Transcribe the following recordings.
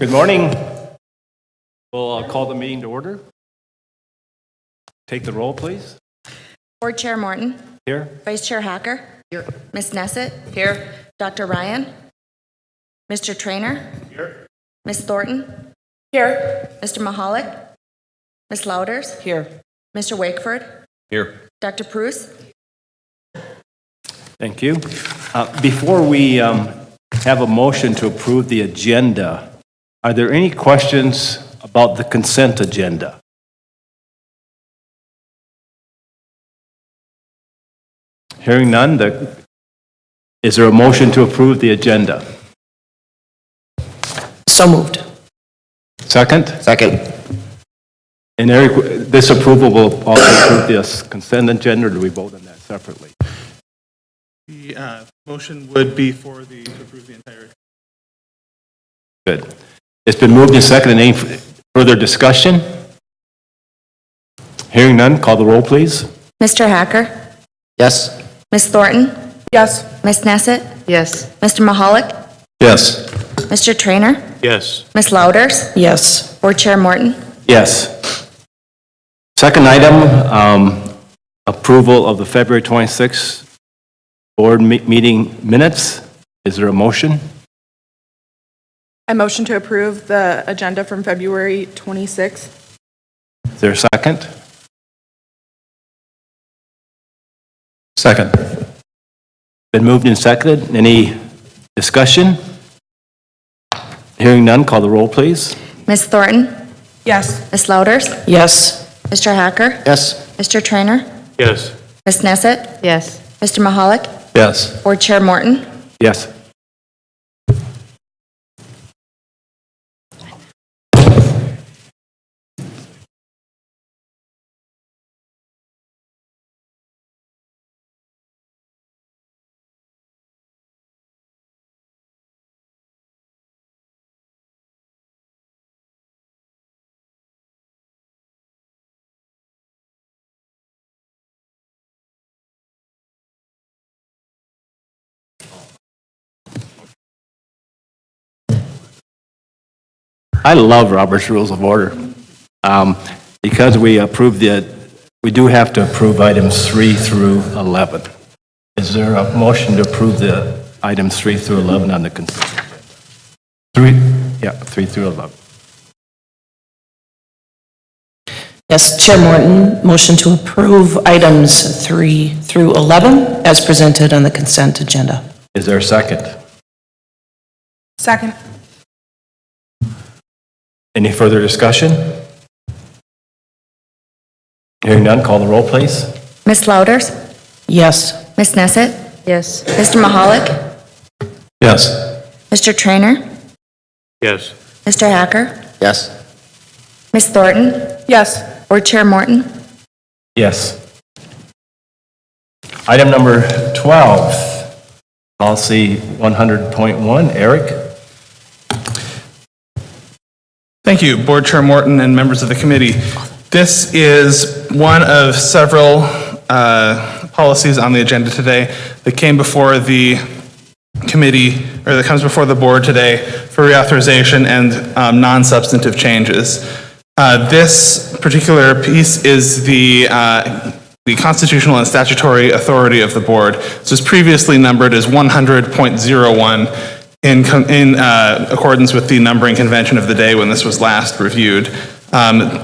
Good morning. We'll call the meeting to order. Take the roll, please. Board Chair Morton. Here. Vice Chair Hacker. Here. Ms. Nesset. Here. Dr. Ryan. Mr. Trainer. Here. Ms. Thornton. Here. Mr. Mahalik. Ms. Louders. Here. Mr. Wakeford. Here. Dr. Pruce. Thank you. Before we have a motion to approve the agenda, are there any questions about the consent agenda? Hearing none, is there a motion to approve the agenda? So moved. Second? Second. And Eric, this approval will also approve this consent agenda, or do we vote on that separately? The motion would be to approve the entire. Good. It's been moved and seconded. Any further discussion? Hearing none, call the roll, please. Mr. Hacker. Yes. Ms. Thornton. Yes. Ms. Nesset. Yes. Mr. Mahalik. Yes. Mr. Trainer. Yes. Ms. Louders. Yes. Board Chair Morton. Yes. Second item, approval of the February 26th board meeting minutes. Is there a motion? I motion to approve the agenda from February 26th. Is there a second? Second. Been moved and seconded. Any discussion? Hearing none, call the roll, please. Ms. Thornton. Yes. Ms. Louders. Yes. Mr. Hacker. Yes. Mr. Trainer. Yes. Ms. Nesset. Yes. Mr. Mahalik. Yes. Board Chair Morton. Yes. I love Robert's Rules of Order. Because we do have to approve items 3 through 11. Is there a motion to approve the items 3 through 11 on the consent agenda? 3 through 11. Yes, Chair Morton, motion to approve items 3 through 11 as presented on the consent agenda. Is there a second? Second. Any further discussion? Hearing none, call the roll, please. Ms. Louders. Yes. Ms. Nesset. Yes. Mr. Mahalik. Yes. Mr. Trainer. Yes. Mr. Hacker. Yes. Ms. Thornton. Yes. Board Chair Morton. Yes. Item number 12, policy 100.1. Eric? Thank you, Board Chair Morton and members of the committee. This is one of several policies on the agenda today that came before the committee, or that comes before the board today for reauthorization and non-substantive changes. This particular piece is the constitutional and statutory authority of the board. This was previously numbered as 100.01 in accordance with the numbering convention of the day when this was last reviewed.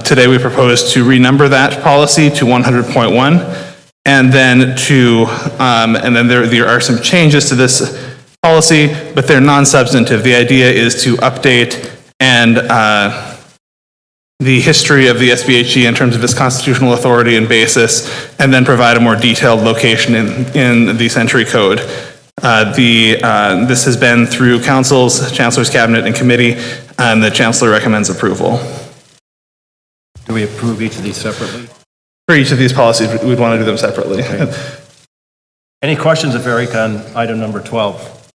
Today we propose to renumber that policy to 100.1, and then there are some changes to this policy, but they're non-substantive. The idea is to update and the history of the SBHE in terms of its constitutional authority and basis, and then provide a more detailed location in the Century Code. This has been through Council's, Chancellor's Cabinet, and Committee, and the Chancellor recommends approval. Do we approve each of these separately? For each of these policies, we'd want to do them separately. Okay. Any questions of Eric on item number 12?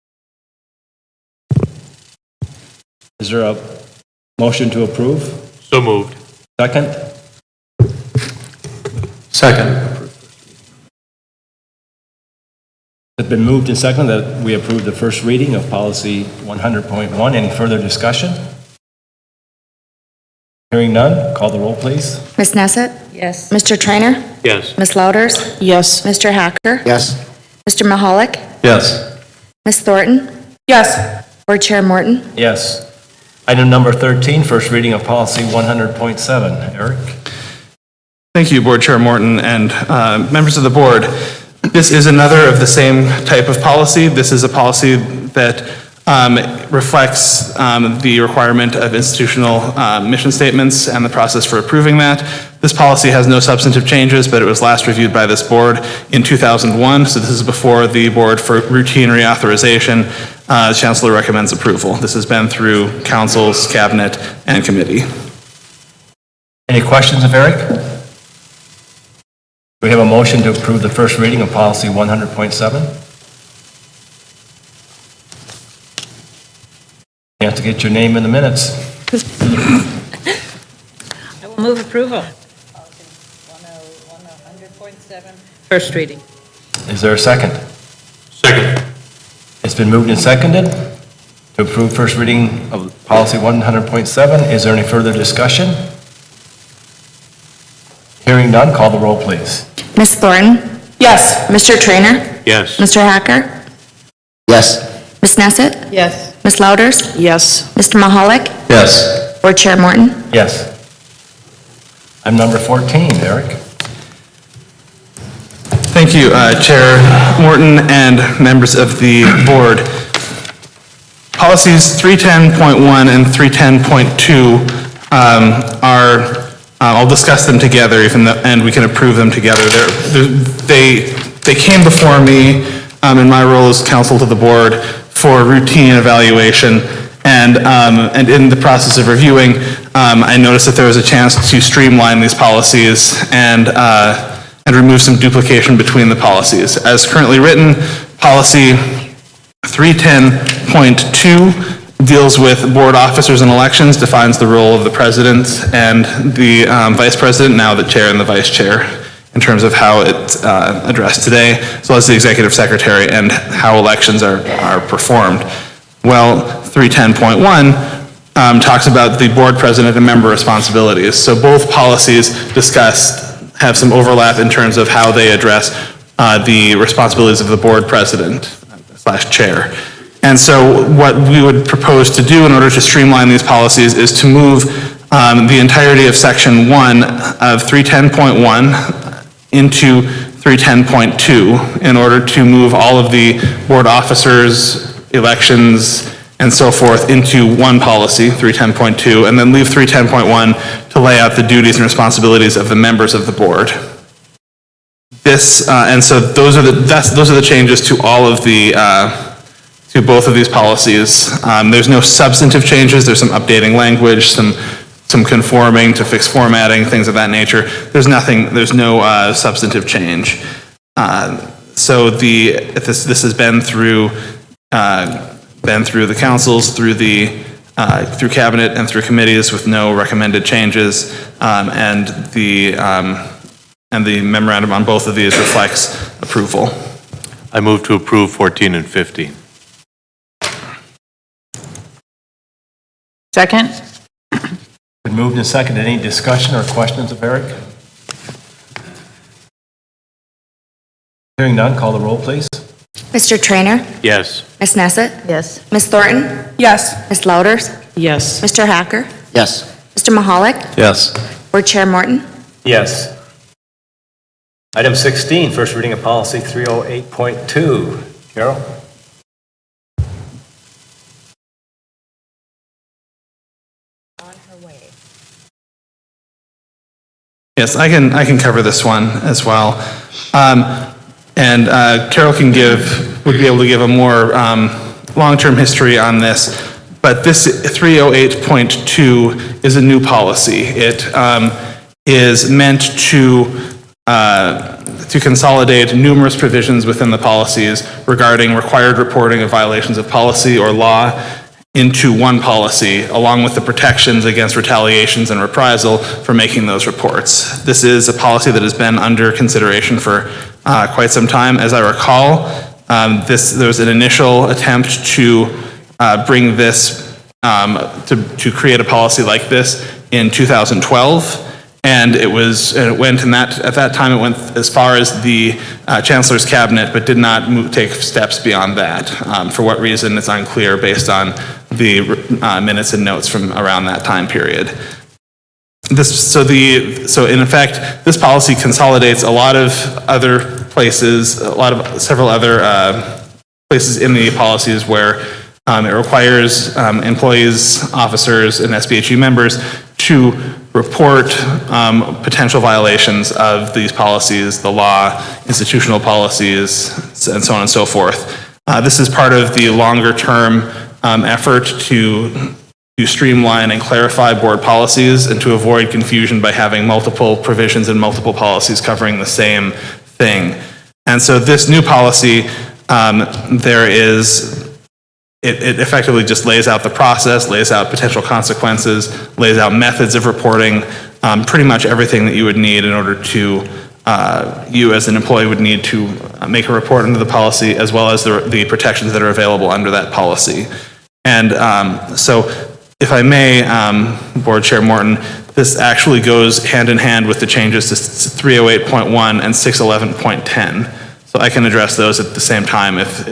Is there a motion to approve? So moved. Second? Second. It's been moved and seconded that we approve the first reading of policy 100.1. Any further discussion? Hearing none, call the roll, please. Ms. Nesset? Yes. Mr. Trainer? Yes. Ms. Louders? Yes. Mr. Hacker? Yes. Mr. Mahalik? Yes. Ms. Thornton? Yes. Board Chair Morton? Yes. Item number 13, first reading of policy 100.7. Eric? Thank you, Board Chair Morton and members of the board. This is another of the same type of policy. This is a policy that reflects the requirement of institutional mission statements and the process for approving that. This policy has no substantive changes, but it was last reviewed by this board in 2001, so this is before the board for routine reauthorization. The Chancellor recommends approval. This has been through councils, cabinet, and committee. Any questions of Eric? We have a motion to approve the first reading of policy 100.7. You have to get your name in the minutes. I will move approval. 100.7. First reading. Is there a second? Second. It's been moved and seconded to approve first reading of policy 100.7. Is there any further discussion? Hearing none, call the roll, please. Ms. Thornton? Yes. Mr. Trainer? Yes. Mr. Hacker? Yes. Ms. Nesset? Yes. Ms. Louders? Yes. Mr. Mahalik? Yes. Board Chair Morton? Yes. Item number 14, Eric. Thank you, Chair Morton and members of the board. Policies 310.1 and 310.2 I'll discuss them together, and we can approve them together. They came before me in my role as counsel to the board for routine evaluation, and in the process of reviewing, I noticed that there was a chance to streamline these policies and remove some duplication between the policies. As currently written, policy 310.2 deals with board officers and elections, defines the role of the president and the vice president, now the chair and the vice chair, in terms of how it's addressed today, as well as the executive secretary and how elections are performed. Well, 310.1 talks about the board president and member responsibilities. So both policies discussed have some overlap in terms of how they address the responsibilities of the board president / chair. And so what we would propose to do in order to streamline these policies is to move the entirety of section 1 of 310.1 into 310.2 in order to move all of the board officers, elections, and so forth into one policy, 310.2, and then leave 310.1 to lay out the duties and responsibilities of the members of the board. And so those are the changes to all of the to both of these policies. There's no substantive changes. There's some updating language, some conforming to fix formatting, things of that nature. There's no substantive change. So this has been through the councils, through cabinet and through committees with no recommended changes, and the memorandum on both of these reflects approval. I move to approve 14 and 15. Second? Been moved and seconded. Any discussion or questions of Eric? Hearing none, call the roll, please. Mr. Trainer? Yes. Ms. Nesset? Yes. Ms. Thornton? Yes. Ms. Louders? Yes. Mr. Hacker? Yes. Mr. Mahalik? Yes. Board Chair Morton? Yes. Item 16, first reading of policy 308.2. Carol? Yes, I can cover this one as well. And Carol would be able to give a more long-term history on this. But this 308.2 is a new policy. It is meant to consolidate numerous provisions within the policies regarding required reporting of violations of policy or law into one policy, along with the protections against retaliations and reprisal for making those reports. This is a policy that has been under consideration for quite some time. As I recall, there was an initial attempt to bring this, to create a policy like this in 2012. And it went at that time, it went as far as the Chancellor's Cabinet, but did not take steps beyond that. For what reason, it's unclear based on the minutes and notes from around that time period. So in effect, this policy consolidates a lot of other places, several other places in the policies where it requires employees, officers, and SBHE members to report potential violations of these policies, the law, institutional policies, and so on and so forth. This is part of the longer-term effort to streamline and clarify board policies and to avoid confusion by having multiple provisions and multiple policies covering the same thing. And so this new policy, it effectively just lays out the process, lays out potential consequences, lays out methods of reporting, pretty much everything that you would need in order to, you as an employee would need to make a report under the policy, as well as the protections that are available under that policy. And so if I may, Board Chair Morton, this actually goes hand in hand with the changes to 308.1 and 611.10. So I can address those at the same time if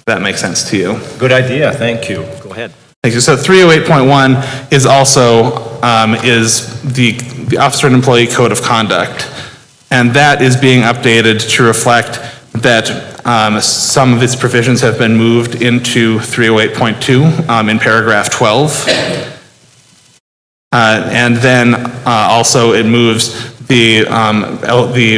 that makes sense to you. Good idea, thank you. Go ahead. Thank you. So 308.1 is also is the Officer and Employee Code of Conduct, and that is being updated to reflect that some of its provisions have been moved into 308.2 in paragraph 12. And then also it moves the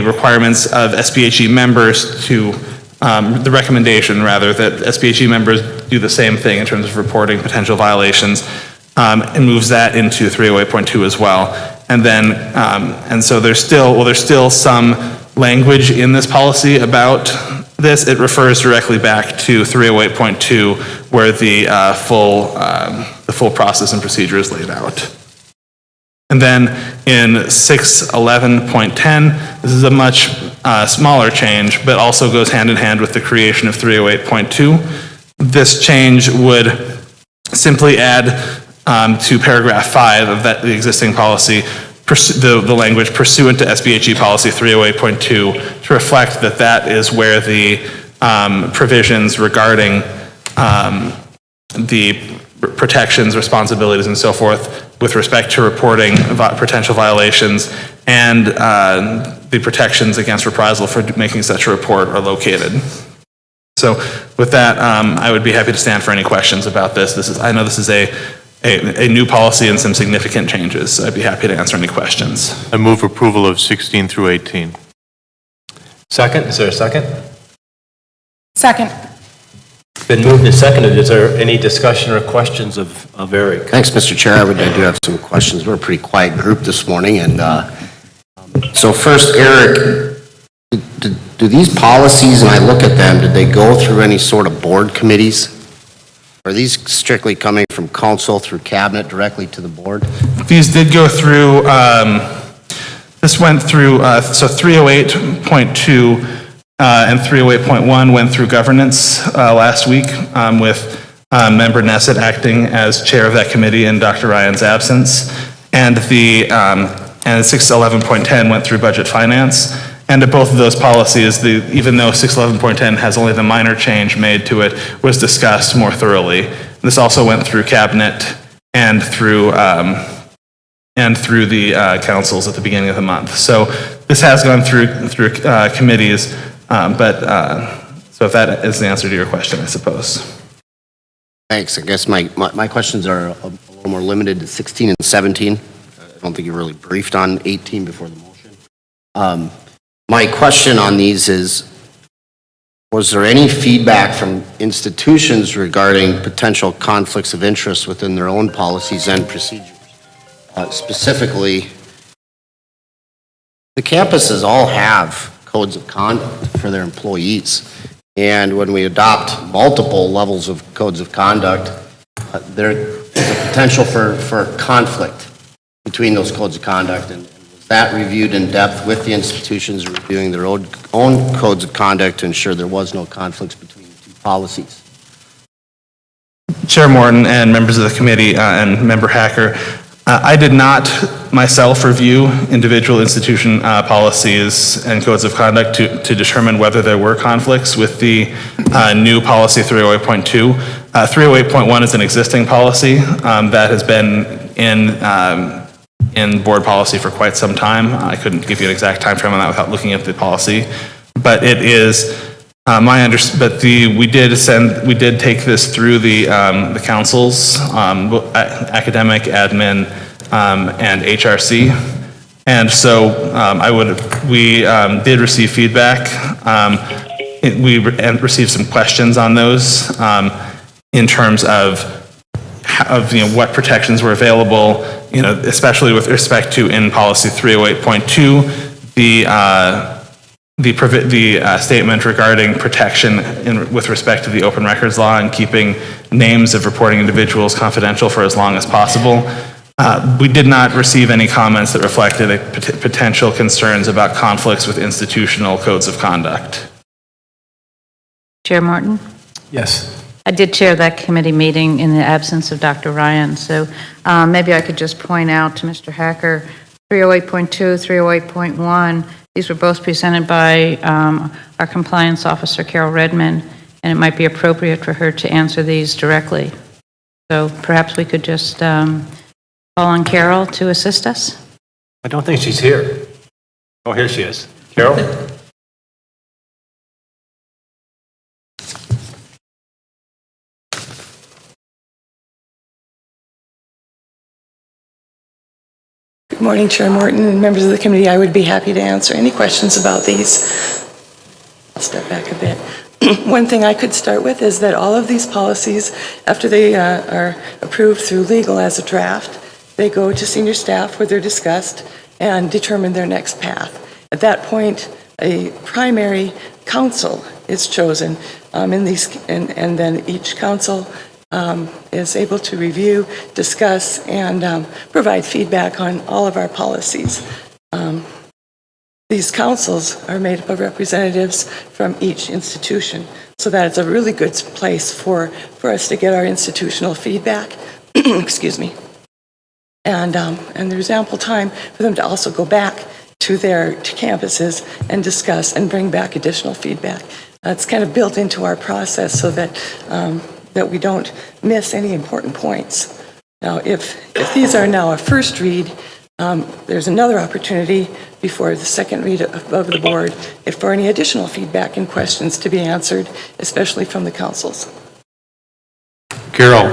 requirements of SBHE members to the recommendation, rather, that SBHE members do the same thing in terms of reporting potential violations, and moves that into 308.2 as well. And then, and so there's still some language in this policy about this. It refers directly back to 308.2, where the full process and procedure is laid out. And then in 611.10, this is a much smaller change, but also goes hand in hand with the creation of 308.2. This change would simply add to paragraph 5 of the existing policy, the language pursuant to SBHE policy 308.2 to reflect that that is where the provisions regarding the protections, responsibilities, and so forth with respect to reporting potential violations and the protections against reprisal for making such a report are located. So with that, I would be happy to stand for any questions about this. I know this is a new policy and some significant changes, so I'd be happy to answer any questions. I move approval of 16 through 18. Second, is there a second? Second. Been moved and seconded. Is there any discussion or questions of Eric? Thanks, Mr. Chair. I do have some questions. We're a pretty quiet group this morning. And so first, Eric, do these policies, and I look at them, did they go through any sort of board committees? Are these strictly coming from council through cabinet directly to the board? These did go through, this went through, so 308.2 and 308.1 went through governance last week with Member Nesset acting as chair of that committee in Dr. Ryan's absence. And 611.10 went through budget finance. And at both of those policies, even though 611.10 has only the minor change made to it, was discussed more thoroughly. This also went through cabinet and through the councils at the beginning of the month. So this has gone through committees, so if that is the answer to your question, I suppose. Thanks. I guess my questions are a little more limited to 16 and 17. I don't think you really briefed on 18 before the motion. My question on these is, was there any feedback from institutions regarding potential conflicts of interest within their own policies and procedures? Specifically, the campuses all have codes of conduct for their employees. And when we adopt multiple levels of codes of conduct, there's a potential for conflict between those codes of conduct. And was that reviewed in depth with the institutions reviewing their own codes of conduct to ensure there was no conflicts between the two policies? Chair Morton and members of the committee and Member Hacker, I did not myself review individual institution policies and codes of conduct to determine whether there were conflicts with the new policy 308.2. 308.1 is an existing policy that has been in board policy for quite some time. I couldn't give you an exact time frame on that without looking at the policy, but it is we did take this through the councils, academic, admin, and HRC, and so we did receive feedback. We received some questions on those in terms of what protections were available, especially with respect to in policy 308.2, the statement regarding protection with respect to the open records law and keeping names of reporting individuals confidential for as long as possible. We did not receive any comments that reflected potential concerns about conflicts with institutional codes of conduct. Chair Morton? Yes. I did chair that committee meeting in the absence of Dr. Ryan, so maybe I could just point out to Mr. Hacker, 308.2, 308.1, these were both presented by our compliance officer, Carol Redmond, and it might be appropriate for her to answer these directly. So perhaps we could just call on Carol to assist us? I don't think she's here. Oh, here she is. Carol? Good morning, Chair Morton and members of the committee. I would be happy to answer any questions about these. I'll step back a bit. One thing I could start with is that all of these policies, after they are approved through legal as a draft, they go to senior staff where they're discussed and determine their next path. At that point, a primary counsel is chosen and then each counsel is able to review, discuss, and provide feedback on all of our policies. These councils are made up of representatives from each institution, so that it's a really good place for us to get our institutional feedback. Excuse me. And there's ample time for them to also go back to their campuses and discuss and bring back additional feedback. It's kind of built into our process so that that we don't miss any important points. Now, if these are now a first read, there's another opportunity before the second read of the board for any additional feedback and questions to be answered, especially from the councils. Carol,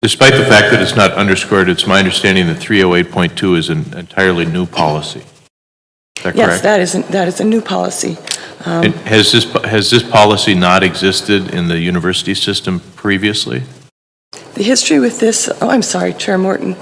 despite the fact that it's not underscored, it's my understanding that 308.2 is an entirely new policy. Is that correct? Yes, that is a new policy. And has this policy not existed in the university system previously? The history with this, I'm sorry, Chair Morton,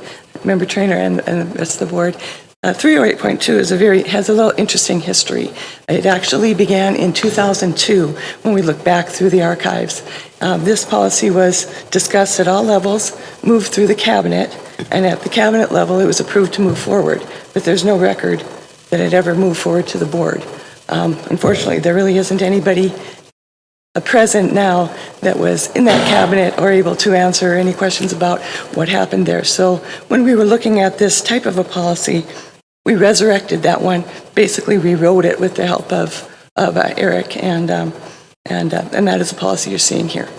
Member Trainer, and the rest of the board. 308.2 has a little interesting history. It actually began in 2002 when we look back through the archives. This policy was discussed at all levels, moved through the cabinet, and at the cabinet level it was approved to move forward, but there's no record that it ever moved forward to the board. Unfortunately, there really isn't anybody present now that was in that cabinet or able to answer any questions about what happened there. So when we were looking at this type of a policy, we resurrected that one, basically rewrote it with the help of Eric, and that is the policy you're seeing here.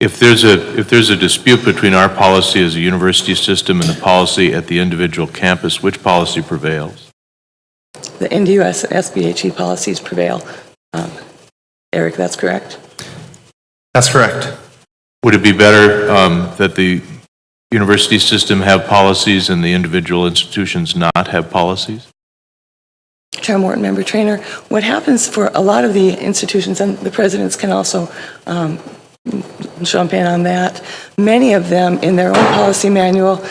If there's a dispute between our policy as a university system and the policy at the individual campus, which policy prevails? The NDUS SBHE policies prevail. Eric, that's correct? That's correct. Would it be better that the university system have policies and the individual institutions not have policies? Chair Morton, Member Trainer, what happens for a lot of the institutions, and the presidents can also jump in on that, many of them in their own policy manual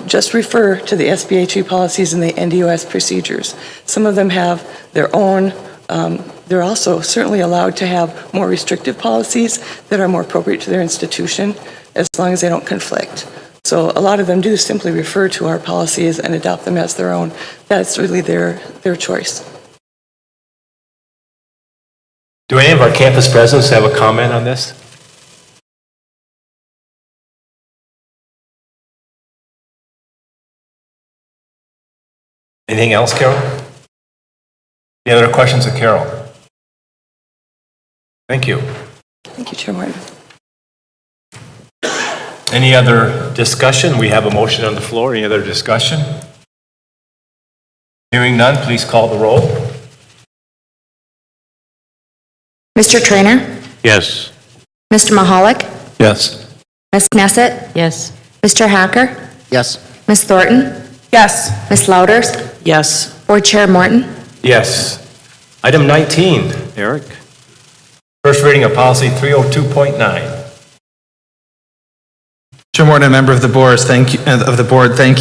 just refer to the SBHE policies and the NDUS procedures. Some of them have their own. They're also certainly allowed to have more restrictive policies that are more appropriate to their institution, as long as they don't conflict. So a lot of them do simply refer to our policies and adopt them as their own. That's really their choice. Do any of our campus presidents have a comment on this? Anything else, Carol? Any other questions of Carol? Thank you. Thank you, Chair Morton. Any other discussion? We have a motion on the floor. Any other discussion? Hearing none, please call the roll. Mr. Trainer? Yes. Mr. Mahalik? Yes. Ms. Knesset? Yes. Mr. Hacker? Yes. Ms. Thornton? Yes. Ms. Louders? Yes. Board Chair Morton? Yes. Item 19, Eric. First reading of policy 302.9. Chair Morton, a member of the board, thank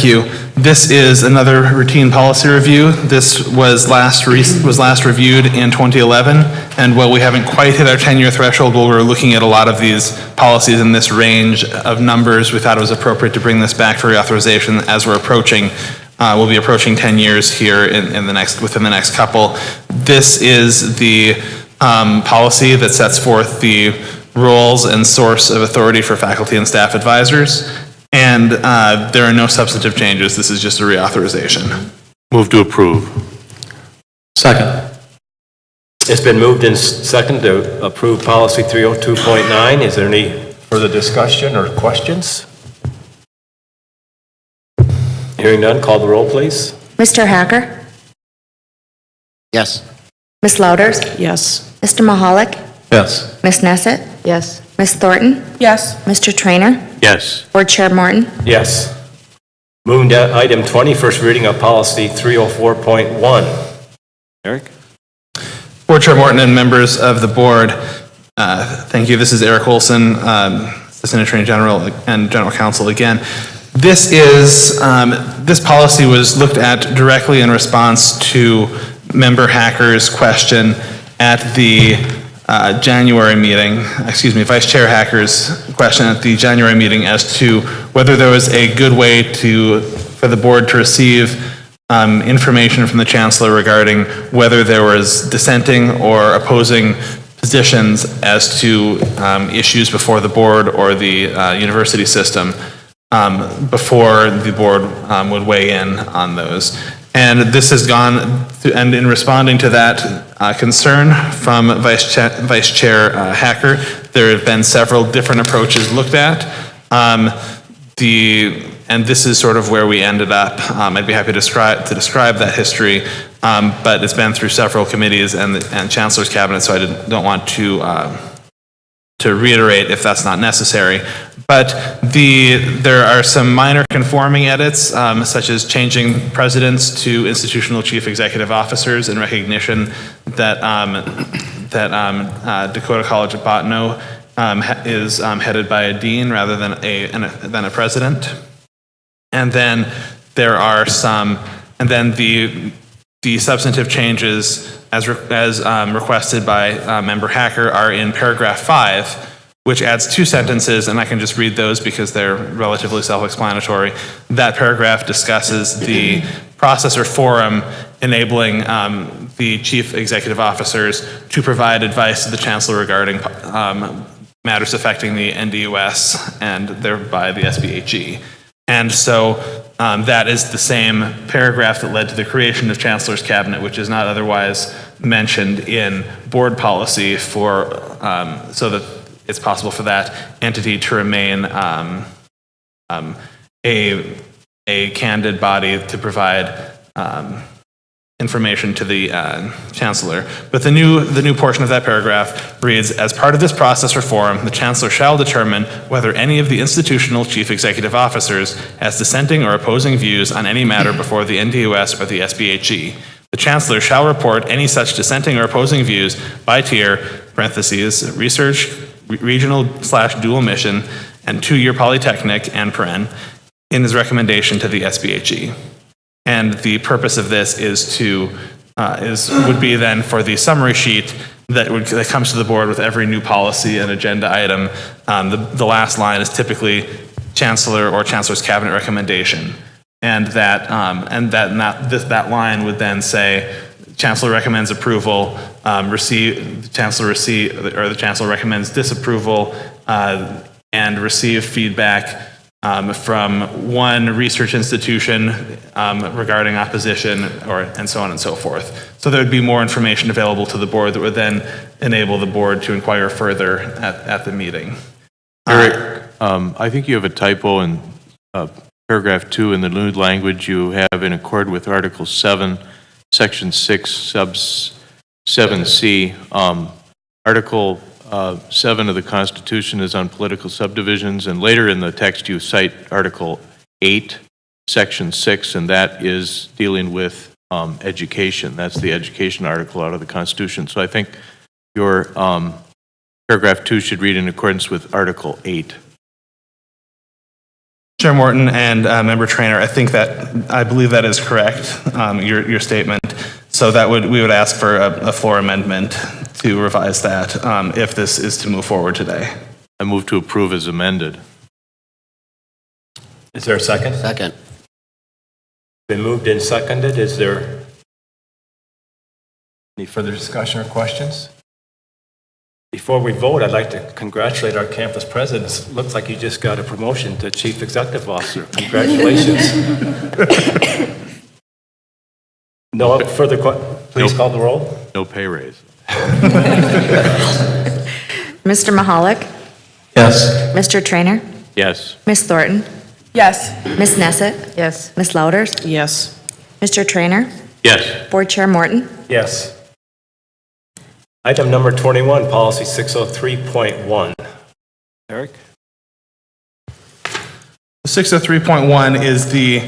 you. This is another routine policy review. This was last reviewed in 2011, and while we haven't quite hit our 10-year threshold, while we're looking at a lot of these policies in this range of numbers, we thought it was appropriate to bring this back for reauthorization as we're approaching. We'll be approaching 10 years here within the next couple. This is the policy that sets forth the roles and source of authority for faculty and staff advisors, and there are no substantive changes. This is just a reauthorization. Move to approve. Second. It's been moved and second to approve policy 302.9. Is there any further discussion or questions? Hearing none, call the roll, please. Mr. Hacker? Yes. Ms. Louders? Yes. Mr. Mahalik? Yes. Ms. Knesset? Yes. Ms. Thornton? Yes. Mr. Trainer? Yes. Board Chair Morton? Yes. Moving to item 20, first reading of policy 304.1. Eric? Board Chair Morton and members of the board, thank you. This is Eric Olson, Assistant Attorney General and General Counsel again. This policy was looked at directly in response to Member Hacker's question at the January meeting, Vice Chair Hacker's question at the January meeting as to whether there was a good way for the board to receive information from the Chancellor regarding whether there was dissenting or opposing positions as to issues before the board or the university system before the board would weigh in on those. And this has gone, and in responding to that concern from Vice Chair Hacker, there have been several different approaches looked at. And this is sort of where we ended up. I'd be happy to describe that history, but it's been through several committees and Chancellor's Cabinet, so I don't want to reiterate if that's not necessary. But there are some minor conforming edits, such as changing presidents to institutional chief executive officers in recognition that Dakota College at Bottineau is headed by a dean rather than a president. And then there are the substantive changes as requested by Member Hacker are in paragraph 5, which adds 2 sentences, and I can just read those because they're relatively self-explanatory. That paragraph discusses the process or forum enabling the chief executive officers to provide advice to the Chancellor regarding matters affecting the NDUS and thereby the SBHE. And so that is the same paragraph that led to the creation of Chancellor's Cabinet, which is not otherwise mentioned in board policy so that it's possible for that entity to remain a candid body to provide information to the Chancellor. But the new portion of that paragraph reads, as part of this process or forum, the Chancellor shall determine whether any of the institutional chief executive officers has dissenting or opposing views on any matter before the NDUS or the SBHE. The Chancellor shall report any such dissenting or opposing views by tier, parentheses, research, regional/dual mission, and 2-year polytechnic, and paren, in his recommendation to the SBHE. And the purpose of this would be then for the summary sheet that comes to the board with every new policy and agenda item. The last line is typically Chancellor or Chancellor's Cabinet recommendation. And that line would then say, Chancellor recommends approval, the Chancellor recommends disapproval, and receive feedback from one research institution regarding opposition, and so on and so forth. So there would be more information available to the board that would then enable the board to inquire further at the meeting. Eric, I think you have a typo in paragraph 2 in the new language you have in accord with Article 7, Section 6, subs 7C. Article 7 of the Constitution is on political subdivisions, and later in the text you cite Article 8, Section 6, and that is dealing with education. That's the education article out of the Constitution. So I think your paragraph 2 should read in accordance with Article 8. Chair Morton and Member Trainer, I believe that is correct, your statement. So we would ask for a floor amendment to revise that if this is to move forward today. I move to approve as amended. Is there a second? Second. Been moved and seconded. Is there any further discussion or questions? Before we vote, I'd like to congratulate our campus president. It looks like you just got a promotion to Chief Executive Officer. Congratulations. No further questions? Please call the roll. No pay raise. Mr. Mahalik? Yes. Mr. Trainer? Yes. Ms. Thornton? Yes. Ms. Nesset? Yes. Ms. Louders? Yes. Mr. Trainer? Yes. Board Chair Morton? Yes. Item number 21, Policy 603.1. Eric? 603.1 is the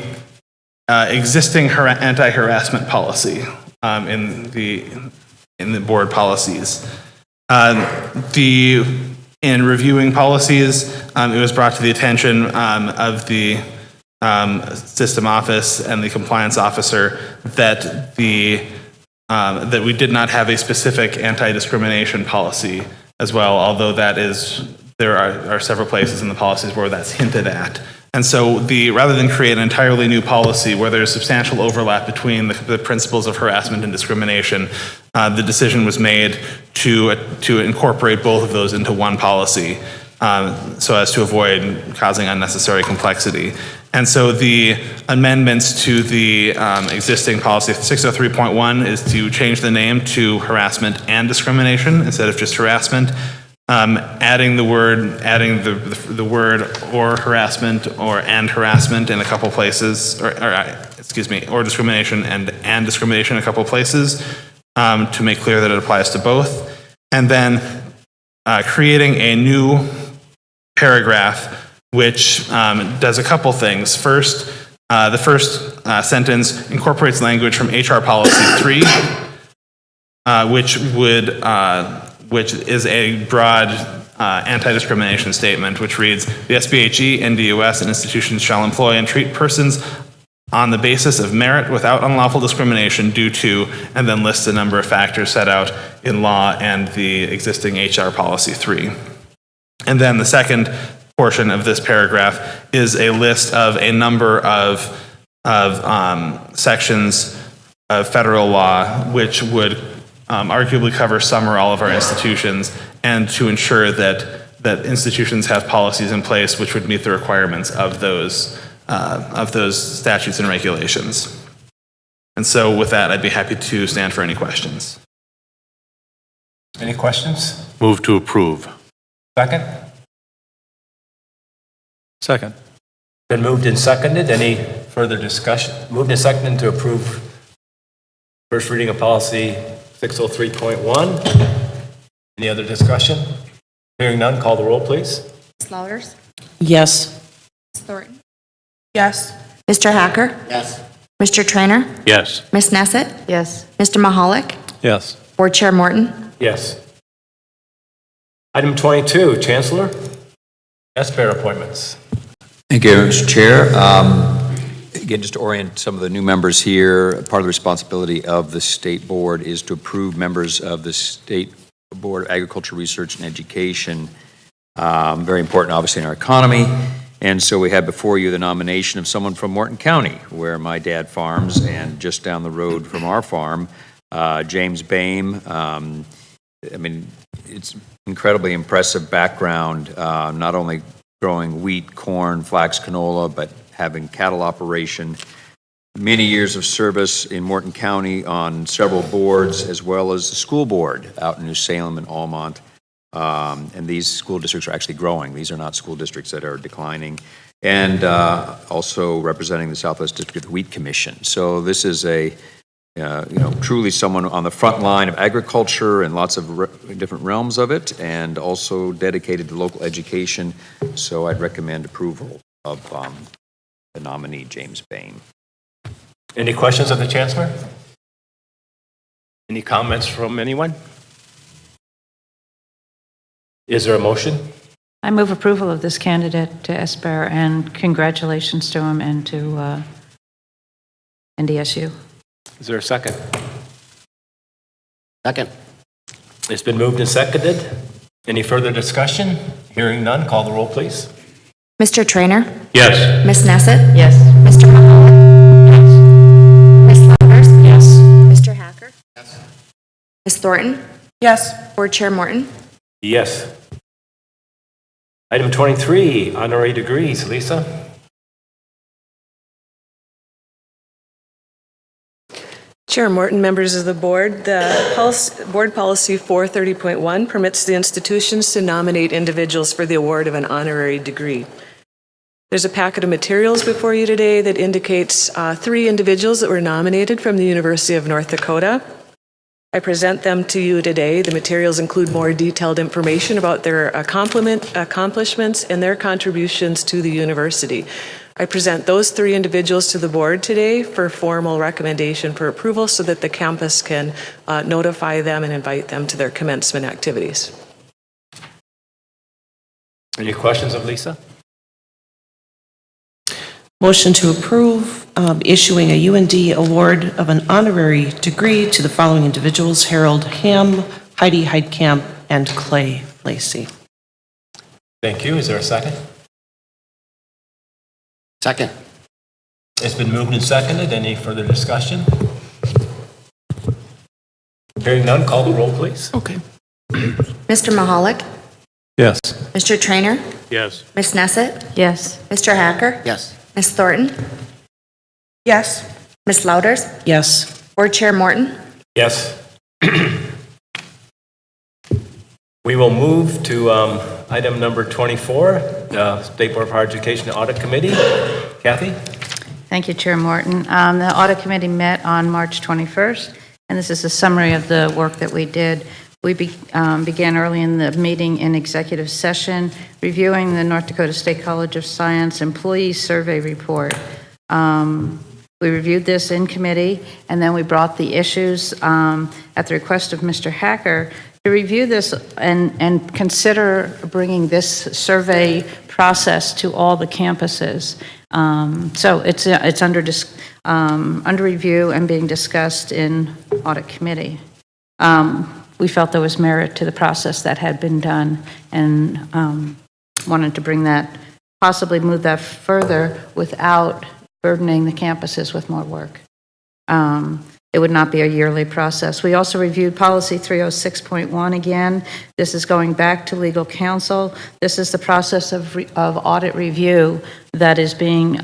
existing anti-harassment policy in the board policies. In reviewing policies, it was brought to the attention of the system office and the compliance officer that that we did not have a specific anti-discrimination policy as well, although there are several places in the policies where that's hinted at. And so rather than create an entirely new policy where there's substantial overlap between the principles of harassment and discrimination, the decision was made to incorporate both of those into one policy so as to avoid causing unnecessary complexity. And so the amendments to the existing policy 603.1 is to change the name to harassment and discrimination instead of just harassment. Adding the word or harassment and harassment in a couple places, or discrimination and discrimination in a couple places to make clear that it applies to both. And then creating a new paragraph which does a couple things. First, the first sentence incorporates language from HR Policy 3, which is a broad anti-discrimination statement, which reads, the SBHE, NDUS, and institutions shall employ and treat persons on the basis of merit without unlawful discrimination due to, and then lists a number of factors set out in law and the existing HR Policy 3. And then the second portion of this paragraph is a list of a number of sections of federal law which would arguably cover some or all of our institutions, and to ensure that institutions have policies in place which would meet the requirements of those statutes and regulations. And so with that, I'd be happy to stand for any questions. Any questions? Move to approve. Second? Second. Been moved and seconded. Any further discussion? Moved and seconded to approve first reading of policy 603.1. Any other discussion? Hearing none, call the roll, please. Ms. Louders? Yes. Ms. Thornton? Yes. Mr. Hacker? Yes. Mr. Trainer? Yes. Ms. Nesset? Yes. Mr. Mahalik? Yes. Board Chair Morton? Yes. Item 22, Chancellor. SBHE appointments. Thank you, Mr. Chair. Again, just to orient some of the new members here, part of the responsibility of the State Board is to approve members of the State Board of Agriculture, Research, and Education. Very important, obviously, in our economy. And so we have before you the nomination of someone from Morton County, where my dad farms, and just down the road from our farm, James Boehm. I mean, it's incredibly impressive background, not only growing wheat, corn, flax, canola, but having cattle operation. Many years of service in Morton County on several boards, as well as the school board out in New Salem and Almont. And these school districts are actually growing. These are not school districts that are declining. And also representing the Southwest District Wheat Commission. So this is truly someone on the front line of agriculture and lots of different realms of it, and also dedicated to local education. So I'd recommend approval of the nominee, James Bain. Any questions of the Chancellor? Any comments from anyone? Is there a motion? I move approval of this candidate to SBHE, and congratulations to him and to NDSU. Is there a second? Second. It's been moved and seconded. Any further discussion? Hearing none, call the roll, please. Mr. Trainer? Yes. Ms. Nesset? Yes. Mr. Mahalik? Ms. Louders? Yes. Mr. Hacker? Yes. Ms. Thornton? Yes. Board Chair Morton? Yes. Item 23, honorary degrees. Lisa? Chair Morton, members of the board, Board Policy 430.1 permits the institutions to nominate individuals for the award of an honorary degree. There's a packet of materials before you today that indicates 3 individuals that were nominated from the University of North Dakota. I present them to you today. The materials include more detailed information about their accomplishments and their contributions to the university. I present those 3 individuals to the board today for formal recommendation for approval so that the campus can notify them and invite them to their commencement activities. Any questions of Lisa? Motion to approve issuing a UND award of an honorary degree to the following individuals: Harold Ham, Heidi Heidkamp, and Clay Lacey. Thank you. Is there a second? Second. It's been moved and seconded. Any further discussion? Hearing none, call the roll, please. Okay. Mr. Mahalik? Yes. Mr. Trainer? Yes. Ms. Nesset? Yes. Mr. Hacker? Yes. Ms. Thornton? Yes. Ms. Louders? Yes. Board Chair Morton? Yes. We will move to item number 24, State Board of Higher Education Audit Committee. Kathy? Thank you, Chair Morton. The Audit Committee met on March 21st, and this is a summary of the work that we did. We began early in the meeting in executive session, reviewing the North Dakota State College of Science Employee Survey Report. We reviewed this in committee, and then we brought the issues at the request of Mr. Hacker to review this and consider bringing this survey process to all the campuses. So it's under review and being discussed in Audit Committee. We felt there was merit to the process that had been done and wanted to bring that, possibly move that further without burdening the campuses with more work. It would not be a yearly process. We also reviewed Policy 306.1 again. This is going back to legal counsel. This is the process of audit review that is being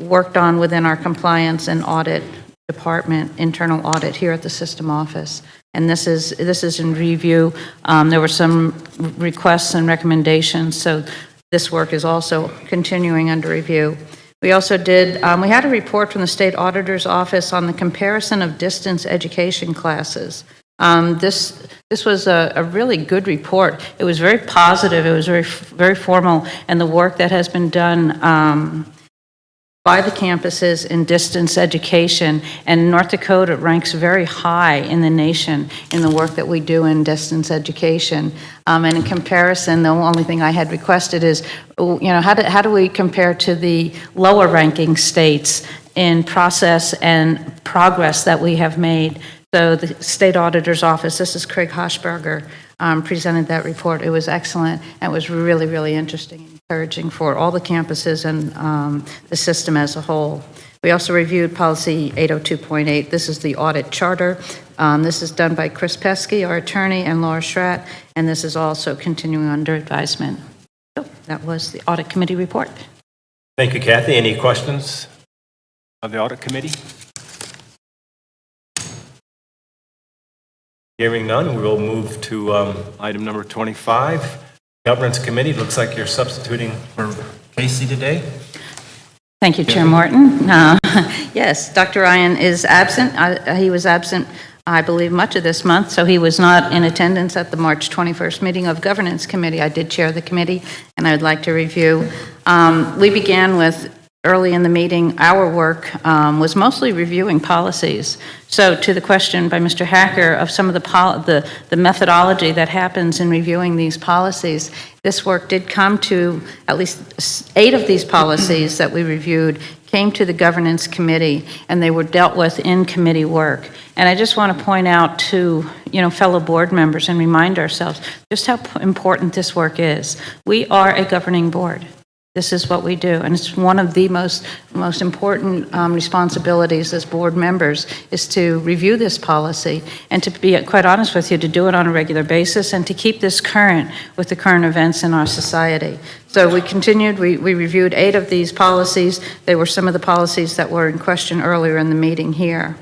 worked on within our compliance and audit department, internal audit here at the system office. And this is in review. There were some requests and recommendations, so this work is also continuing under review. We also did, we had a report from the State Auditor's Office on the comparison of distance education classes. This was a really good report. It was very positive, it was very formal, and the work that has been done by the campuses in distance education, and North Dakota ranks very high in the nation in the work that we do in distance education. And in comparison, the only thing I had requested is, how do we compare to the lower ranking states in process and progress that we have made? So the State Auditor's Office, this is Craig Hoshberger, presented that report. It was excellent, and it was really, really interesting and encouraging for all the campuses and the system as a whole. We also reviewed Policy 802.8. This is the audit charter. This is done by Chris Pesky, our attorney, and Laura Schratt, and this is also continuing under advisement. So, that was the Audit Committee report. Thank you, Kathy. Any questions of the Audit Committee? Hearing none, we will move to item number 25. Governance Committee, looks like you're substituting for Casey today. Thank you, Chair Morton. Yes, Dr. Ryan is absent. He was absent, I believe, much of this month, so he was not in attendance at the March 21st meeting of Governance Committee. I did chair the committee, and I would like to review. We began with, early in the meeting, our work was mostly reviewing policies. So to the question by Mr. Hacker of some of the methodology that happens in reviewing these policies, this work did come to at least 8 of these policies that we reviewed came to the Governance Committee, and they were dealt with in committee work. And I just want to point out to, fellow board members and remind ourselves just how important this work is. We are a governing board. This is what we do, and it's one of the most important responsibilities as board members is to review this policy and, to be quite honest with you, to do it on a regular basis and to keep this current with the current events in our society. So we continued, we reviewed 8 of these policies. They were some of the policies that were in question earlier in the meeting here.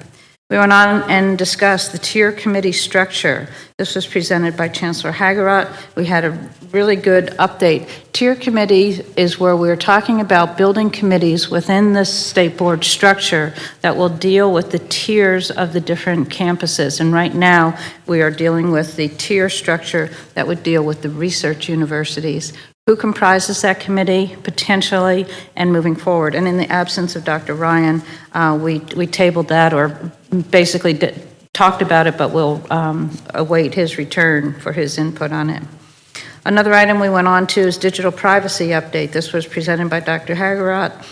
We went on and discussed the tier committee structure. This was presented by Chancellor Hagerott. We had a really good update. Tier committee is where we're talking about building committees within the state board structure that will deal with the tiers of the different campuses. And right now, we are dealing with the tier structure that would deal with the research universities. Who comprises that committee, potentially, and moving forward? And in the absence of Dr. Ryan, we tabled that, or basically talked about it, but we'll await his return for his input on it. Another item we went on to is digital privacy update. This was presented by Dr. Hagerott,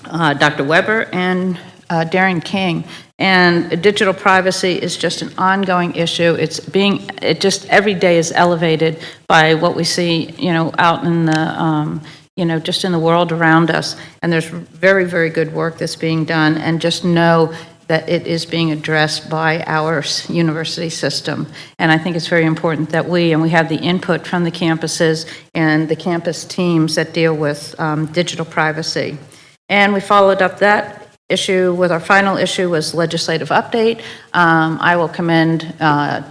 Dr. Weber, and Darren King. And digital privacy is just an ongoing issue. It just every day is elevated by what we see, out in the, just in the world around us. And there's very, very good work that's being done. And just know that it is being addressed by our university system. And I think it's very important that we have the input from the campuses and the campus teams that deal with digital privacy. And we followed up that issue with our final issue was legislative update. I will commend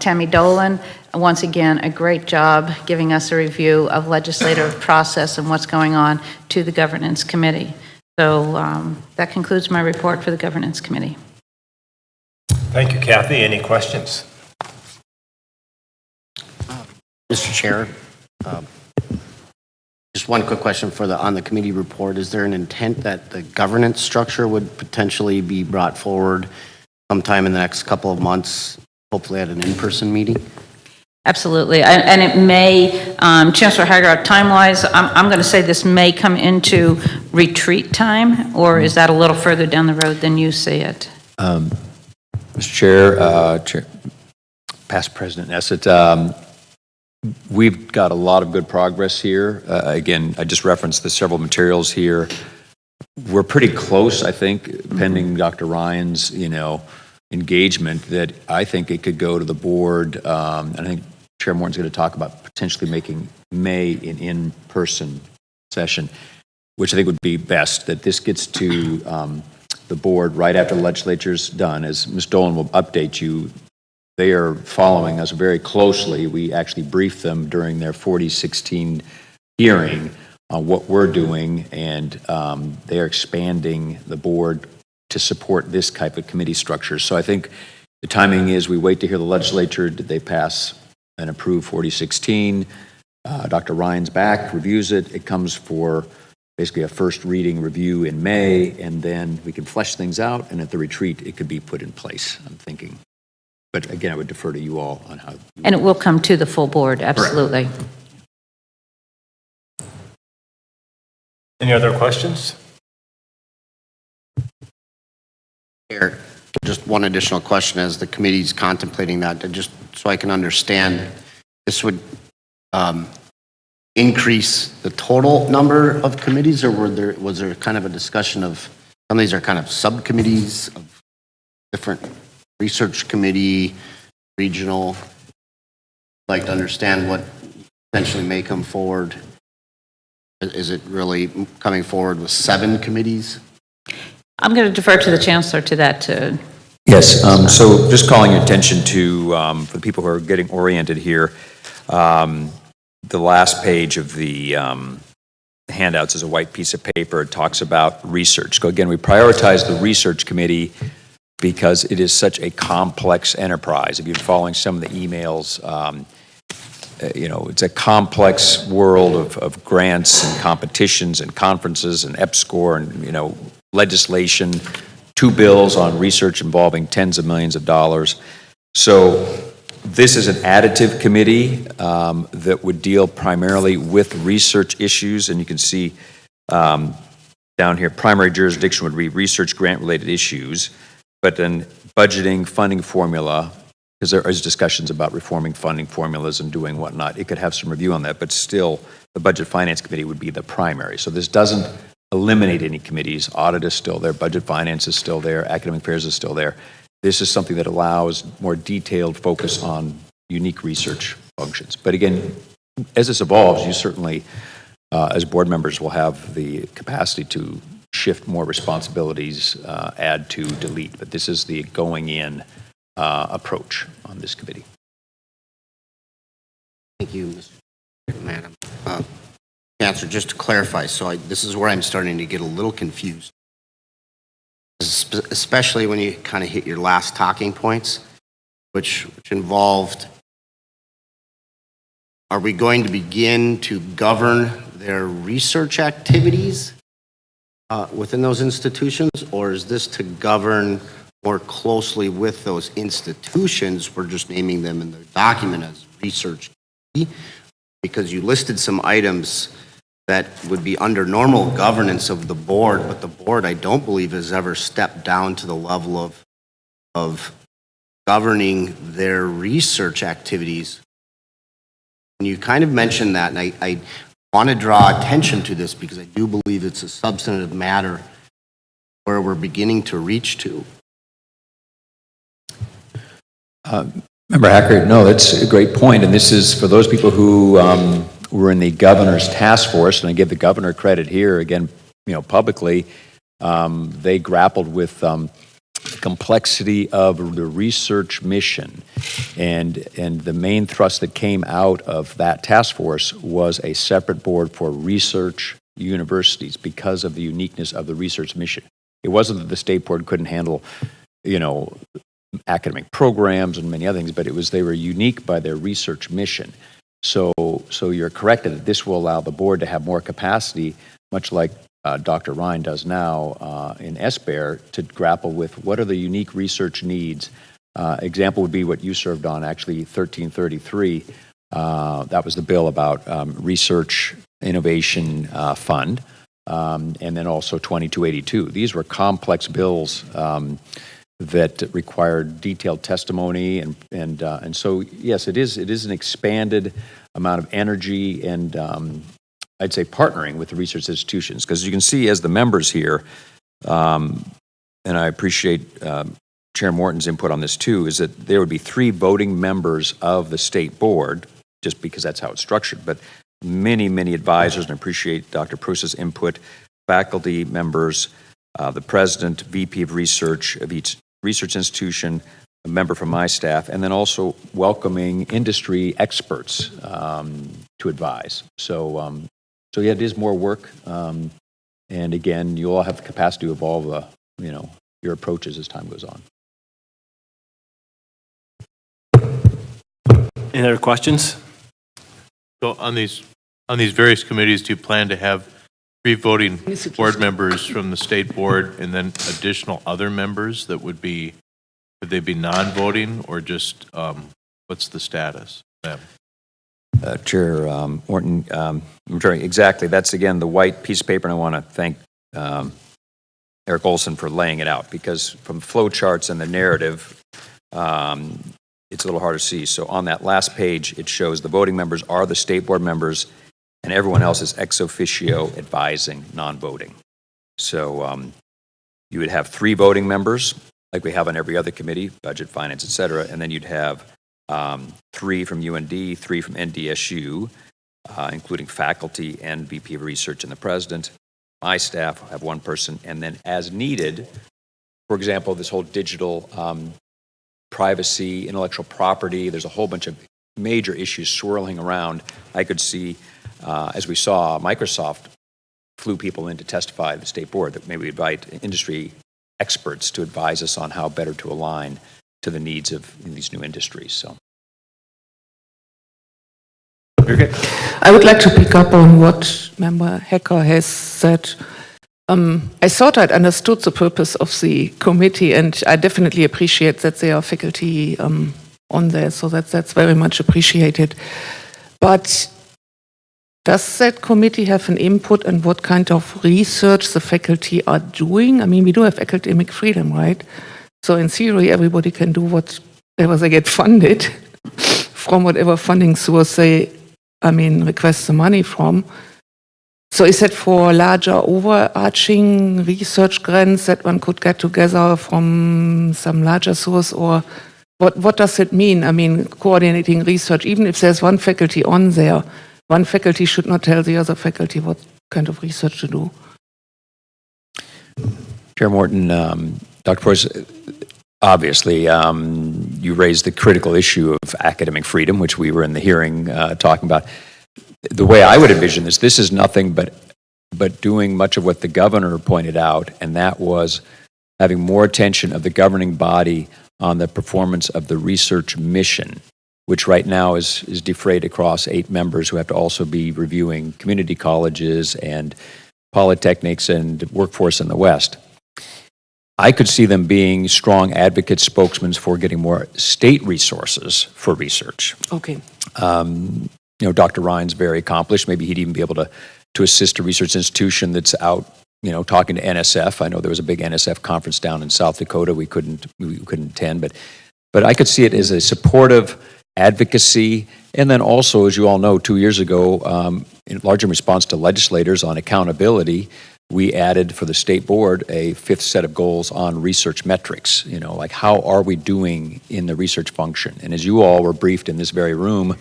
Tammy Dolan. Once again, a great job giving us a review of legislative process and what's going on to the Governance Committee. So that concludes my report for the Governance Committee. Thank you, Kathy. Any questions? Mr. Chair, just one quick question on the committee report. Is there an intent that the governance structure would potentially be brought forward sometime in the next couple of months, hopefully at an in-person meeting? Absolutely, and it may, Chancellor Hagerott, time-wise, I'm going to say this may come into retreat time, or is that a little further down the road than you see it? Mr. Chair, past President Nessett, we've got a lot of good progress here. Again, I just referenced the several materials here. We're pretty close, I think, pending Dr. Ryan's, engagement, that I think it could go to the board. And I think Chair Morton's going to talk about potentially making May an in-person session, which I think would be best, that this gets to the board right after the legislature's done. As Ms. Dolan will update you, they are following us very closely. We actually briefed them during their 4016 hearing on what we're doing, and they are expanding the board to support this type of committee structure. So I think the timing is we wait to hear the legislature. Did they pass and approve 4016? Dr. Ryan's back, reviews it. It comes for basically a first reading review in May, and then we can flesh things out, and at the retreat, it could be put in place, I'm thinking. But again, I would defer to you all on how. And it will come to the full board, absolutely. Correct. Any other questions? Here, just one additional question as the committee's contemplating that, just so I can understand. This would increase the total number of committees, or was there kind of a discussion of, some of these are kind of subcommittees of different research committee, regional, like to understand what potentially may come forward Is it really coming forward with 7 committees? I'm going to defer to the chancellor to that, to Yes, so just calling your attention to, for the people who are getting oriented here, the last page of the handouts is a white piece of paper. It talks about research. So again, we prioritize the research committee because it is such a complex enterprise. If you're following some of the emails, it's a complex world of grants and competitions and conferences and EPSCoR and, legislation, 2 bills on research involving tens of millions of dollars. So this is an additive committee that would deal primarily with research issues, and you can see down here, primary jurisdiction would be research grant-related issues, but then budgeting, funding formula, because there is discussions about reforming funding formulas and doing whatnot. It could have some review on that, but still, the Budget Finance Committee would be the primary. So this doesn't eliminate any committees. Audit is still there, Budget Finance is still there, Academic Affairs is still there. This is something that allows more detailed focus on unique research functions. But again, as this evolves, you certainly, as board members, will have the capacity to shift more responsibilities, add to, delete. But this is the going in approach on this committee. Thank you, Madam. Chancellor, just to clarify, so this is where I'm starting to get a little confused, especially when you kind of hit your last talking points, which involved, are we going to begin to govern their research activities within those institutions, or is this to govern more closely with those institutions? We're just naming them in the document as research, because you listed some items that would be under normal governance of the board, but the board, I don't believe, has ever stepped down to the level of governing their research activities. And you kind of mentioned that, and I want to draw attention to this because I do believe it's a substantive matter where we're beginning to reach to. Member Hacker, no, that's a great point, and this is for those people who were in the governor's task force, and I give the governor credit here again, publicly. They grappled with complexity of the research mission, and the main thrust that came out of that task force was a separate board for research universities because of the uniqueness of the research mission. It wasn't that the state board couldn't handle, academic programs and many other things, but they were unique by their research mission. So you're correct that this will allow the board to have more capacity, much like Dr. Ryan does now in SBHE, to grapple with what are the unique research needs. Example would be what you served on, actually, 1333. That was the bill about research innovation fund, and then also 2282. These were complex bills that required detailed testimony, and so yes, it is an expanded amount of energy and I'd say partnering with the research institutions, because you can see as the members here, and I appreciate Chair Morton's input on this too, is that there would be 3 voting members of the state board, just because that's how it's structured, but many advisors, and I appreciate Dr. Prusa's input, faculty members, the president, VP of research of each research institution, a member from my staff, and then also welcoming industry experts to advise. So yeah, it is more work, and again, you all have the capacity to evolve, your approaches as time goes on. Any other questions? So on these various committees, do you plan to have 3 voting board members from the state board and then additional other members that would they be non-voting, or just what's the status of them? Chair Morton, I'm sorry, exactly. That's again the white piece of paper, and I want to thank Eric Olson for laying it out, because from flow charts and the narrative, it's a little hard to see. So on that last page, it shows the voting members are the state board members, and everyone else is ex officio advising, non-voting. So you would have 3 voting members, like we have on every other committee, budget, finance, et cetera, and then you'd have 3 from UND, 3 from NDSU, including faculty and VP of Research and the President. My staff have one person, and then as needed, for example, this whole digital privacy, intellectual property, there's a whole bunch of major issues swirling around. I could see, as we saw, Microsoft flew people in to testify to the state board, that maybe we invite industry experts to advise us on how better to align to the needs of these new industries. So. I would like to pick up on what Member Hacker has said. I thought I'd understood the purpose of the committee, and I definitely appreciate that there are faculty on there, so that's very much appreciated. But does that committee have an input on what kind of research the faculty are doing? I mean, we do have academic freedom, right? So in theory, everybody can do whatever they get funded from whatever funding source they request the money from. So is that for larger overarching research grants that one could get together from some larger source, or what does it mean? I mean, coordinating research, even if there's one faculty on there, one faculty should not tell the other faculty what kind of research to do. Chair Morton, Dr. Porras, obviously, you raised the critical issue of academic freedom, which we were in the hearing talking about. The way I would envision this is nothing but doing much of what the governor pointed out, and that was having more attention of the governing body on the performance of the research mission, which right now is defrayed across 8 members who have to also be reviewing community colleges and polytechnics and workforce in the West. I could see them being strong advocates, spokesmen for getting more state resources for research. Okay. Dr. Ryan's very accomplished. Maybe he'd even be able to assist a research institution that's out, talking to NSF. I know there was a big NSF conference down in South Dakota. We couldn't attend, but I could see it as a supportive advocacy. And then also, as you all know, 2 years ago, largely in response to legislators on accountability, we added for the state board a 5th set of goals on research metrics, like how are we doing in the research function? And as you all were briefed in this very room, I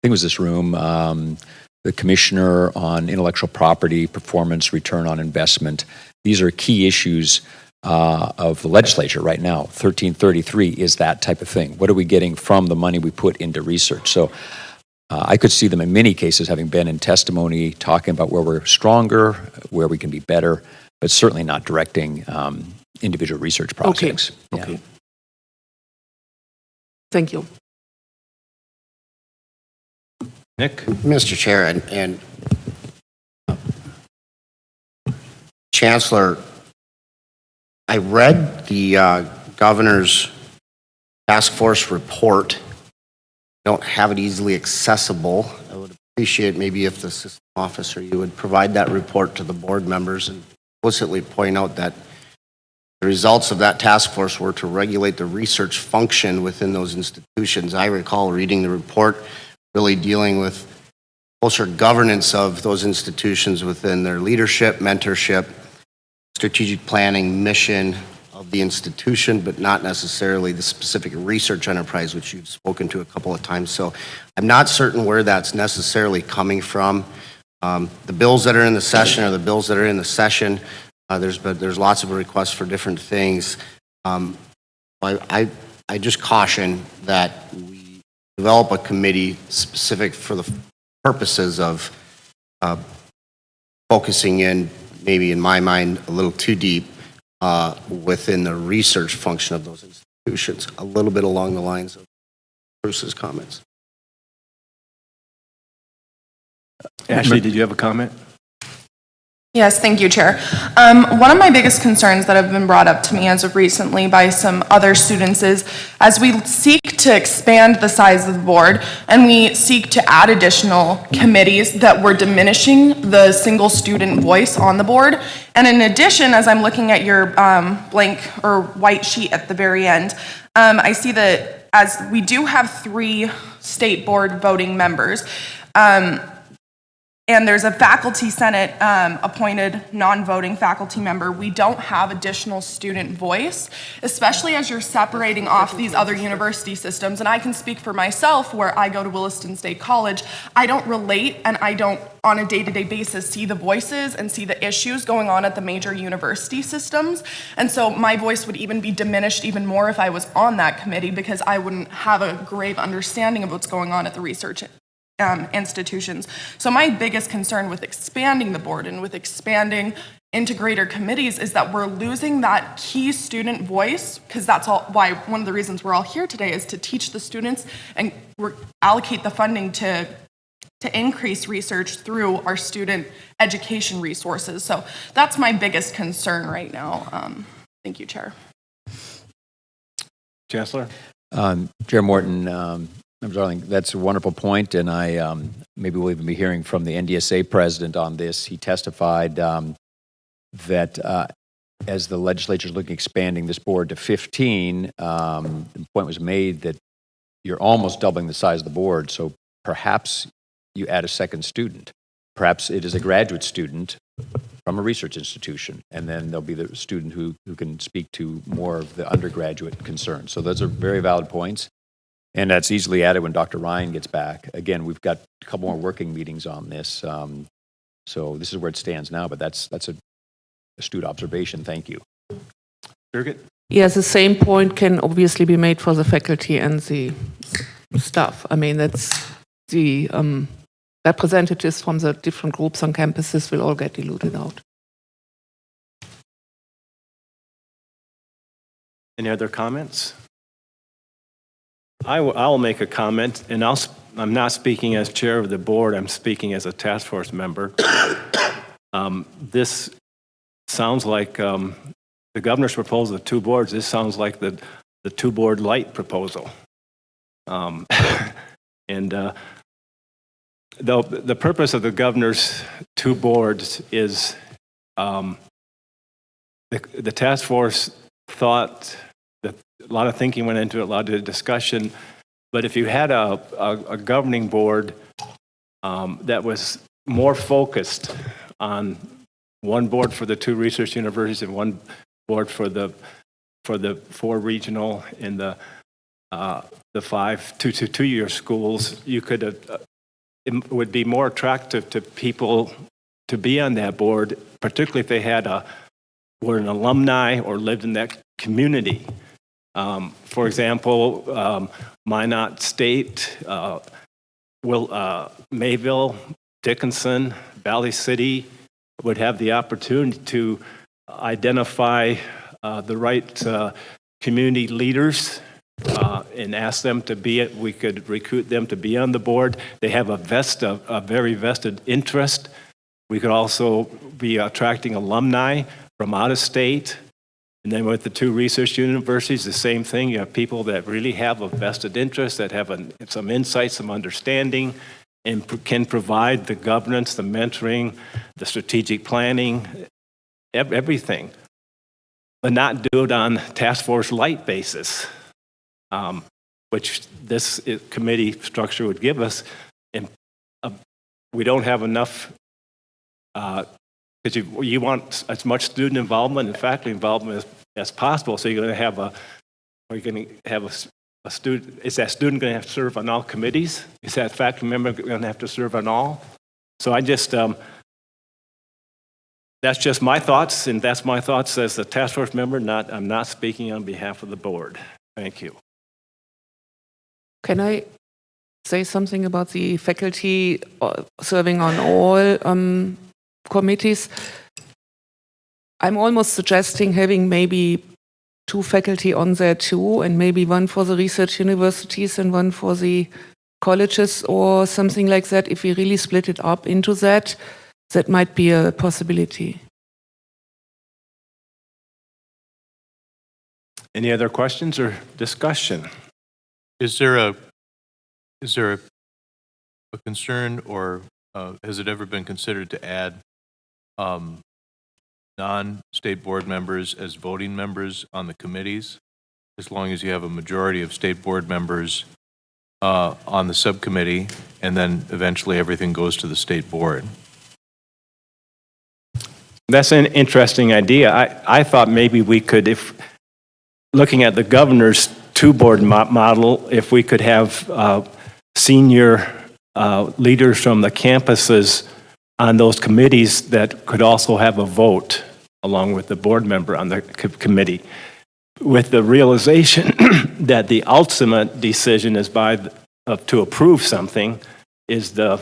think it was this room, the commissioner on intellectual property, performance, return on investment. These are key issues of the legislature right now. 1333 is that type of thing. What are we getting from the money we put into research? So I could see them in many cases having been in testimony talking about where we're stronger, where we can be better, but certainly not directing individual research projects. Okay. Yeah. Thank you. Nick? Mr. Chair and Chancellor, I read the governor's task force report. Don't have it easily accessible. I would appreciate maybe if the system officer, you would provide that report to the board members and explicitly point out that the results of that task force were to regulate the research function within those institutions. I recall reading the report really dealing with closer governance of those institutions within their leadership, mentorship, strategic planning, mission of the institution, but not necessarily the specific research enterprise, which you've spoken to a couple of times. So I'm not certain where that's necessarily coming from. The bills that are in the session are the bills that are in the session. There's lots of requests for different things. I just caution that we develop a committee specific for the purposes of focusing in, maybe in my mind, a little too deep within the research function of those institutions, a little bit along the lines of Bruce's comments. Ashley, did you have a comment? Yes, thank you, Chair. One of my biggest concerns that have been brought up to me as of recently by some other students is as we seek to expand the size of the board and we seek to add additional committees, that we're diminishing the single student voice on the board. And in addition, as I'm looking at your blank or white sheet at the very end, I see that as we do have 3 state board voting members, and there's a faculty senate appointed non-voting faculty member, we don't have additional student voice, especially as you're separating off these other university systems. And I can speak for myself, where I go to Williston State College. I don't relate, and I don't on a day-to-day basis see the voices and see the issues going on at the major university systems. And so my voice would even be diminished even more if I was on that committee, because I wouldn't have a grave understanding of what's going on at the research institutions. So my biggest concern with expanding the board and with expanding into greater committees is that we're losing that key student voice, because that's all why one of the reasons we're all here today is to teach the students and allocate the funding to increase research through our student education resources. So that's my biggest concern right now. Thank you, Chair. Chancellor? Chair Morton, Members Darling, that's a wonderful point, and I maybe we'll even be hearing from the NDSA president on this. He testified that as the legislature is looking at expanding this board to 15, the point was made that you're almost doubling the size of the board, so perhaps you add a second student. Perhaps it is a graduate student from a research institution, and then there'll be the student who can speak to more of the undergraduate concerns. So those are very valid points. And that's easily added when Dr. Ryan gets back. Again, we've got a couple more working meetings on this. So this is where it stands now, but that's an astute observation. Thank you. Birgit? Yeah, the same point can obviously be made for the faculty and the staff. I mean, that's the representatives from the different groups on campuses will all get diluted out. Any other comments? I'll make a comment, and I'm not speaking as chair of the board, I'm speaking as a task force member. This sounds like the governor's proposal of 2 boards. This sounds like the 2-board light proposal. And the purpose of the governor's 2 boards is the task force thought that a lot of thinking went into it, a lot of discussion. But if you had a governing board that was more focused on one board for the 2 research universities and one board for the 4 regional and the 5 2-year schools, you could it would be more attractive to people to be on that board, particularly if they were an alumni or lived in that community. For example, Minot State, Mayville, Dickinson, Valley City would have the opportunity to identify the right community leaders and ask them to we could recruit them to be on the board. They have a very vested interest. We could also be attracting alumni from out of state. And then with the 2 research universities, the same thing. You have people that really have a vested interest, that have some insight, some understanding, and can provide the governance, the mentoring, the strategic planning, everything, but not do it on task force light basis, which this committee structure would give us. And we don't have enough, because you want as much student involvement and faculty involvement as possible. So you're going to have a student. Is that student going to have to serve on all committees? Is that faculty member going to have to serve on all? So I just, that's just my thoughts, and that's my thoughts as a task force member. I'm not speaking on behalf of the board. Thank you. Can I say something about the faculty serving on all committees? I'm almost suggesting having maybe 2 faculty on there too, and maybe one for the research universities and one for the colleges or something like that. If we really split it up into that, that might be a possibility. Any other questions or discussion? Is there a concern, or has it ever been considered to add non-state board members as voting members on the committees, as long as you have a majority of state board members on the subcommittee? and then eventually everything goes to the state board. That's an interesting idea. I thought maybe we could, if, looking at the governor's two-board model, if we could have senior leaders from the campuses on those committees that could also have a vote along with the board member on the committee, with the realization that the ultimate decision is to approve something is the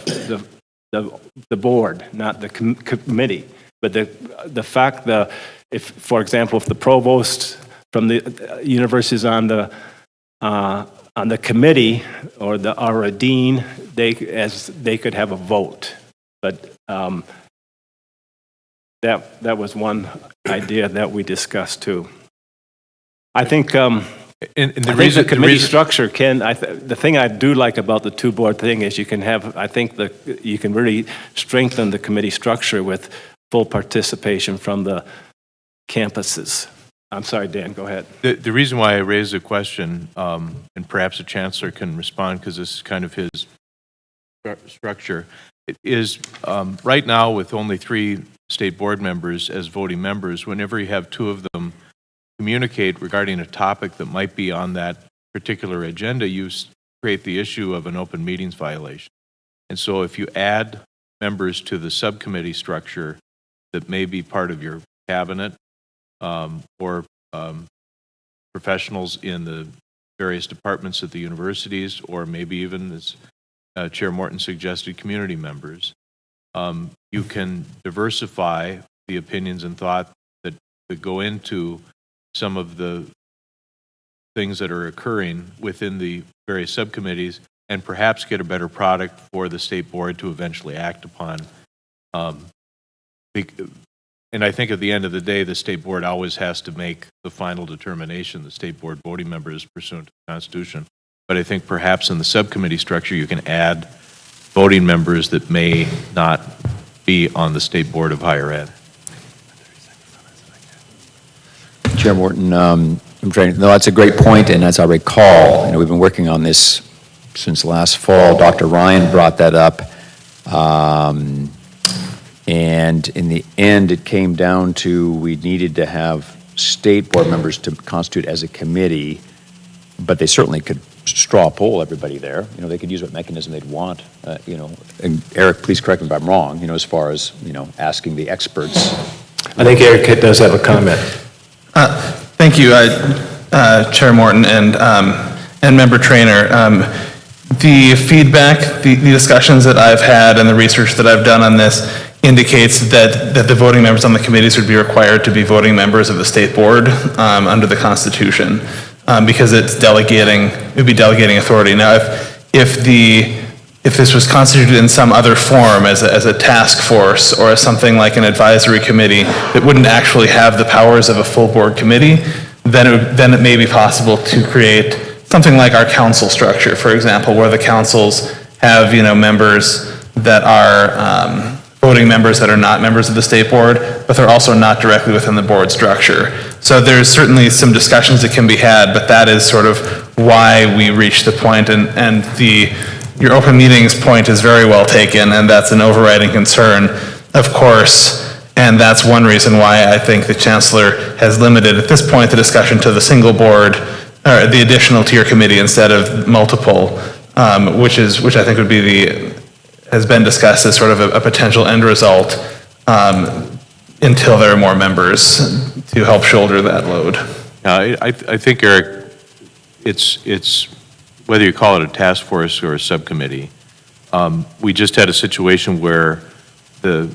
board, not the committee. But the fact if, for example, if the provost from the university is on the committee or a dean, they could have a vote. But that was one idea that we discussed too. I think the committee structure the thing I do like about the two-board thing is you can really strengthen the committee structure with full participation from the campuses. I'm sorry, Dan, go ahead. The reason why I raised the question, and perhaps the chancellor can respond because this is kind of his structure, is right now with only 3 state board members as voting members, whenever you have 2 of them communicate regarding a topic that might be on that particular agenda, you create the issue of an open meetings violation. And so if you add members to the subcommittee structure that may be part of your cabinet or professionals in the various departments at the universities, or maybe even, as Chair Morton suggested, community members, you can diversify the opinions and thought that go into some of the things that are occurring within the various subcommittees and perhaps get a better product for the state board to eventually act upon. And I think at the end of the day, the state board always has to make the final determination, the state board voting members pursuant to the Constitution. But I think perhaps in the subcommittee structure, you can add voting members that may not be on the State Board of Higher Ed. Chair Morton, no, that's a great point, and as I recall, we've been working on this since last fall. Dr. Ryan brought that up, and in the end, it came down to we needed to have state board members to constitute as a committee, but they certainly could straw poll everybody there. They could use what mechanism they'd want. And Eric, please correct me if I'm wrong. As far as asking the experts. I think Eric does have a comment. Thank you, Chair Morton and Member Trainer. The feedback, the discussions that I've had and the research that I've done on this indicates that the voting members on the committees would be required to be voting members of the state board under the Constitution because it would be delegating authority. Now, if this was constituted in some other form as a task force or as something like an advisory committee that wouldn't actually have the powers of a full board committee, then it may be possible to create something like our council structure, for example, where the councils have members that are voting members that are not members of the state board, but they're also not directly within the board structure. So there's certainly some discussions that can be had, but that is sort of why we reached the point, and your open meetings point is very well taken, and that's an overriding concern, of course, and that's one reason why I think the Chancellor has limited at this point the discussion to the single board, or the additional tier committee instead of multiple, which I think would be has been discussed as sort of a potential end result until there are more members to help shoulder that load. I think, Eric, it's whether you call it a task force or a subcommittee. We just had a situation where the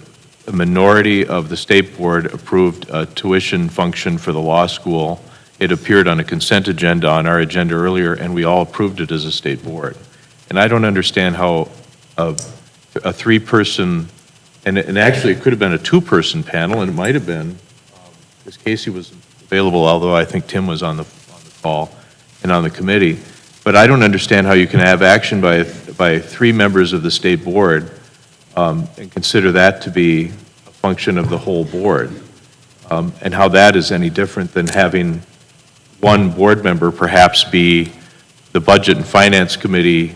minority of the state board approved a tuition function for the law school. It appeared on a consent agenda on our agenda earlier, and we all approved it as a state board. And I don't understand how a 3-person, and actually it could have been a 2-person panel, and it might have been, because Casey was available, although I think Tim was on the call and on the committee. But I don't understand how you can have action by 3 members of the state board and consider that to be a function of the whole board, and how that is any different than having one board member perhaps be the Budget and Finance Committee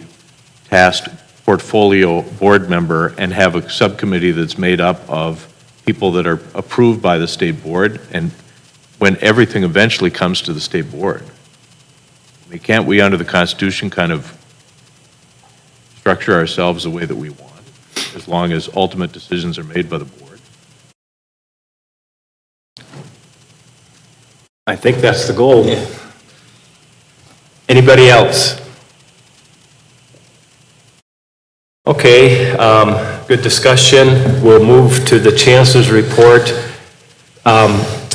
tasked portfolio board member and have a subcommittee that's made up of people that are approved by the state board, and when everything eventually comes to the state board. I mean, can't we, under the Constitution, kind of structure ourselves the way that we want, as long as ultimate decisions are made by the board? I think that's the goal. Anybody else? Okay, good discussion. We'll move to the Chancellor's report.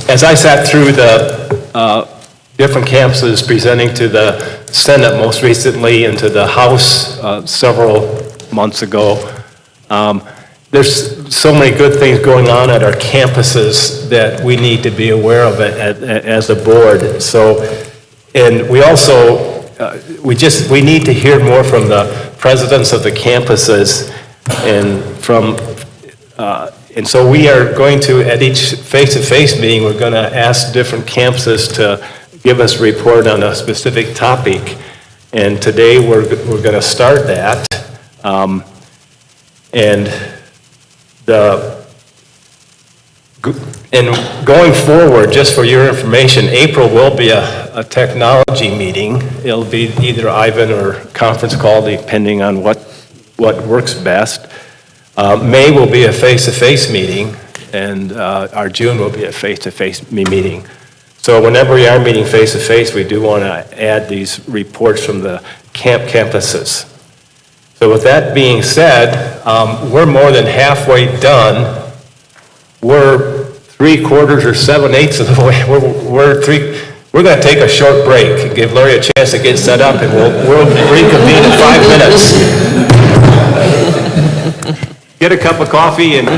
As I sat through the different campuses presenting to the Senate most recently and to the House several months ago, there's so many good things going on at our campuses that we need to be aware of it as a board. So, and we also, we need to hear more from the presidents of the campuses and so we are going to, at each face-to-face meeting, we're going to ask different campuses to give us a report on a specific topic. And today we're going to start that. And going forward, just for your information, April will be a technology meeting. It'll be either Ivan or conference call, depending on what works best. May will be a face-to-face meeting, and our June will be a face-to-face meeting. So whenever we are meeting face-to-face, we do want to add these reports from the campuses. So with that being said, we're more than halfway done. We're 3/4 or 7/8 of the way. We're going to take a short break and give Lori a chance to get set up, and we'll reconvene in 5 minutes. Get a cup of coffee and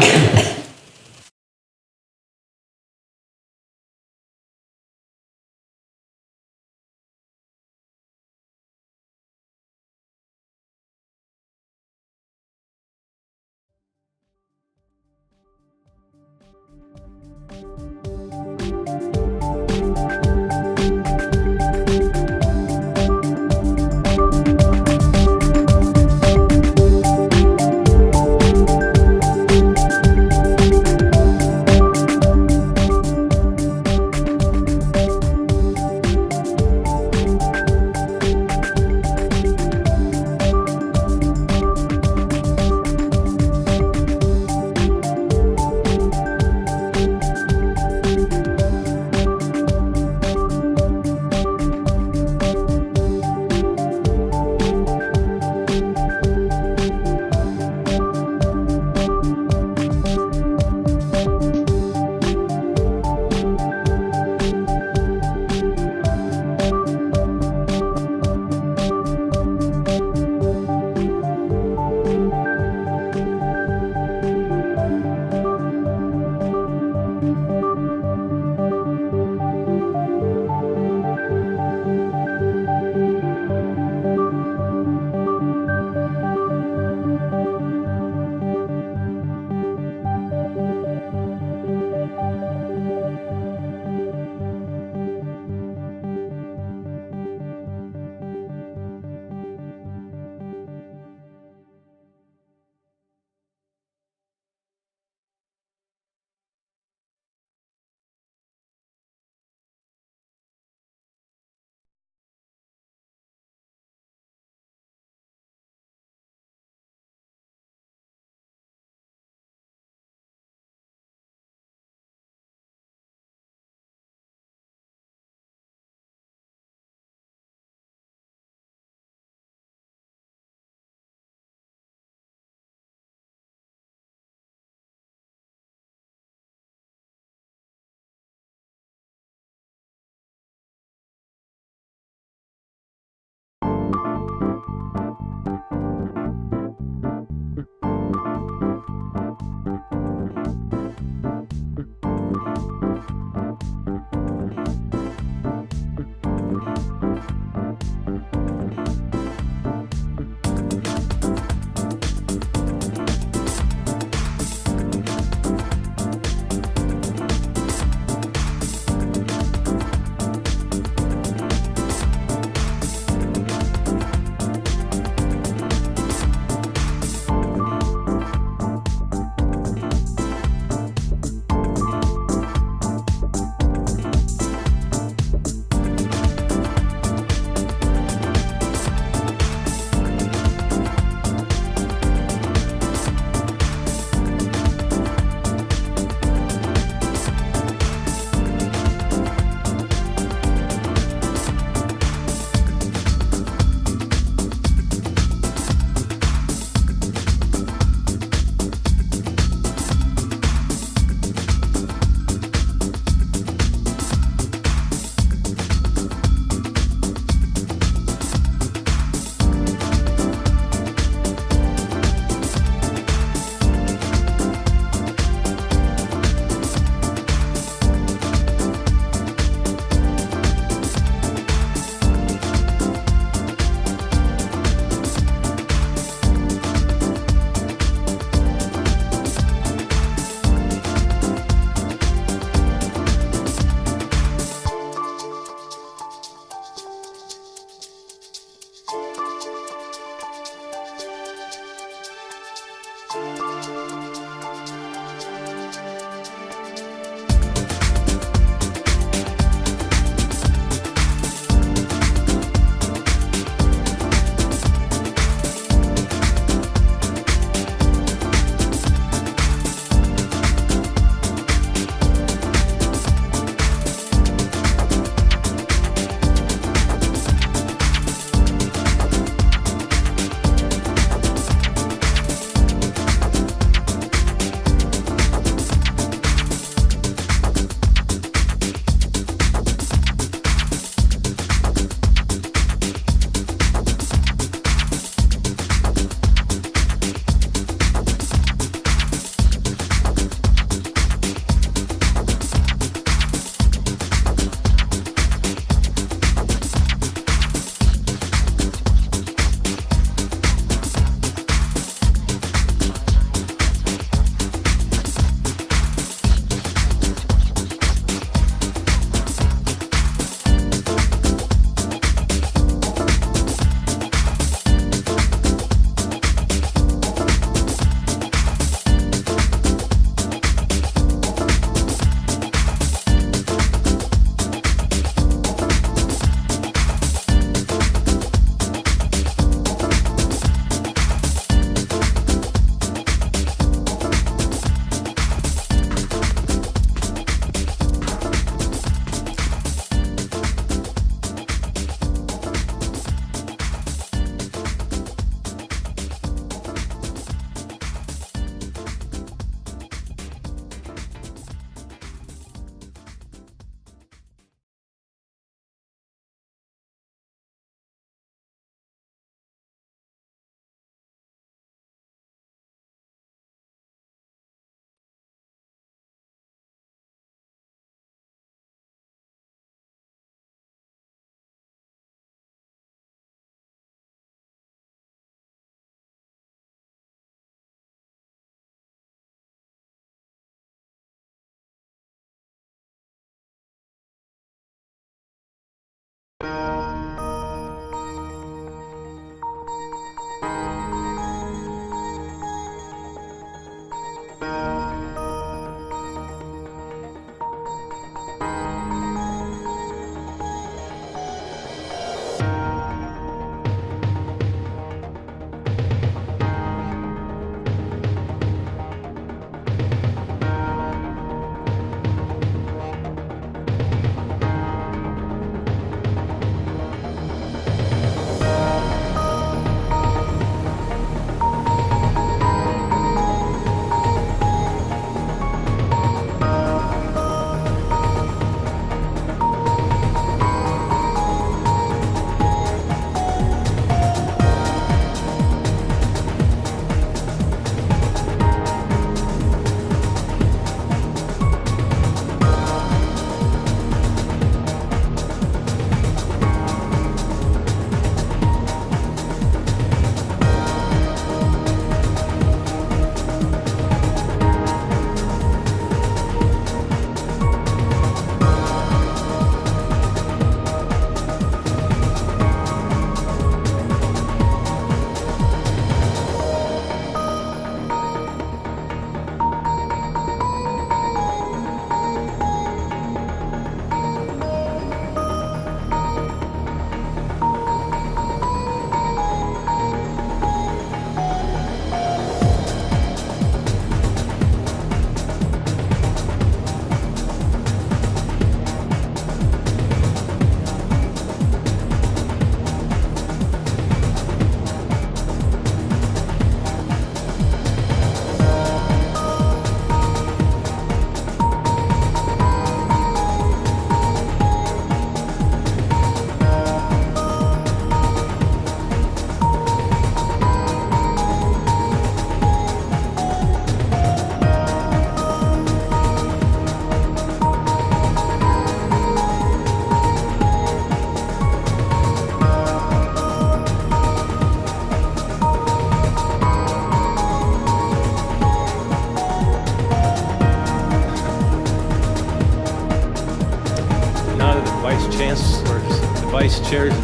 vice chair. We can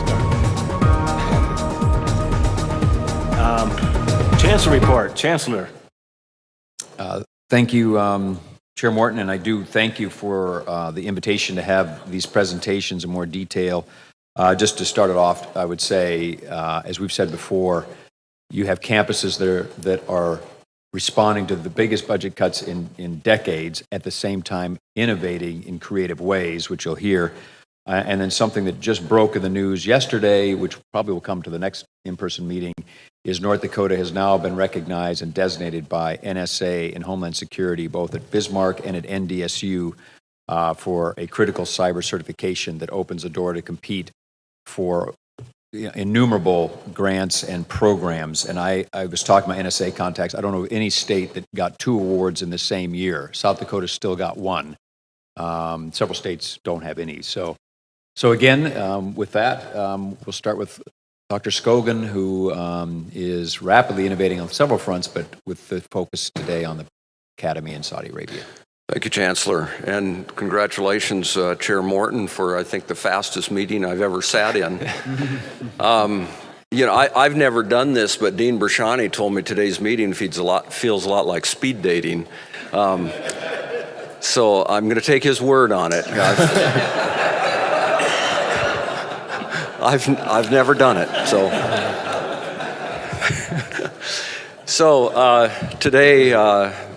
start. Chancellor report. Chancellor. Thank you, Chair Morton, and I do thank you for the invitation to have these presentations in more detail. Just to start it off, I would say, as we've said before, you have campuses that are responding to the biggest budget cuts in decades, at the same time innovating in creative ways, which you'll hear. And then something that just broke in the news yesterday, which probably will come to the next in-person meeting, is North Dakota has now been recognized and designated by NSA and Homeland Security, both at Bismarck and at NDSU, for a critical cyber certification that opens the door to compete for innumerable grants and programs. And I was talking to my NSA contacts. I don't know of any state that got 2 awards in the same year. South Dakota still got 1. Several states don't have any. So again, with that, we'll start with Dr. Scogan, who is rapidly innovating on several fronts, but with the focus today on the Academy in Saudi Arabia. Thank you, Chancellor, and congratulations, Chair Morton, for, I think, the fastest meeting I've ever sat in. You know, I've never done this, but Dean Bershani told me today's meeting feels a lot like speed dating. So I'm going to take his word on it. I've never done it, so today,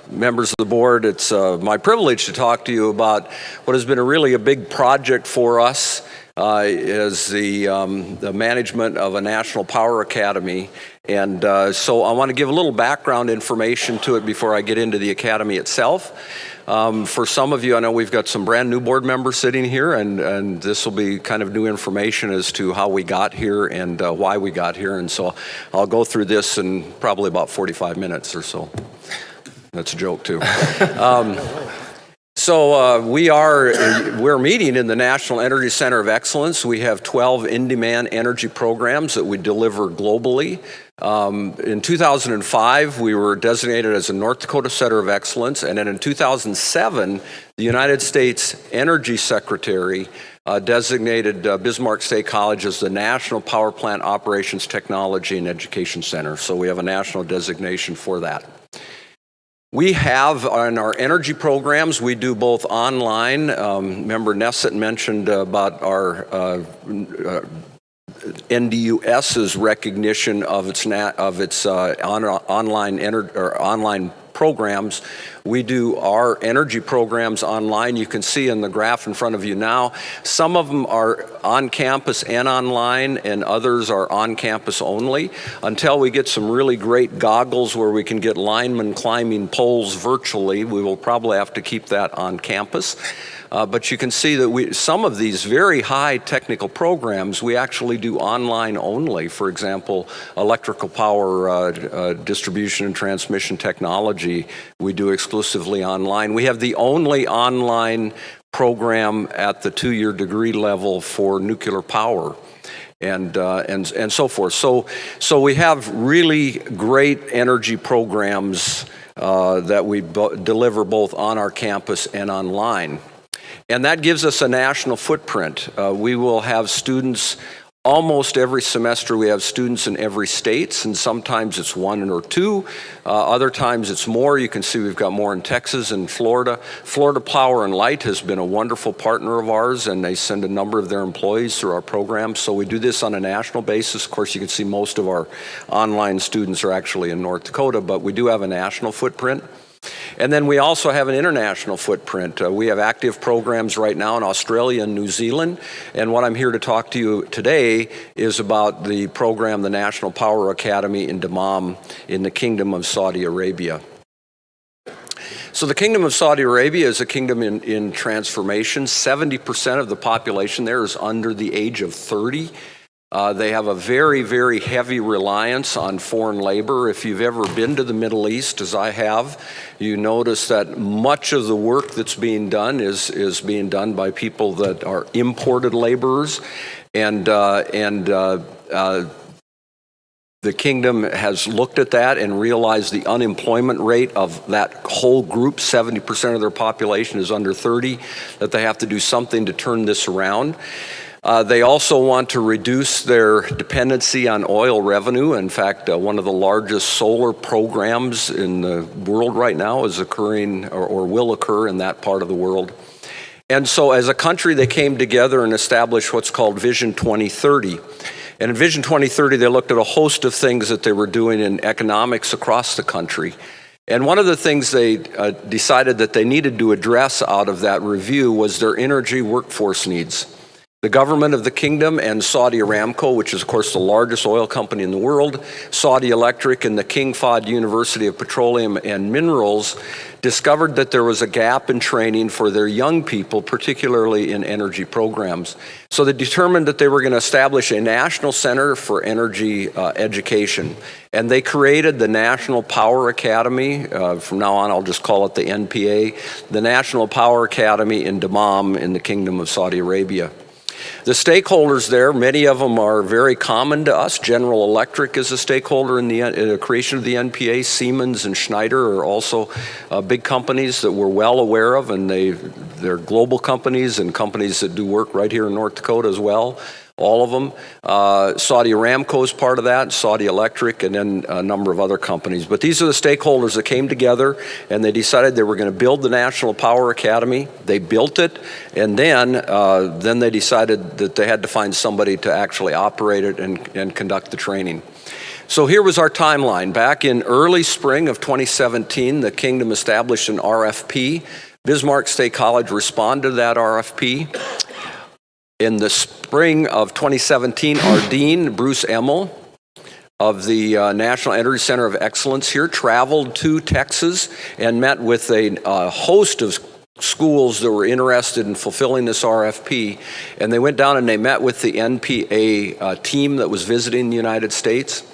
members of the board, it's my privilege to talk to you about what has been a big project for us, is the management of a National Power Academy. And so I want to give a little background information to it before I get into the Academy itself. For some of you, I know we've got some brand new board members sitting here, and this will be kind of new information as to how we got here and why we got here. And so I'll go through this in probably about 45 minutes or so. That's a joke, too. We're meeting in the National Energy Center of Excellence. We have 12 in-demand energy programs that we deliver globally. In 2005, we were designated as a North Dakota Center of Excellence, and then in 2007, the United States Energy Secretary designated Bismarck State College as the National Power Plant Operations Technology and Education Center. So we have a national designation for that. We have, on our energy programs, we do both online. Member Nesset mentioned about our NDUS's recognition of its online programs. We do our energy programs online. You can see in the graph in front of you now, some of them are on campus and online, and others are on campus only. Until we get some really great goggles where we can get linemen climbing poles virtually, we will probably have to keep that on campus. But you can see that some of these very high technical programs, we actually do online only. For example, electrical power distribution and transmission technology, we do exclusively online. We have the only online program at the 2-year degree level for nuclear power. And so forth. So we have really great energy programs that we deliver both on our campus and online. And that gives us a national footprint. We will have students almost every semester. We have students in every state, and sometimes it's 1 or 2. Other times it's more. You can see we've got more in Texas and Florida. Florida Power and Light has been a wonderful partner of ours, and they send a number of their employees through our programs. So we do this on a national basis. Of course, you can see most of our online students are actually in North Dakota, but we do have a national footprint. And then we also have an international footprint. We have active programs right now in Australia and New Zealand. And what I'm here to talk to you today is about the program, the National Power Academy in Dammam in the Kingdom of Saudi Arabia. So the Kingdom of Saudi Arabia is a kingdom in transformation. 70% of the population there is under the age of 30. They have a very, very heavy reliance on foreign labor. If you've ever been to the Middle East, as I have, you notice that much of the work that's being done is being done by people that are imported laborers. And the kingdom has looked at that and realized the unemployment rate of that whole group, 70% of their population is under 30, that they have to do something to turn this around. They also want to reduce their dependency on oil revenue. In fact, one of the largest solar programs in the world right now is occurring or will occur in that part of the world. And so as a country, they came together and established what's called Vision 2030. And in Vision 2030, they looked at a host of things that they were doing in economics across the country. And one of the things they decided that they needed to address out of that review was their energy workforce needs. The government of the kingdom and Saudi Aramco, which is of course the largest oil company in the world, Saudi Electric and the King Fahd University of Petroleum and Minerals discovered that there was a gap in training for their young people, particularly in energy programs. So they determined that they were going to establish a national center for energy education. And they created the National Power Academy. From now on, I'll just call it the NPA, the National Power Academy in Dammam in the Kingdom of Saudi Arabia. The stakeholders there, many of them are very common to us. General Electric is a stakeholder in the creation of the NPA. Siemens and Schneider are also big companies that we're well aware of, and they're global companies and companies that do work right here in North Dakota as well. All of them. Saudi Aramco is part of that, Saudi Electric, and then a number of other companies. But these are the stakeholders that came together, and they decided they were going to build the National Power Academy. They built it, and then they decided that they had to find somebody to actually operate it and conduct the training. So here was our timeline. Back in early spring of 2017, the Kingdom established an RFP. Bismarck State College responded to that RFP. In the spring of 2017, our dean, Bruce Emmel, of the National Energy Center of Excellence here, traveled to Texas and met with a host of schools that were interested in fulfilling this RFP. And they went down and they met with the NPA team that was visiting the United States.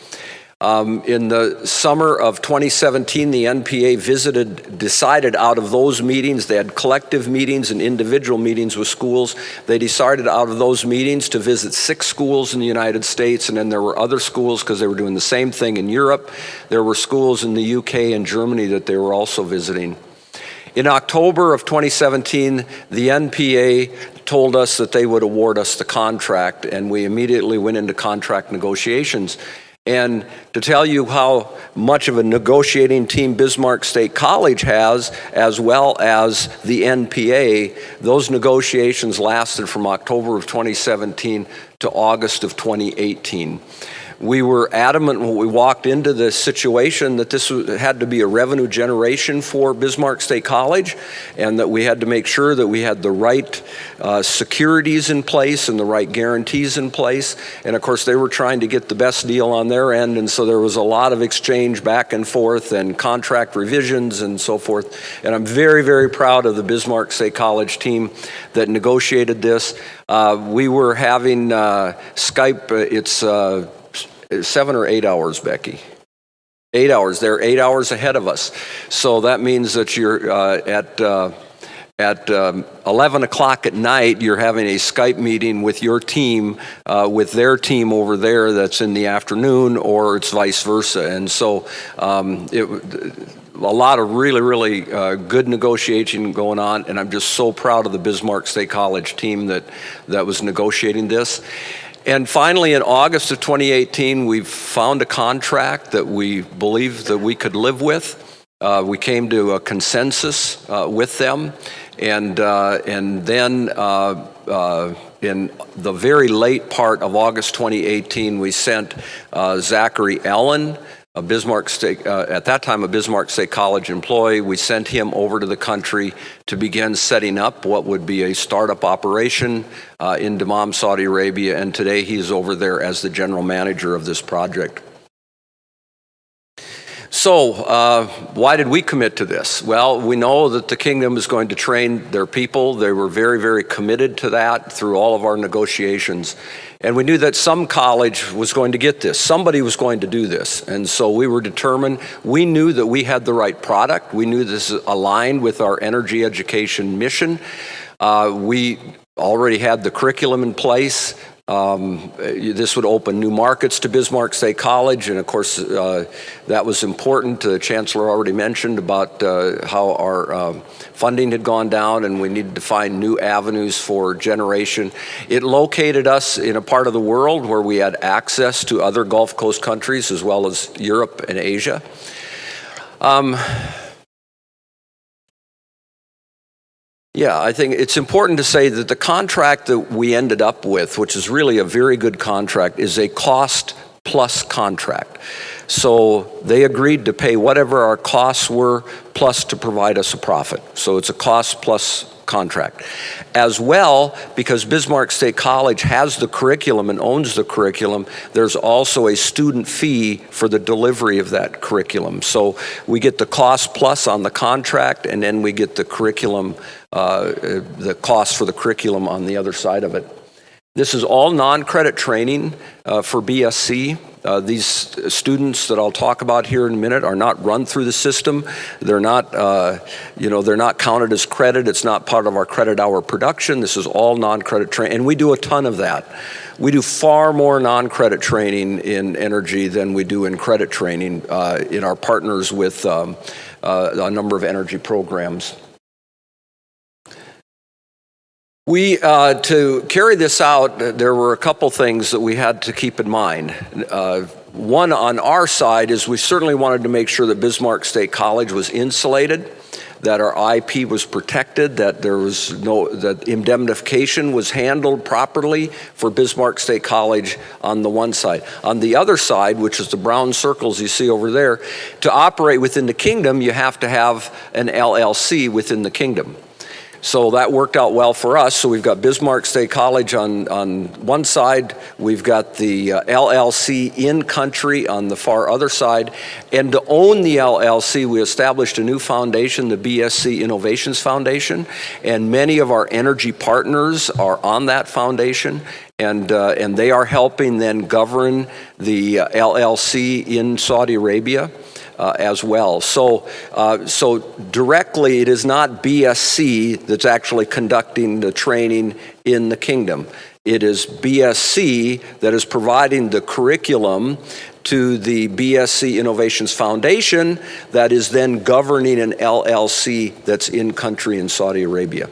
In the summer of 2017, the NPA decided out of those meetings, they had collective meetings and individual meetings with schools. They decided out of those meetings to visit 6 schools in the United States, and then there were other schools because they were doing the same thing in Europe. There were schools in the UK and Germany that they were also visiting. In October of 2017, the NPA told us that they would award us the contract, and we immediately went into contract negotiations. And to tell you how much of a negotiating team Bismarck State College has, as well as the NPA, those negotiations lasted from October of 2017 to August of 2018. We were adamant when we walked into this situation that this had to be a revenue generation for Bismarck State College, and that we had to make sure that we had the right securities in place and the right guarantees in place. And of course, they were trying to get the best deal on their end, and so there was a lot of exchange back and forth and contract revisions and so forth. And I'm very, very proud of the Bismarck State College team that negotiated this. We were having Skype, it's 7 or 8 hours, Becky. 8 hours. They're 8 hours ahead of us. So that means that you're at 11 o'clock at night, you're having a Skype meeting with your team, with their team over there that's in the afternoon, or it's vice versa. And so a lot of really, really good negotiation going on, and I'm just so proud of the Bismarck State College team that was negotiating this. And finally, in August of 2018, we found a contract that we believed that we could live with. We came to a consensus with them, and then in the very late part of August 2018, we sent Zachary Allen, a Bismarck State, at that time a Bismarck State College employee. We sent him over to the country to begin setting up what would be a startup operation in Dammam, Saudi Arabia, and today he's over there as the general manager of this project. So, why did we commit to this? Well, we know that the kingdom is going to train their people. They were very, very committed to that through all of our negotiations. And we knew that some college was going to get this. Somebody was going to do this. And so we were determined. We knew that we had the right product. We knew this aligned with our energy education mission. We already had the curriculum in place. This would open new markets to Bismarck State College, and of course, that was important. The Chancellor already mentioned about how our funding had gone down, and we needed to find new avenues for generation. It located us in a part of the world where we had access to other Gulf Coast countries as well as Europe and Asia. Yeah, I think it's important to say that the contract that we ended up with, which is really a very good contract, is a cost plus contract. So they agreed to pay whatever our costs were plus to provide us a profit. So it's a cost plus contract. As well, because Bismarck State College has the curriculum and owns the curriculum, there's also a student fee for the delivery of that curriculum. So we get the cost plus on the contract, and then we get the curriculum, the cost for the curriculum on the other side of it. This is all non-credit training for BSc. These students that I'll talk about here in a minute are not run through the system. They're not, they're not counted as credit. It's not part of our credit hour production. This is all non-credit training, and we do a ton of that. We do far more non-credit training in energy than we do in credit training in our partners with a number of energy programs. To carry this out, there were a couple things that we had to keep in mind. One on our side is we certainly wanted to make sure that Bismarck State College was insulated, that our IP was protected, that that indemnification was handled properly for Bismarck State College on the one side. On the other side, which is the brown circles you see over there, to operate within the kingdom, you have to have an LLC within the kingdom. So that worked out well for us. So we've got Bismarck State College on one side, we've got the LLC in country on the far other side. And to own the LLC, we established a new foundation, the BSc Innovations Foundation, and many of our energy partners are on that foundation. And they are helping then govern the LLC in Saudi Arabia. As well. So directly, it is not BSc that's actually conducting the training in the kingdom. It is BSc that is providing the curriculum to the BSc Innovations Foundation that is then governing an LLC that's in country in Saudi Arabia.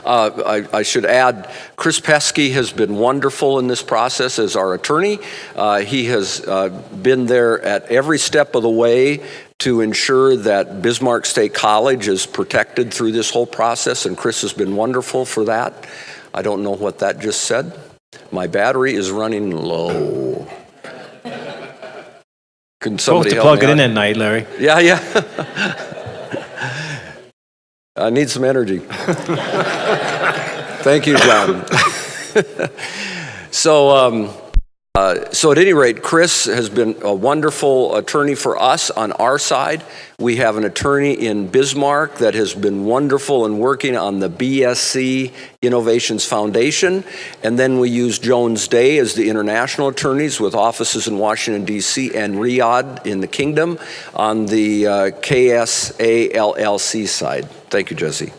I should add, Chris Pesky has been wonderful in this process as our attorney. He has been there at every step of the way to ensure that Bismarck State College is protected through this whole process, and Chris has been wonderful for that. I don't know what that just said. My battery is running low. Can somebody help me plug it in at night, Larry. Yeah. I need some energy. Thank you, John. So at any rate, Chris has been a wonderful attorney for us on our side. We have an attorney in Bismarck that has been wonderful in working on the BSc Innovations Foundation. And then we use Jones Day as the international attorneys with offices in Washington, D.C. and Riyadh in the kingdom on the KSA LLC side. Thank you, Jesse.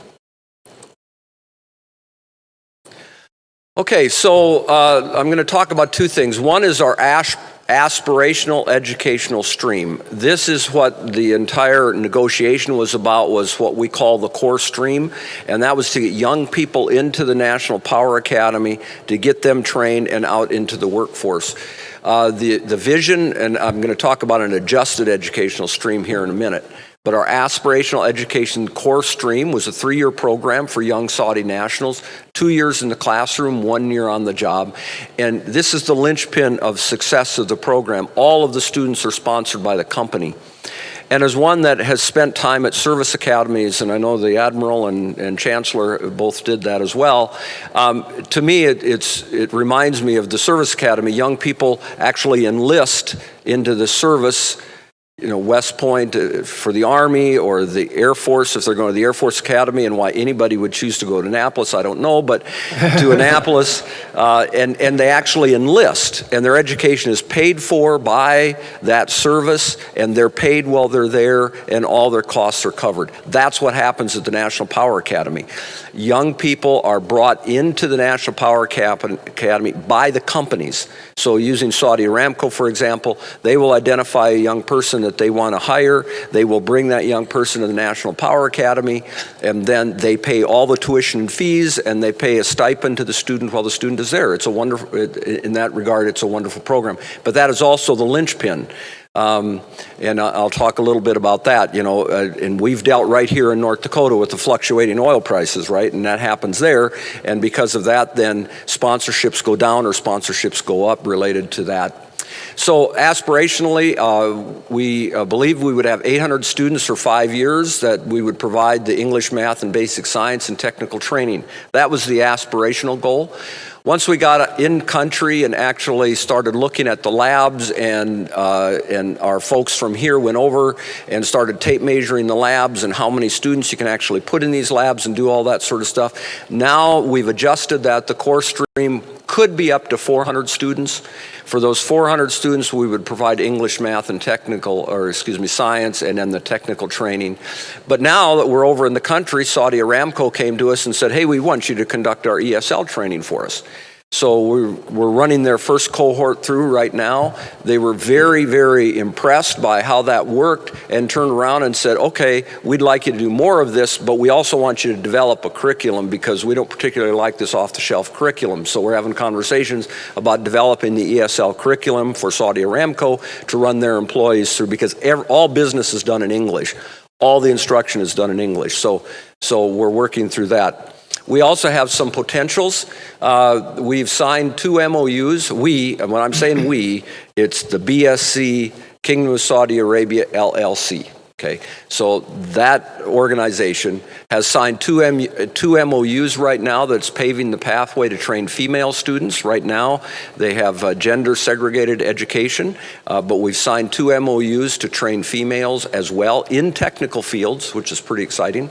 Okay, so I'm going to talk about two things. One is our aspirational educational stream. This is what the entire negotiation was about, was what we call the core stream, and that was to get young people into the National Power Academy, to get them trained and out into the workforce. The vision, and I'm going to talk about an adjusted educational stream here in a minute, but our aspirational education core stream was a 3-year program for young Saudi nationals, 2 years in the classroom, 1 year on the job. And this is the linchpin of success of the program. All of the students are sponsored by the company. And as one that has spent time at service academies, and I know the Admiral and Chancellor both did that as well, to me it reminds me of the service academy. Young people actually enlist into the service West Point for the Army or the Air Force, if they're going to the Air Force Academy, and why anybody would choose to go to Annapolis, I don't know, but to Annapolis, and they actually enlist, and their education is paid for by that service, and they're paid while they're there, and all their costs are covered. That's what happens at the National Power Academy. Young people are brought into the National Power Academy by the companies. So using Saudi Aramco, for example, they will identify a young person that they want to hire. They will bring that young person to the National Power Academy, and then they pay all the tuition and fees, and they pay a stipend to the student while the student is there. It's a wonderful, in that regard, it's a wonderful program. But that is also the linchpin. And I'll talk a little bit about that, and we've dealt right here in North Dakota with the fluctuating oil prices, right? And that happens there. And because of that, then sponsorships go down or sponsorships go up related to that. So aspirationally, we believe we would have 800 students for 5 years, that we would provide the English, math, and basic science and technical training. That was the aspirational goal. Once we got in country and actually started looking at the labs, and our folks from here went over and started tape measuring the labs and how many students you can actually put in these labs and do all that sort of stuff. Now we've adjusted that. The course stream could be up to 400 students. For those 400 students, we would provide English, math, and science, and then the technical training. But now that we're over in the country, Saudi Aramco came to us and said, hey, we want you to conduct our ESL training for us. So we're running their first cohort through right now. They were very, very impressed by how that worked, and turned around and said, okay, we'd like you to do more of this, but we also want you to develop a curriculum, because we don't particularly like this off-the-shelf curriculum. So we're having conversations about developing the ESL curriculum for Saudi Aramco to run their employees through, because all business is done in English. All the instruction is done in English. So we're working through that. We also have some potentials. We've signed 2 MOUs. When I'm saying we, it's the BSC Kingdom of Saudi Arabia LLC. Okay, so that organization has signed 2 MOUs right now that's paving the pathway to train female students. Right now, they have gender segregated education, but we've signed 2 MOUs to train females as well in technical fields, which is pretty exciting.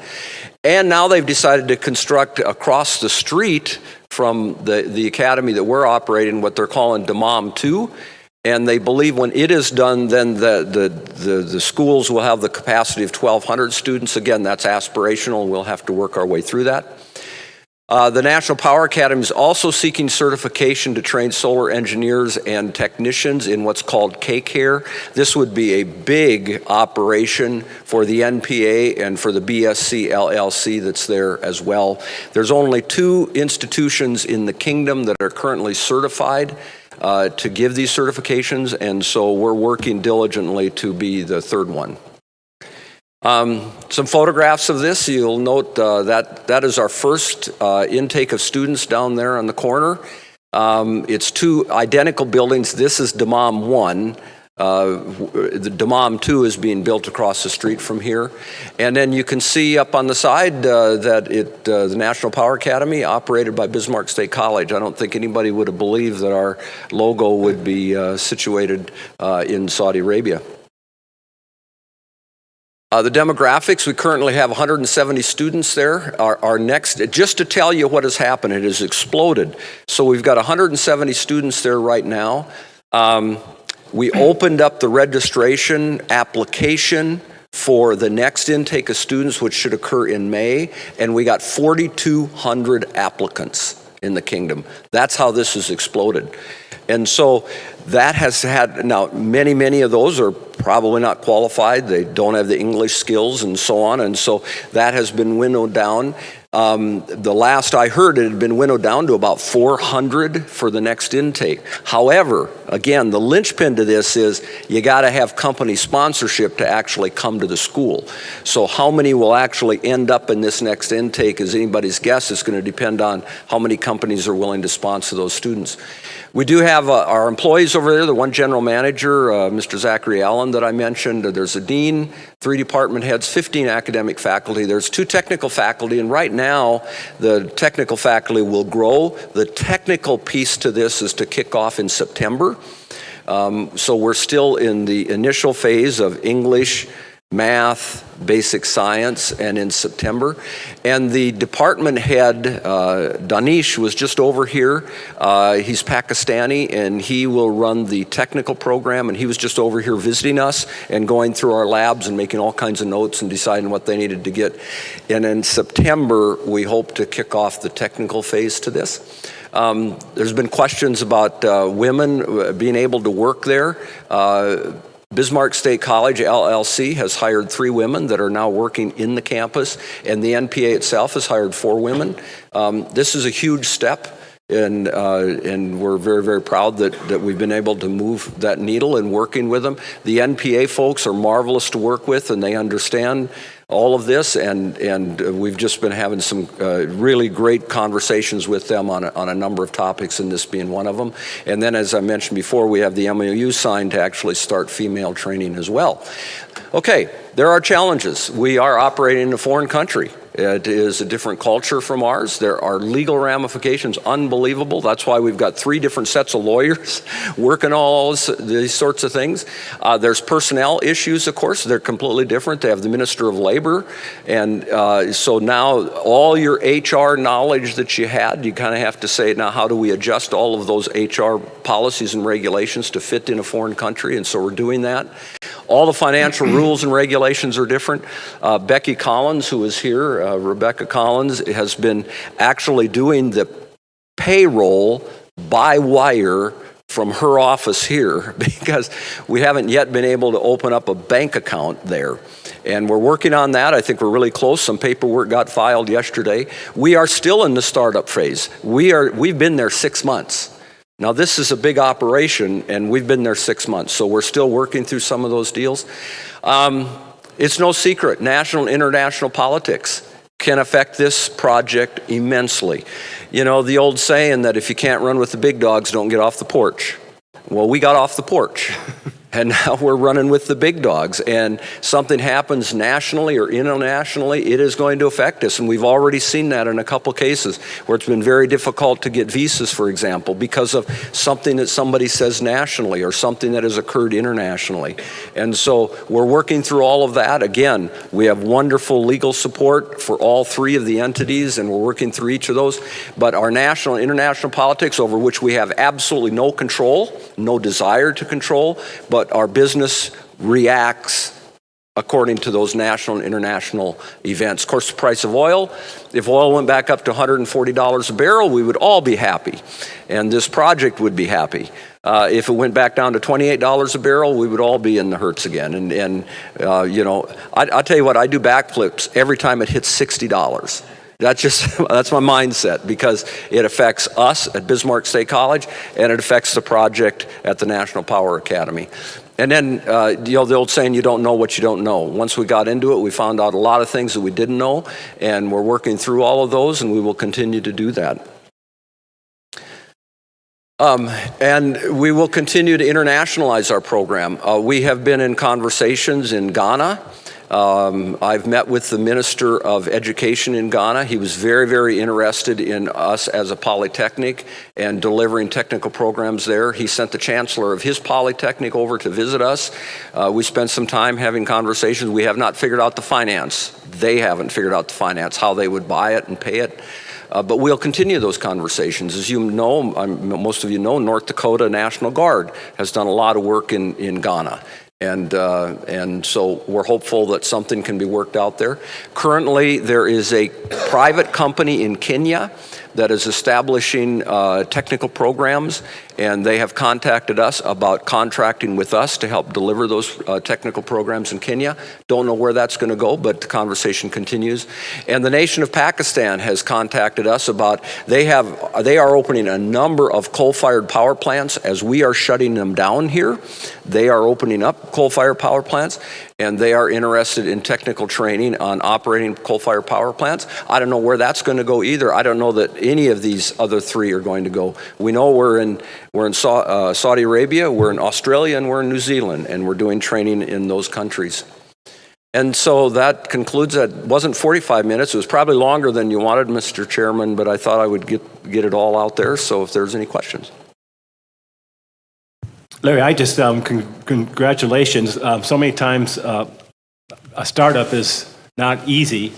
And now they've decided to construct across the street from the academy that we're operating what they're calling DMOM 2. And they believe when it is done, then the schools will have the capacity of 1,200 students. Again, that's aspirational, and we'll have to work our way through that. The National Power Academy is also seeking certification to train solar engineers and technicians in what's called K-Care. This would be a big operation for the NPA and for the BSC LLC that's there as well. There's only 2 institutions in the kingdom that are currently certified to give these certifications, and so we're working diligently to be the 3rd one. Some photographs of this. You'll note that is our first intake of students down there on the corner. It's 2 identical buildings. This is DMOM 1. The DMOM 2 is being built across the street from here. And then you can see up on the side that the National Power Academy, operated by Bismarck State College. I don't think anybody would have believed that our logo would be situated in Saudi Arabia. The demographics, we currently have 170 students there. Our next, just to tell you what has happened, it has exploded. So we've got 170 students there right now. We opened up the registration application for the next intake of students, which should occur in May, and we got 4,200 applicants in the kingdom. That's how this has exploded. And so that has had, now many of those are probably not qualified. They don't have the English skills and so on. And so that has been winnowed down. The last I heard, it had been winnowed down to about 400 for the next intake. However, again, the linchpin to this is you got to have company sponsorship to actually come to the school. So how many will actually end up in this next intake is anybody's guess. It's going to depend on how many companies are willing to sponsor those students. We do have our employees over there, the one general manager, Mr. Zachary Allen that I mentioned. There's a dean, 3 department heads, 15 academic faculty. There's 2 technical faculty, and right now the technical faculty will grow. The technical piece to this is to kick off in September. So we're still in the initial phase of English, math, basic science, and in September. And the department head, Danish, was just over here. He's Pakistani, and he will run the technical program, and he was just over here visiting us and going through our labs and making all kinds of notes and deciding what they needed to get. And in September, we hope to kick off the technical phase to this. There's been questions about women being able to work there. Bismarck State College, LLC, has hired 3 women that are now working in the campus, and the NPA itself has hired 4 women. This is a huge step, and we're very, very proud that we've been able to move that needle in working with them. The NPA folks are marvelous to work with, and they understand all of this, and we've just been having some really great conversations with them on a number of topics, and this being one of them. And then, as I mentioned before, we have the MOU signed to actually start female training as well. Okay, there are challenges. We are operating in a foreign country. It is a different culture from ours. There are legal ramifications, unbelievable. That's why we've got 3 different sets of lawyers working on all these sorts of things. There's personnel issues, of course. They're completely different. They have the Minister of Labor. And so now all your HR knowledge that you had, you kind of have to say, now how do we adjust all of those HR policies and regulations to fit in a foreign country? And so we're doing that. All the financial rules and regulations are different. Becky Collins, who is here, Rebecca Collins, has been actually doing the payroll by wire from her office here because we haven't yet been able to open up a bank account there. And we're working on that. I think we're really close. Some paperwork got filed yesterday. We are still in the startup phase. We've been there 6 months. Now, this is a big operation, and we've been there 6 months, so we're still working through some of those deals. It's no secret, national and international politics can affect this project immensely. You know, the old saying that if you can't run with the big dogs, don't get off the porch. Well, we got off the porch. And now we're running with the big dogs. And something happens nationally or internationally, it is going to affect us. And we've already seen that in a couple cases where it's been very difficult to get visas, for example, because of something that somebody says nationally or something that has occurred internationally. And so we're working through all of that. Again, we have wonderful legal support for all 3 of the entities, and we're working through each of those. But our national and international politics, over which we have absolutely no control, no desire to control, but our business reacts according to those national and international events. Of course, the price of oil, if oil went back up to $140 a barrel, we would all be happy, and this project would be happy. If it went back down to $28 a barrel, we would all be in the hurts again. And you know, I'll tell you what, I do backflips every time it hits $60. That's my mindset, because it affects us at Bismarck State College, and it affects the project at the National Power Academy. And then, you know, the old saying, you don't know what you don't know. Once we got into it, we found out a lot of things that we didn't know, and we're working through all of those, and we will continue to do that. And we will continue to internationalize our program. We have been in conversations in Ghana. I've met with the Minister of Education in Ghana. He was very, very interested in us as a polytechnic and delivering technical programs there. He sent the chancellor of his polytechnic over to visit us. We spent some time having conversations. We have not figured out the finance. They haven't figured out the finance, how they would buy it and pay it. But we'll continue those conversations. As you know, most of you know, North Dakota National Guard has done a lot of work in Ghana. And so we're hopeful that something can be worked out there. Currently, there is a private company in Kenya that is establishing technical programs, and they have contacted us about contracting with us to help deliver those technical programs in Kenya. Don't know where that's going to go, but the conversation continues. And the nation of Pakistan has contacted us about, they are opening a number of coal-fired power plants as we are shutting them down here. They are opening up coal-fired power plants, and they are interested in technical training on operating coal-fired power plants. I don't know where that's going to go either. I don't know that any of these other 3 are going to go. We know we're in Saudi Arabia, we're in Australia, and we're in New Zealand, and we're doing training in those countries. And so that concludes that. It wasn't 45 minutes. It was probably longer than you wanted, Mr. Chairman, but I thought I would get it all out there, so if there's any questions. Larry, I just, congratulations. So many times a startup is not easy.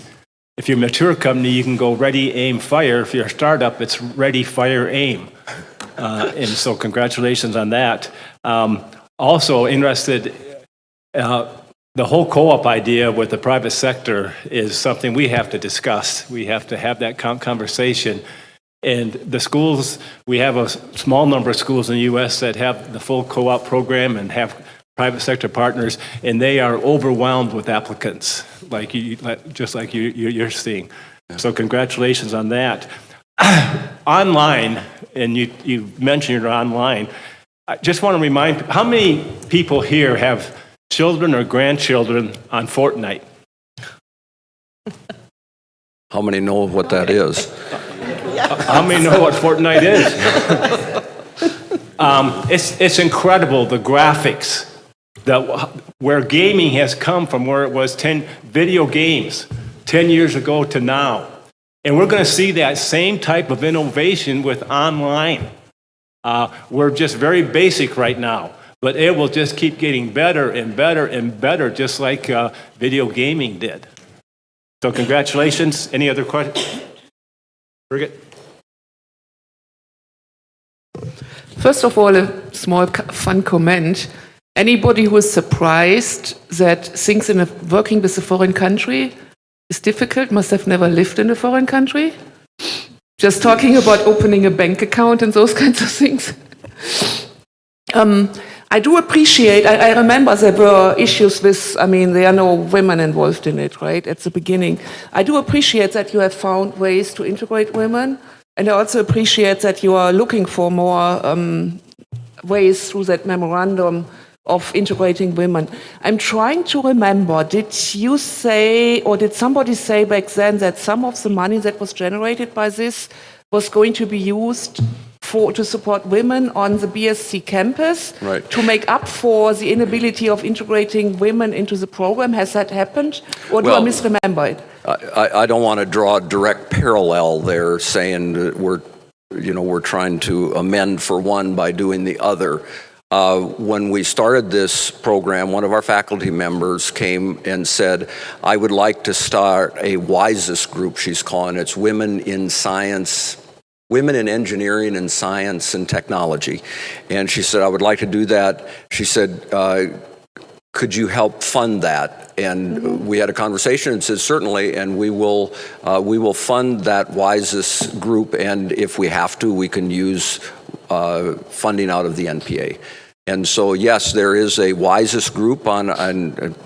If you're a mature company, you can go ready, aim, fire. If you're a startup, it's ready, fire, aim. And so congratulations on that. Also interested, the whole co-op idea with the private sector is something we have to discuss. We have to have that conversation. And the schools, we have a small number of schools in the U.S. that have the full co-op program and have private sector partners, and they are overwhelmed with applicants, just like you're seeing. So congratulations on that. Online, and you mentioned you're online, I just want to remind, how many people here have children or grandchildren on Fortnite? How many know what that is? How many know what Fortnite is? It's incredible, the graphics, where gaming has come from where it was video games 10 years ago to now. And we're going to see that same type of innovation with online. We're just very basic right now, but it will just keep getting better and better and better, just like video gaming did. So congratulations. Any other questions? Birgit? First of all, a small fun comment. Anybody who is surprised that things working with a foreign country is difficult must have never lived in a foreign country. Just talking about opening a bank account and those kinds of things. I do appreciate, I remember there were issues with, there are no women involved in it, right, at the beginning. I do appreciate that you have found ways to integrate women, and I also appreciate that you are looking for more ways through that memorandum of integrating women. I'm trying to remember, did you say, or did somebody say back then that some of the money that was generated by this was going to be used to support women on the BSc campus, right, to make up for the inability of integrating women into the program? Has that happened, or do I misremember it? I don't want to draw a direct parallel there, saying that we're trying to amend for one by doing the other. When we started this program, one of our faculty members came and said, I would like to start a WISES group, she's calling it. It's Women in Science, Women in Engineering and Science and Technology. And she said, I would like to do that. She said, could you help fund that? And we had a conversation and said, certainly, and we will fund that WISES group, and if we have to, we can use funding out of the NPA. And so, yes, there is a WISES group I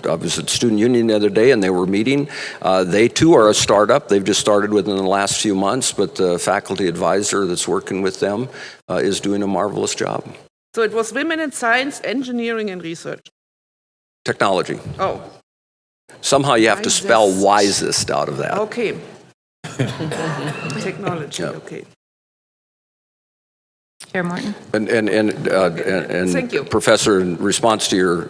was at Student Union the other day, and they were meeting. They, too, are a startup. They've just started within the last few months, but the faculty advisor that's working with them is doing a marvelous job. So it was Women in Science, Engineering, and Research. Technology. Oh. Somehow you have to spell wisest out of that. Okay. Technology, okay. Chair Martin. And Thank you. Professor, in response to your,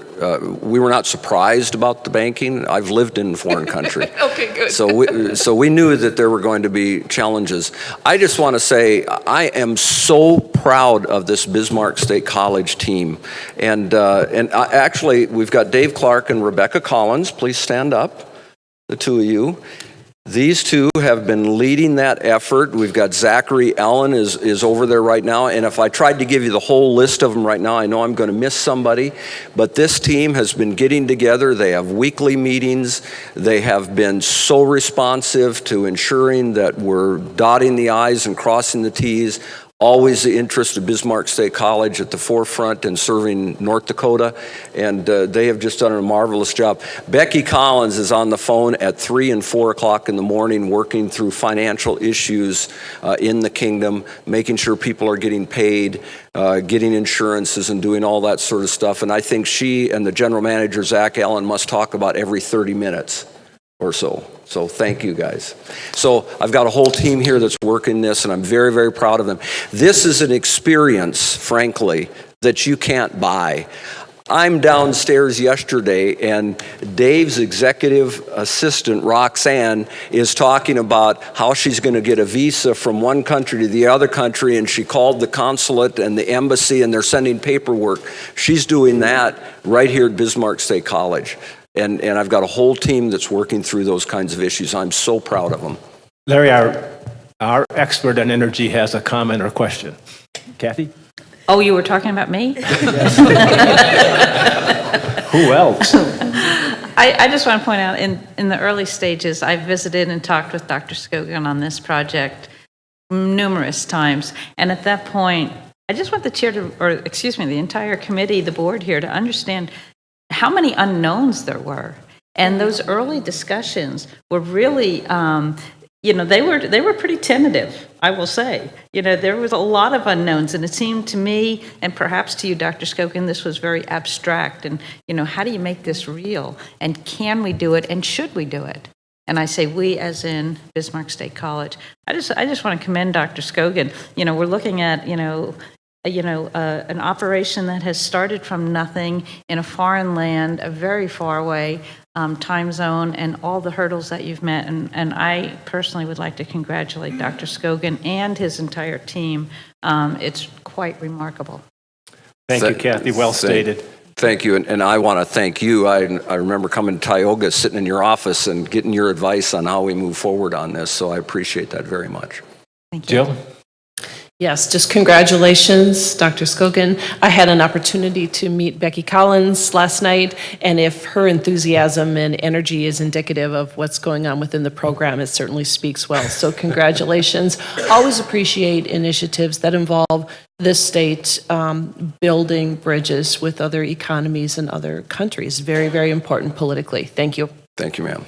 we were not surprised about the banking. I've lived in a foreign country. Okay, good. So we knew that there were going to be challenges. I just want to say I am so proud of this Bismarck State College team. And actually, we've got Dave Clark and Rebecca Collins. Please stand up, the two of you. These two have been leading that effort. We've got Zachary Allen is over there right now, and if I tried to give you the whole list of them right now, I know I'm going to miss somebody, but this team has been getting together. They have weekly meetings. They have been so responsive to ensuring that we're dotting the I's and crossing the T's. Always the interest of Bismarck State College at the forefront in serving North Dakota, and they have just done a marvelous job. Becky Collins is on the phone at 3 and 4 o'clock in the morning working through financial issues in the kingdom, making sure people are getting paid, getting insurances and doing all that sort of stuff. And I think she and the general manager, Zach Allen, must talk about every 30 minutes or so. So thank you guys. So I've got a whole team here that's working this, and I'm very, very proud of them. This is an experience, frankly, that you can't buy. I'm downstairs yesterday, and Dave's executive assistant, Roxanne, is talking about how she's going to get a visa from one country to the other country, and she called the consulate and the embassy, and they're sending paperwork. She's doing that right here at Bismarck State College. And I've got a whole team that's working through those kinds of issues. I'm so proud of them. Larry, our expert on energy has a comment or question. Kathy? Oh, you were talking about me? Who else? I just want to point out, in the early stages, I visited and talked with Dr. Scogan on this project numerous times. And at that point, I just want the chair to, or excuse me, the entire committee, the board here, to understand how many unknowns there were. And those early discussions were really, they were pretty tentative, I will say. There was a lot of unknowns, and it seemed to me, and perhaps to you, Dr. Scogan, this was very abstract. And, how do you make this real? And can we do it? And should we do it? And I say we, as in Bismarck State College. I just want to commend Dr. Scogan. We're looking at, an operation that has started from nothing in a foreign land, a very far away time zone, and all the hurdles that you've met. And I personally would like to congratulate Dr. Scogan and his entire team. It's quite remarkable. Thank you, Kathy. Well stated. Thank you, and I want to thank you. I remember coming to Tioga, sitting in your office and getting your advice on how we move forward on this, so I appreciate that very much. Thank you. Jill? Yes, just congratulations, Dr. Scogan. I had an opportunity to meet Becky Collins last night, and if her enthusiasm and energy is indicative of what's going on within the program, it certainly speaks well. So congratulations. Always appreciate initiatives that involve this state building bridges with other economies and other countries. Very, very important politically. Thank you. Thank you, ma'am.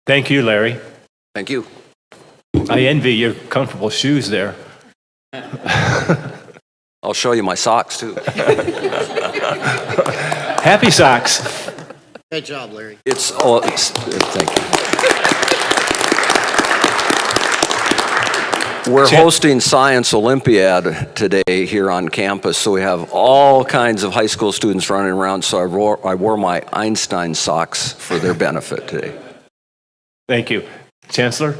Thank you, Larry. Thank you. I envy your comfortable shoes there. I'll show you my socks, too. Happy socks. Great job, Larry. Thank you. We're hosting Science Olympiad today here on campus, so we have all kinds of high school students running around, so I wore my Einstein socks for their benefit today. Thank you. Chancellor?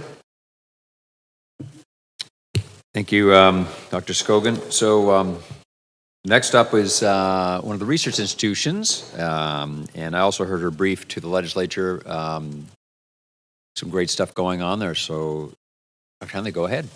Thank you, Dr. Scogan. So next up is one of the research institutions, and I also heard her brief to the legislature. Some great stuff going on there, so Dr. Henley, go ahead.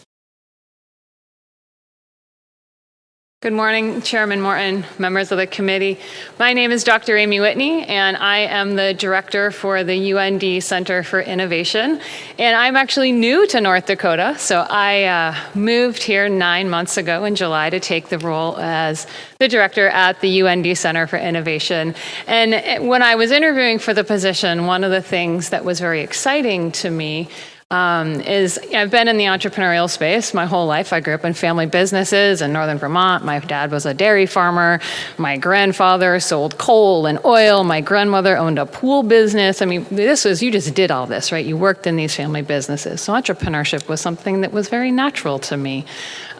Good morning, Chairman Morton, members of the committee. My name is Dr. Amy Whitney, and I am the director for the UND Center for Innovation. And I'm actually new to North Dakota, so I moved here 9 months ago in July to take the role as the director at the UND Center for Innovation. And when I was interviewing for the position, one of the things that was very exciting to me is I've been in the entrepreneurial space my whole life. I grew up in family businesses in northern Vermont. My dad was a dairy farmer. My grandfather sold coal and oil. My grandmother owned a pool business. I mean, you just did all this, right? You worked in these family businesses. So entrepreneurship was something that was very natural to me.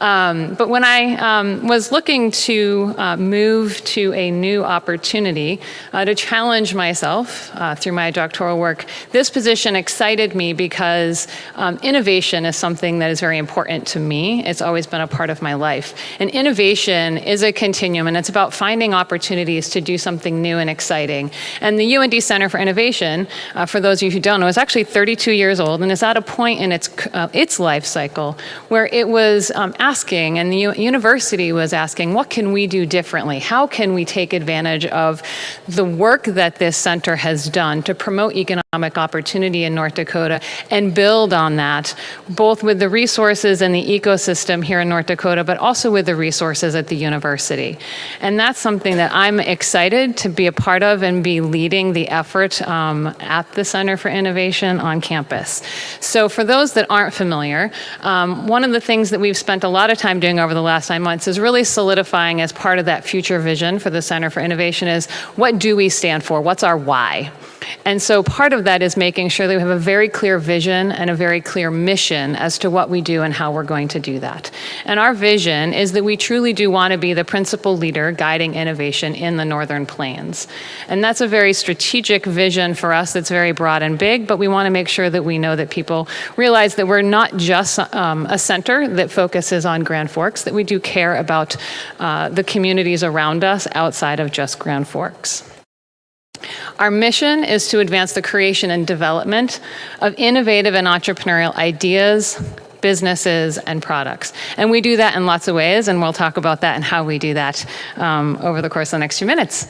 But when I was looking to move to a new opportunity to challenge myself through my doctoral work, this position excited me because innovation is something that is very important to me. It's always been a part of my life. And innovation is a continuum, and it's about finding opportunities to do something new and exciting. And the UND Center for Innovation, for those of you who don't know, is actually 32 years old and is at a point in its life cycle where it was asking, and the university was asking, what can we do differently? How can we take advantage of the work that this center has done to promote economic opportunity in North Dakota and build on that, both with the resources and the ecosystem here in North Dakota, but also with the resources at the university. And that's something that I'm excited to be a part of and be leading the effort at the Center for Innovation on campus. So for those that aren't familiar, one of the things that we've spent a lot of time doing over the last 9 months is really solidifying as part of that future vision for the Center for Innovation is, what do we stand for? What's our why? And so part of that is making sure that we have a very clear vision and a very clear mission as to what we do and how we're going to do that. And our vision is that we truly do want to be the principal leader guiding innovation in the Northern Plains. And that's a very strategic vision for us that's very broad and big, but we want to make sure that we know that people realize that we're not just a center that focuses on Grand Forks, that we do care about the communities around us outside of just Grand Forks. Our mission is to advance the creation and development of innovative and entrepreneurial ideas, businesses, and products. And we do that in lots of ways, and we'll talk about that and how we do that over the course of the next few minutes.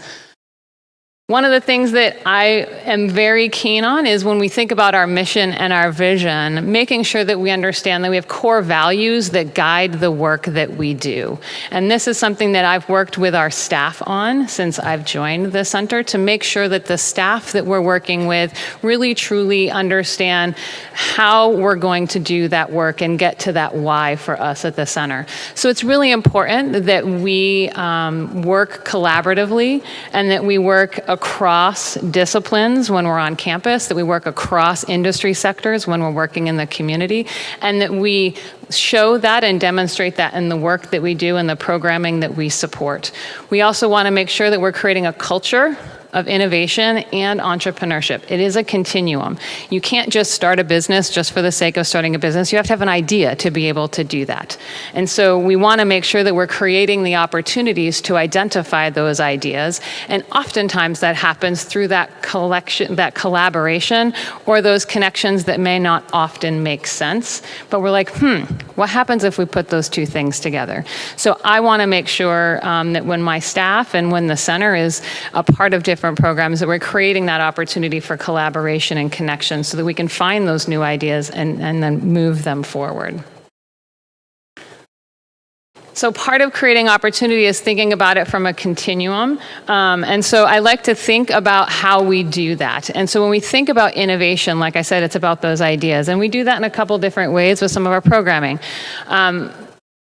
One of the things that I am very keen on is when we think about our mission and our vision, making sure that we understand that we have core values that guide the work that we do. And this is something that I've worked with our staff on since I've joined the center, to make sure that the staff that we're working with really truly understand how we're going to do that work and get to that why for us at the center. So it's really important that we work collaboratively and that we work across disciplines when we're on campus, that we work across industry sectors when we're working in the community, and that we show that and demonstrate that in the work that we do and the programming that we support. We also want to make sure that we're creating a culture of innovation and entrepreneurship. It is a continuum. You can't just start a business just for the sake of starting a business. You have to have an idea to be able to do that. And so we want to make sure that we're creating the opportunities to identify those ideas. And oftentimes that happens through that collection, that collaboration, or those connections that may not often make sense. But we're like, what happens if we put those two things together? So I want to make sure that when my staff and when the center is a part of different programs, that we're creating that opportunity for collaboration and connection so that we can find those new ideas and then move them forward. So part of creating opportunity is thinking about it from a continuum. And so I like to think about how we do that. And so when we think about innovation, like I said, it's about those ideas. And we do that in a couple different ways with some of our programming.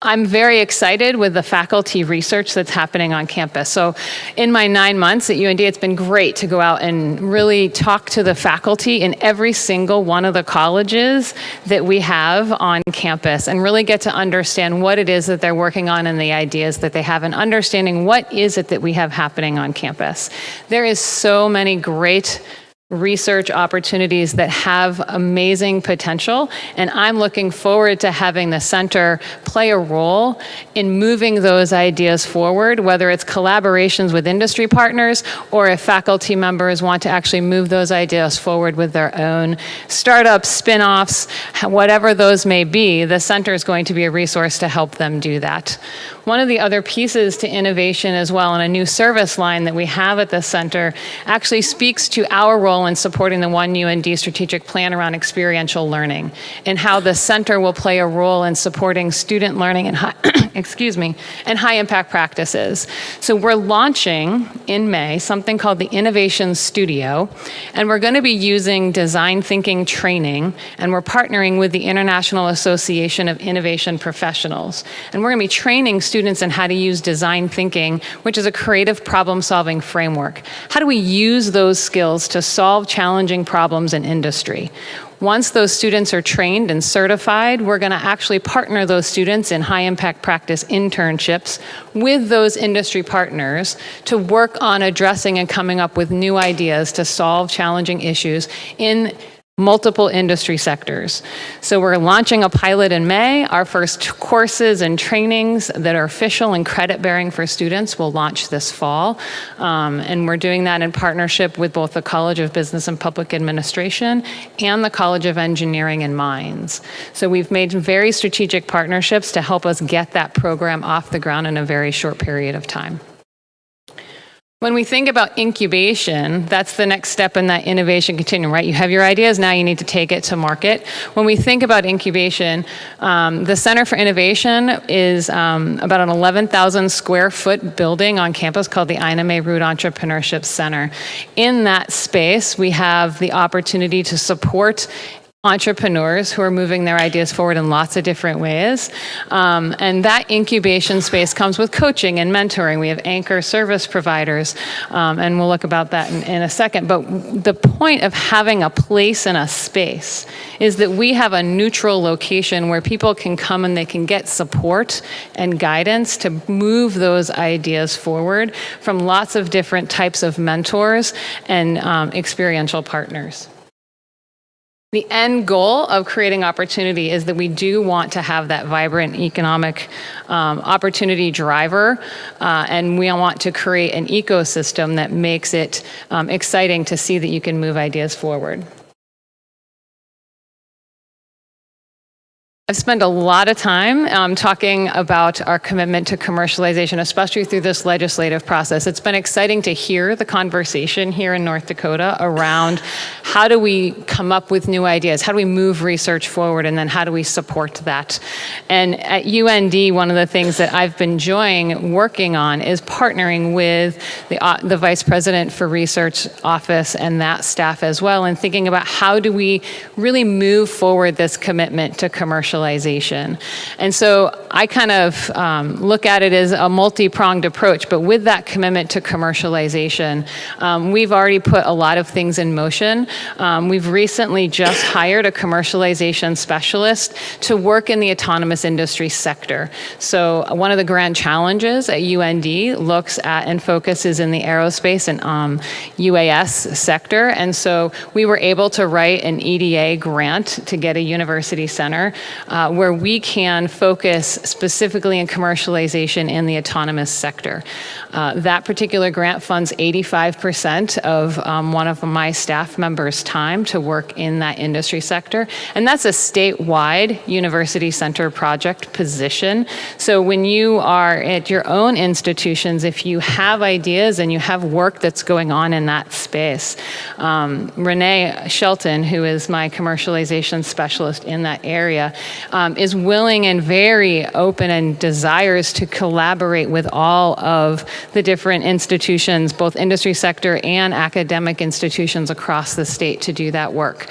I'm very excited with the faculty research that's happening on campus. So in my 9 months at UND, it's been great to go out and really talk to the faculty in every single one of the colleges that we have on campus and really get to understand what it is that they're working on and the ideas that they have, and understanding what is it that we have happening on campus. There is so many great research opportunities that have amazing potential, and I'm looking forward to having the center play a role in moving those ideas forward, whether it's collaborations with industry partners or if faculty members want to actually move those ideas forward with their own startups, spin-offs, whatever those may be. The center is going to be a resource to help them do that. One of the other pieces to innovation as well, and a new service line that we have at the center, actually speaks to our role in supporting the One UND strategic plan around experiential learning, and how the center will play a role in supporting student learning and high impact practices. So we're launching in May something called the Innovation Studio, and we're going to be using design thinking training, and we're partnering with the International Association of Innovation Professionals. And we're going to be training students in how to use design thinking, which is a creative problem-solving framework. How do we use those skills to solve challenging problems in industry? Once those students are trained and certified, we're going to actually partner those students in high-impact practice internships with those industry partners to work on addressing and coming up with new ideas to solve challenging issues in multiple industry sectors. So we're launching a pilot in May. Our first courses and trainings that are official and credit-bearing for students will launch this fall. And we're doing that in partnership with both the College of Business and Public Administration and the College of Engineering and Mines. So we've made very strategic partnerships to help us get that program off the ground in a very short period of time. When we think about incubation, that's the next step in that innovation continuum, right? You have your ideas, now you need to take it to market. When we think about incubation, the Center for Innovation is about an 11,000 square foot building on campus called the Ina May Root Entrepreneurship Center. In that space, we have the opportunity to support entrepreneurs who are moving their ideas forward in lots of different ways. And that incubation space comes with coaching and mentoring. We have anchor service providers, and we'll look about that in a second. But the point of having a place and a space is that we have a neutral location where people can come and they can get support and guidance to move those ideas forward from lots of different types of mentors and experiential partners. The end goal of creating opportunity is that we do want to have that vibrant economic opportunity driver, and we want to create an ecosystem that makes it exciting to see that you can move ideas forward. I've spent a lot of time talking about our commitment to commercialization, especially through this legislative process. It's been exciting to hear the conversation here in North Dakota around how do we come up with new ideas, how do we move research forward, and then how do we support that. And at UND, one of the things that I've been enjoying working on is partnering with the Vice President for Research Office and that staff as well, and thinking about how do we really move forward this commitment to commercialization. And so I kind of look at it as a multi-pronged approach, but with that commitment to commercialization, we've already put a lot of things in motion. We've recently just hired a commercialization specialist to work in the autonomous industry sector. So one of the grand challenges at UND looks at and focuses in the aerospace and UAS sector. And so we were able to write an EDA grant to get a university center where we can focus specifically in commercialization in the autonomous sector. That particular grant funds 85% of one of my staff members' time to work in that industry sector. And that's a statewide university center project position. So when you are at your own institutions, if you have ideas and you have work that's going on in that space, Renee Shelton, who is my commercialization specialist in that area, is willing and very open and desires to collaborate with all of the different institutions, both industry sector and academic institutions across the state to do that work.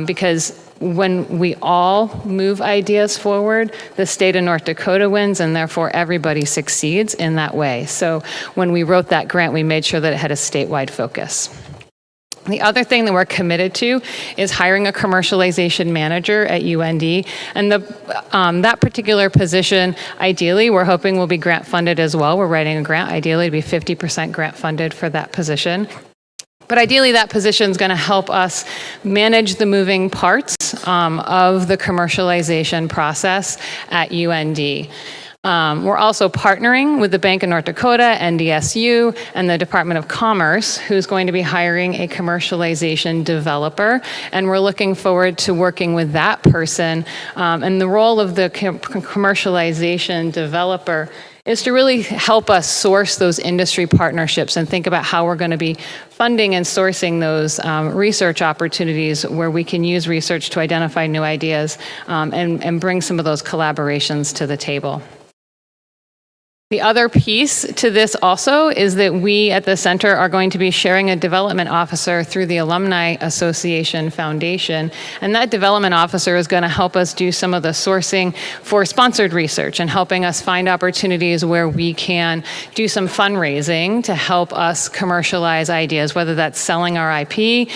Because when we all move ideas forward, the state of North Dakota wins, and therefore everybody succeeds in that way. So when we wrote that grant, we made sure that it had a statewide focus. The other thing that we're committed to is hiring a commercialization manager at UND. And that particular position, ideally, we're hoping will be grant funded as well. We're writing a grant, ideally to be 50% grant funded for that position. But ideally, that position is going to help us manage the moving parts of the commercialization process at UND. We're also partnering with the Bank of North Dakota, NDSU, and the Department of Commerce, who's going to be hiring a commercialization developer. And we're looking forward to working with that person. And the role of the commercialization developer is to really help us source those industry partnerships and think about how we're going to be funding and sourcing those research opportunities where we can use research to identify new ideas and bring some of those collaborations to the table. The other piece to this also is that we at the center are going to be sharing a development officer through the Alumni Association Foundation. And that development officer is going to help us do some of the sourcing for sponsored research and helping us find opportunities where we can do some fundraising to help us commercialize ideas, whether that's selling our IP,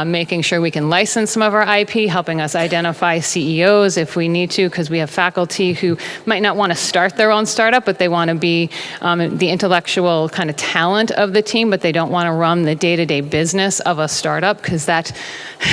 making sure we can license some of our IP, helping us identify CEOs if we need to, because we have faculty who might not want to start their own startup, but they want to be the intellectual kind of talent of the team, but they don't want to run the day-to-day business of a startup, because that,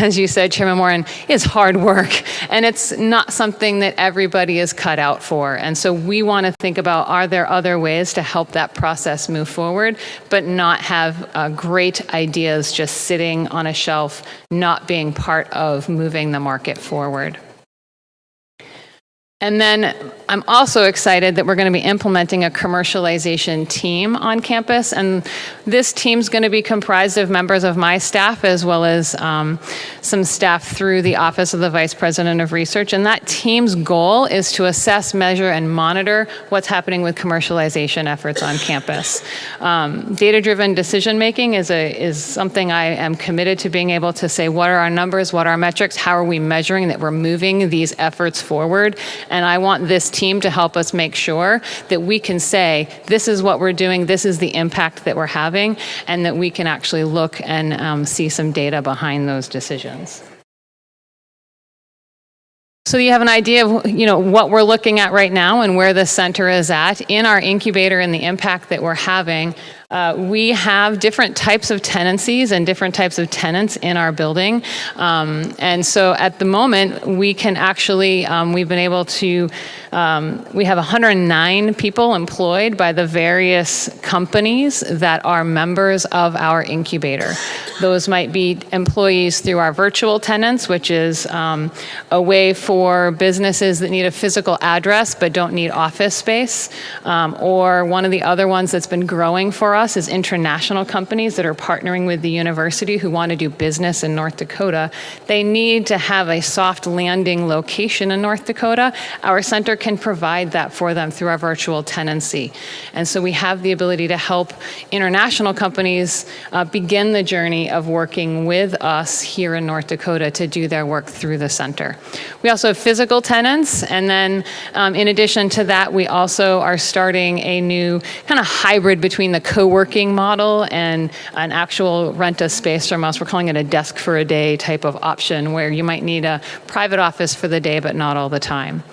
as you said, Chairman Moran, is hard work, and it's not something that everybody is cut out for. And so we want to think about, are there other ways to help that process move forward, but not have great ideas just sitting on a shelf, not being part of moving the market forward. And then I'm also excited that we're going to be implementing a commercialization team on campus, and this team's going to be comprised of members of my staff as well as some staff through the Office of the Vice President of Research, and that team's goal is to assess, measure, and monitor what's happening with commercialization efforts on campus. Data-driven decision-making is something I am committed to being able to say, what are our numbers, what are our metrics, how are we measuring that we're moving these efforts forward, and I want this team to help us make sure that we can say, this is what we're doing, this is the impact that we're having, and that we can actually look and see some data behind those decisions. So you have an idea of what we're looking at right now and where the center is at in our incubator and the impact that we're having. We have different types of tenancies and different types of tenants in our building. And so at the moment, we can actually, we've been able to, we have 109 people employed by the various companies that are members of our incubator. Those might be employees through our virtual tenants, which is a way for businesses that need a physical address but don't need office space. Or one of the other ones that's been growing for us is international companies that are partnering with the university who want to do business in North Dakota. They need to have a soft landing location in North Dakota. Our center can provide that for them through our virtual tenancy. And so we have the ability to help international companies begin the journey of working with us here in North Dakota to do their work through the center. We also have physical tenants, and then in addition to that, we also are starting a new kind of hybrid between the co-working model and an actual rent a space from us. We're calling it a desk for a day type of option where you might need a private office for the day, but not all the time.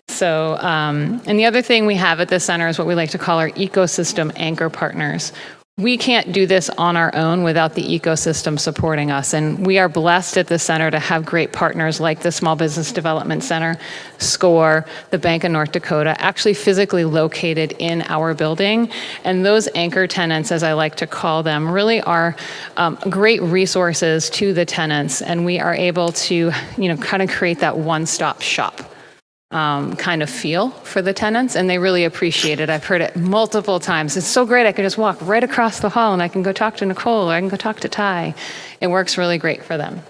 So, and the other thing we have at the center is what we like to call our ecosystem anchor partners. We can't do this on our own without the ecosystem supporting us. And we are blessed at the center to have great partners like the Small Business Development Center, SCORE, the Bank of North Dakota, actually physically located in our building. And those anchor tenants, as I like to call them, really are great resources to the tenants. And we are able to, kind of create that one-stop shop kind of feel for the tenants, and they really appreciate it. I've heard it multiple times. It's so great, I can just walk right across the hall and I can go talk to Nicole or I can go talk to Ty. It works really great for them.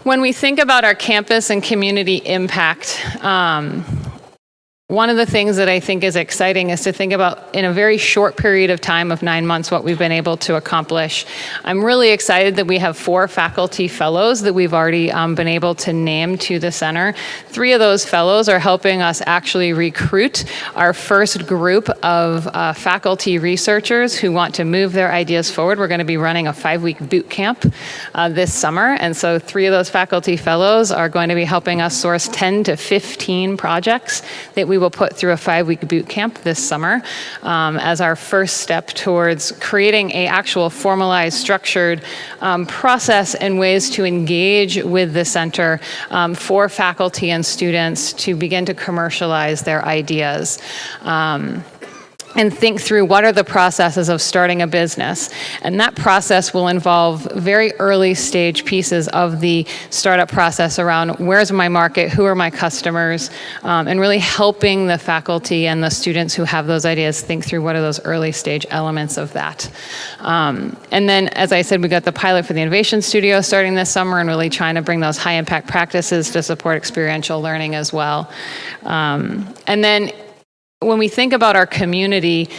When we think about our campus and community impact, one of the things that I think is exciting is to think about, in a very short period of time of 9 months, what we've been able to accomplish. I'm really excited that we have 4 faculty fellows that we've already been able to name to the center. 3 of those fellows are helping us actually recruit our first group of faculty researchers who want to move their ideas forward. We're going to be running a 5-week boot camp this summer, and so 3 of those faculty fellows are going to be helping us source 10 to 15 projects that we will put through a 5-week boot camp this summer as our first step towards creating an actual formalized, structured process and ways to engage with the center for faculty and students to begin to commercialize their ideas. And think through what are the processes of starting a business. And that process will involve very early stage pieces of the startup process around where's my market, who are my customers, and really helping the faculty and the students who have those ideas think through what are those early stage elements of that. And then, as I said, we got the pilot for the Innovation Studio starting this summer and really trying to bring those high impact practices to support experiential learning as well. And then when we think about our community,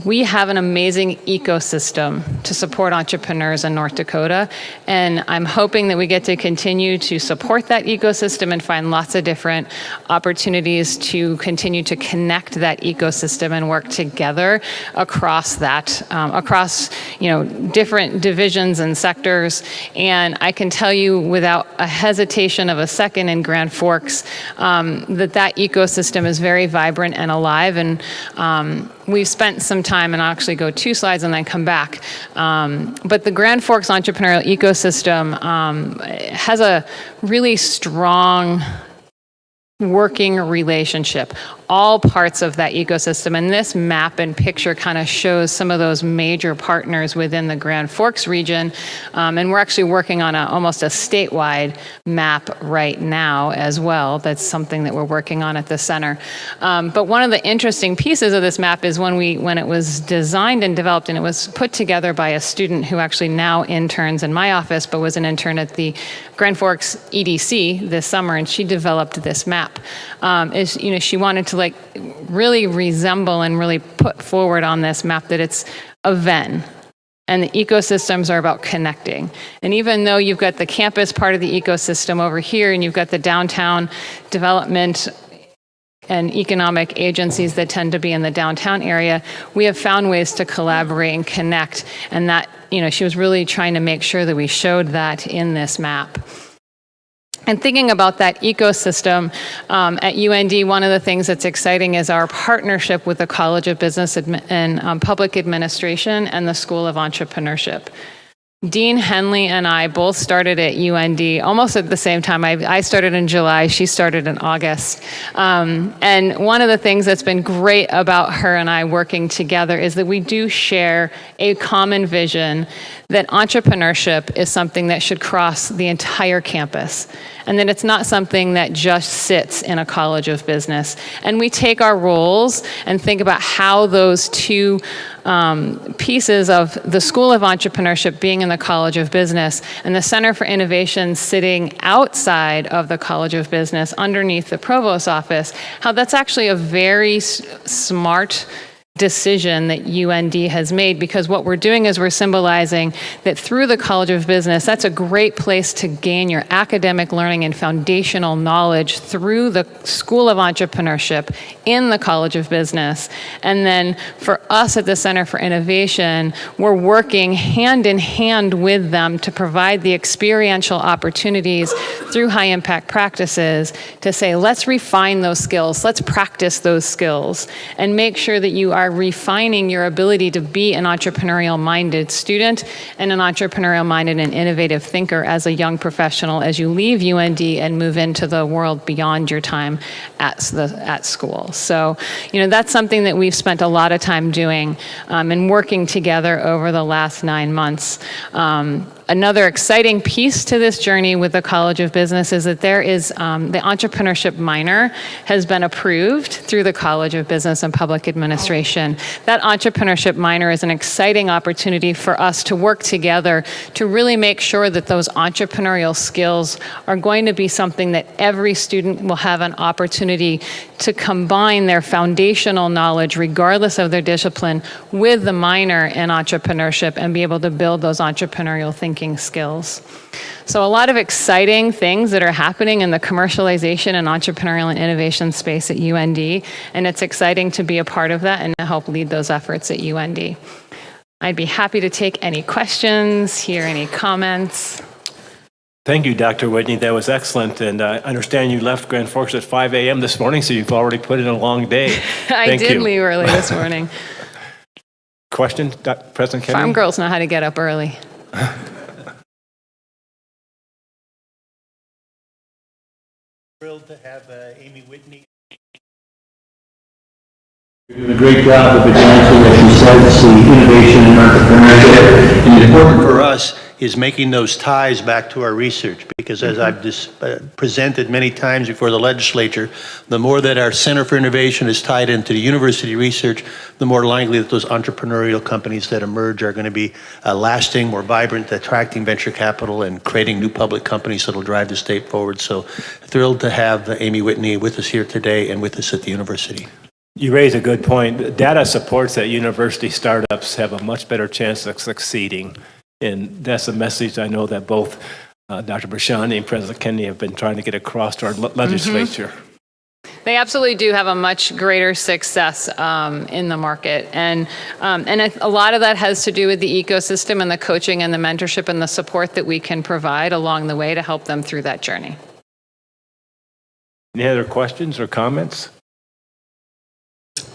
we have an amazing ecosystem to support entrepreneurs in North Dakota, and I'm hoping that we get to continue to support that ecosystem and find lots of different opportunities to continue to connect that ecosystem and work together across that, across different divisions and sectors. And I can tell you without a hesitation of a second in Grand Forks that ecosystem is very vibrant and alive, and we've spent some time, and I'll actually go 2 slides and then come back. But the Grand Forks entrepreneurial ecosystem has a really strong working relationship. all parts of that ecosystem. And this map and picture kind of shows some of those major partners within the Grand Forks region. And we're actually working on almost a statewide map right now as well. That's something that we're working on at the center. But one of the interesting pieces of this map is when it was designed and developed, and it was put together by a student who actually now interns in my office, but was an intern at the Grand Forks EDC this summer, and she developed this map. She wanted to really resemble and really put forward on this map that it's a Venn. And the ecosystems are about connecting. And even though you've got the campus part of the ecosystem over here, and you've got the downtown development and economic agencies that tend to be in the downtown area, we have found ways to collaborate and connect. And that, she was really trying to make sure that we showed that in this map. And thinking about that ecosystem at UND, one of the things that's exciting is our partnership with the College of Business and Public Administration and the School of Entrepreneurship. Dean Henley and I both started at UND almost at the same time. I started in July, she started in August. And one of the things that's been great about her and I working together is that we do share a common vision that entrepreneurship is something that should cross the entire campus, and that it's not something that just sits in a College of Business. And we take our roles and think about how those two pieces of the School of Entrepreneurship being in the College of Business and the Center for Innovation sitting outside of the College of Business underneath the Provost's office, how that's actually a very smart decision that UND has made, because what we're doing is we're symbolizing that through the College of Business, that's a great place to gain your academic learning and foundational knowledge through the School of Entrepreneurship in the College of Business. And then for us at the Center for Innovation, we're working hand in hand with them to provide the experiential opportunities through high impact practices to say, let's refine those skills, let's practice those skills, and make sure that you are refining your ability to be an entrepreneurial-minded student and an entrepreneurial-minded and innovative thinker as a young professional as you leave UND and move into the world beyond your time at school. So, that's something that we've spent a lot of time doing and working together over the last 9 months. Another exciting piece to this journey with the College of Business is that there is the entrepreneurship minor has been approved through the College of Business and Public Administration. That entrepreneurship minor is an exciting opportunity for us to work together to really make sure that those entrepreneurial skills are going to be something that every student will have an opportunity to combine their foundational knowledge, regardless of their discipline, with the minor in entrepreneurship and be able to build those entrepreneurial thinking skills. So a lot of exciting things that are happening in the commercialization and entrepreneurial and innovation space at UND, and it's exciting to be a part of that and to help lead those efforts at UND. I'd be happy to take any questions, hear any comments. Thank you, Dr. Whitney. That was excellent. And I understand you left Grand Forks at 5 a.m. this morning, so you've already put in a long day. I did leave early this morning. Question, President Kennedy? Farm girls know how to get up early. Thrilled to have Amy Whitney. You're doing a great job of advancing, as you said, the innovation and entrepreneurship. And important for us is making those ties back to our research, because as I've presented many times before the legislature, the more that our Center for Innovation is tied into the university research, the more likely that those entrepreneurial companies that emerge are going to be lasting, more vibrant, attracting venture capital and creating new public companies that will drive the state forward. So thrilled to have Amy Whitney with us here today and with us at the university. You raise a good point. Data supports that university startups have a much better chance of succeeding. And that's a message I know that both Dr. Brashani and President Kennedy have been trying to get across to our legislature. They absolutely do have a much greater success in the market. And a lot of that has to do with the ecosystem and the coaching and the mentorship and the support that we can provide along the way to help them through that journey. Any other questions or comments?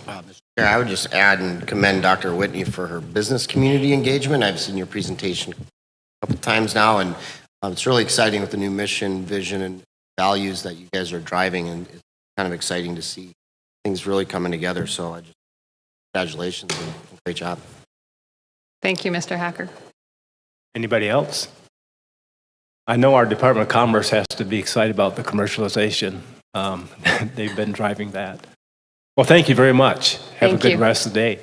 Mr. Chair, I would just add and commend Dr. Whitney for her business community engagement. I've seen your presentation a couple times now, and it's really exciting with the new mission, vision, and values that you guys are driving, and it's kind of exciting to see things really coming together. So congratulations and great job. Thank you, Mr. Hacker. Anybody else? I know our Department of Commerce has to be excited about the commercialization. They've been driving that. Well, thank you very much. Have a good rest of the day.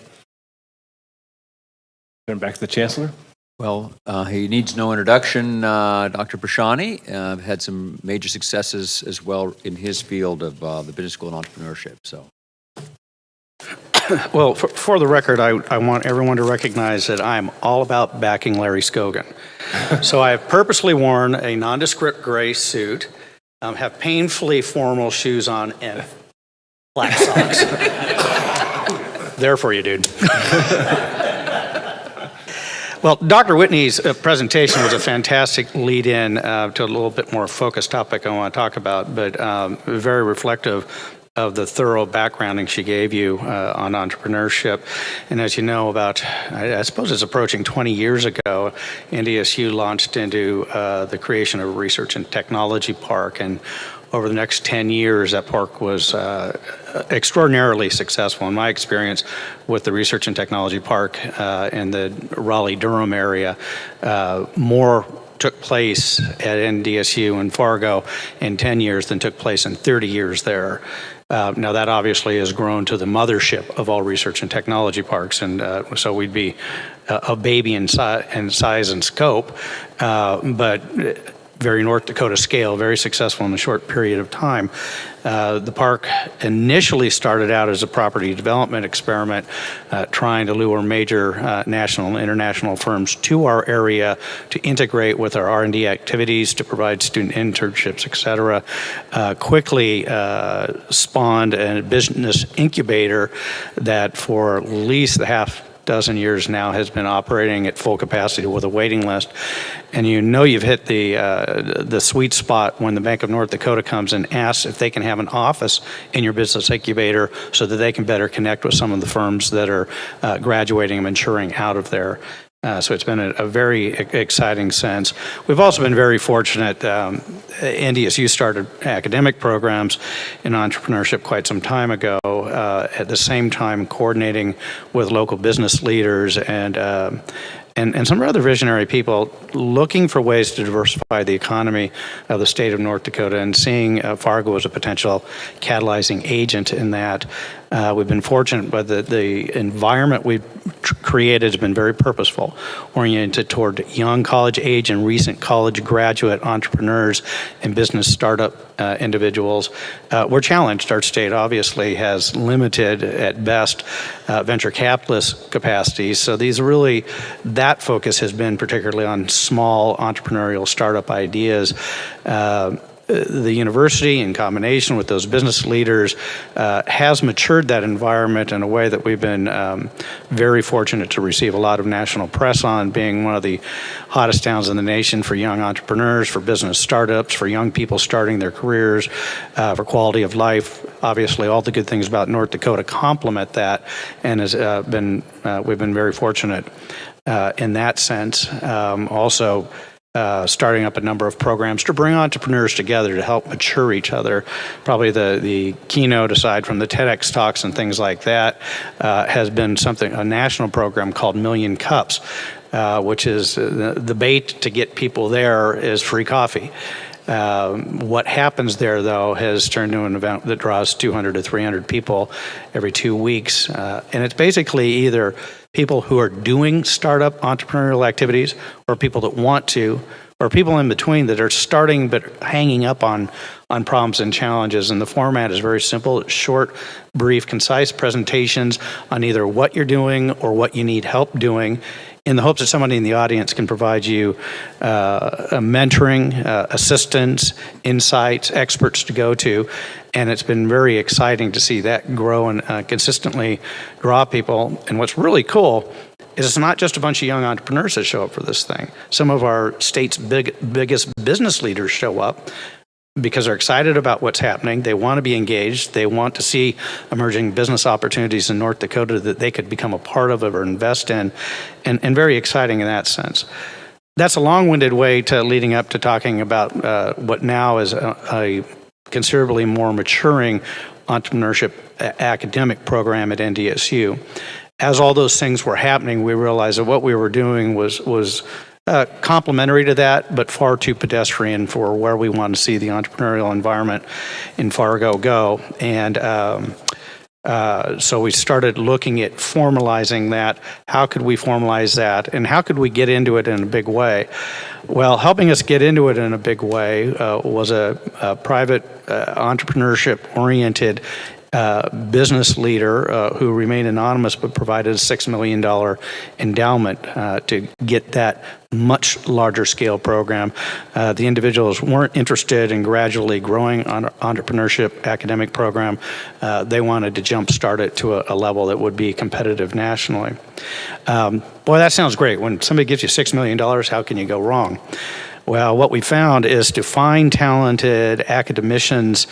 Turn back to the Chancellor. Well, he needs no introduction. Dr. Prashani had some major successes as well in his field of the business school and entrepreneurship. So, well, for the record, I want everyone to recognize that I'm all about backing Larry Scogan. So I have purposely worn a nondescript gray suit, have painfully formal shoes on, and black socks. There for you, dude. Well, Dr. Whitney's presentation was a fantastic lead-in to a little bit more focused topic I want to talk about, but very reflective of the thorough backgrounding she gave you on entrepreneurship. And as you know, about, I suppose it's approaching 20 years ago, NDSU launched into the creation of a research and technology park. And over the next 10 years, that park was extraordinarily successful. In my experience with the Research and Technology Park in the Raleigh-Durham area, more took place at NDSU and Fargo in 10 years than took place in 30 years there. Now that obviously has grown to the mothership of all research and technology parks, and so we'd be a baby in size and scope, but very North Dakota scale, very successful in a short period of time. The park initially started out as a property development experiment, trying to lure major national and international firms to our area to integrate with our R&D activities, to provide student internships, et cetera. Quickly spawned a business incubator that for at least the half dozen years now has been operating at full capacity with a waiting list. And you know you've hit the sweet spot when the Bank of North Dakota comes and asks if they can have an office in your business incubator so that they can better connect with some of the firms that are graduating and maturing out of there. So it's been a very exciting sense. We've also been very fortunate. NDSU started academic programs in entrepreneurship quite some time ago, at the same time coordinating with local business leaders and some rather visionary people looking for ways to diversify the economy of the state of North Dakota and seeing Fargo as a potential catalyzing agent in that. We've been fortunate, but the environment we've created has been very purposeful, oriented toward young college age and recent college graduate entrepreneurs and business startup individuals. We're challenged. Our state obviously has limited, at best, venture capitalist capacities. So that focus has been particularly on small entrepreneurial startup ideas. The university, in combination with those business leaders, has matured that environment in a way that we've been very fortunate to receive a lot of national press on, being one of the hottest towns in the nation for young entrepreneurs, for business startups, for young people starting their careers, for quality of life. Obviously, all the good things about North Dakota complement that, and we've been very fortunate in that sense. Also, starting up a number of programs to bring entrepreneurs together to help mature each other. Probably the keynote, aside from the TEDx talks and things like that, has been a national program called Million Cups, which is the bait to get people there is free coffee. What happens there, though, has turned into an event that draws 200 to 300 people every 2 weeks. And it's basically either people who are doing startup entrepreneurial activities or people that want to, or people in between that are starting but hanging up on problems and challenges. And the format is very simple. It's short, brief, concise presentations on either what you're doing or what you need help doing, in the hopes that somebody in the audience can provide you mentoring, assistance, insights, experts to go to. And it's been very exciting to see that grow and consistently draw people. And what's really cool is it's not just a bunch of young entrepreneurs that show up for this thing. Some of our state's biggest business leaders show up because they're excited about what's happening. They want to be engaged. They want to see emerging business opportunities in North Dakota that they could become a part of or invest in, and very exciting in that sense. That's a long-winded way to leading up to talking about what now is a considerably more maturing entrepreneurship academic program at NDSU. As all those things were happening, we realized that what we were doing was complementary to that, but far too pedestrian for where we want to see the entrepreneurial environment in Fargo go. And so we started looking at formalizing that. How could we formalize that? And how could we get into it in a big way? Well, helping us get into it in a big way was a private entrepreneurship-oriented business leader who remained anonymous but provided a $6 million endowment to get that much larger scale program. The individuals weren't interested in gradually growing on entrepreneurship academic program. They wanted to jumpstart it to a level that would be competitive nationally. Boy, that sounds great. When somebody gives you $6 million, how can you go wrong? Well, what we found is to find talented academicians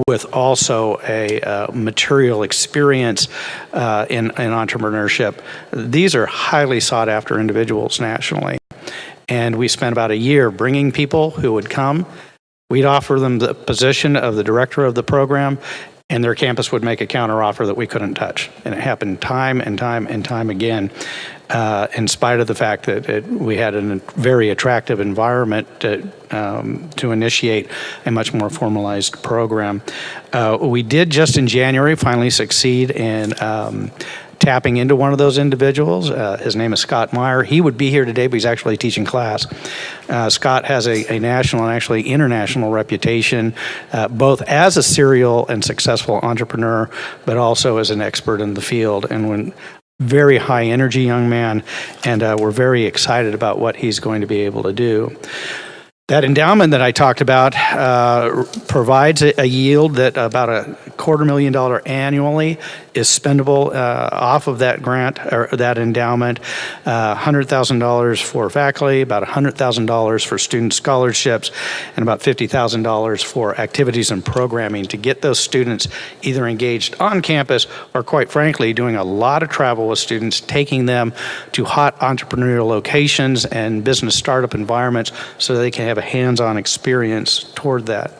with also a material experience in entrepreneurship. These are highly sought after individuals nationally. And we spent about a year bringing people who would come. We'd offer them the position of the director of the program, and their campus would make a counteroffer that we couldn't touch. And it happened time and time and time again, in spite of the fact that we had a very attractive environment to initiate a much more formalized program. We did just in January finally succeed in tapping into one of those individuals. His name is Scott Meyer. He would be here today, but he's actually teaching class. Scott has a national and actually international reputation, both as a serial and successful entrepreneur, but also as an expert in the field. And when very high energy young man, and we're very excited about what he's going to be able to do. That endowment that I talked about provides a yield that about $250,000 annually is spendable off of that grant or that endowment. $100,000 for faculty, about $100,000 for student scholarships, and about $50,000 for activities and programming to get those students either engaged on campus or, quite frankly, doing a lot of travel with students, taking them to hot entrepreneurial locations and business startup environments so they can have a hands-on experience toward that.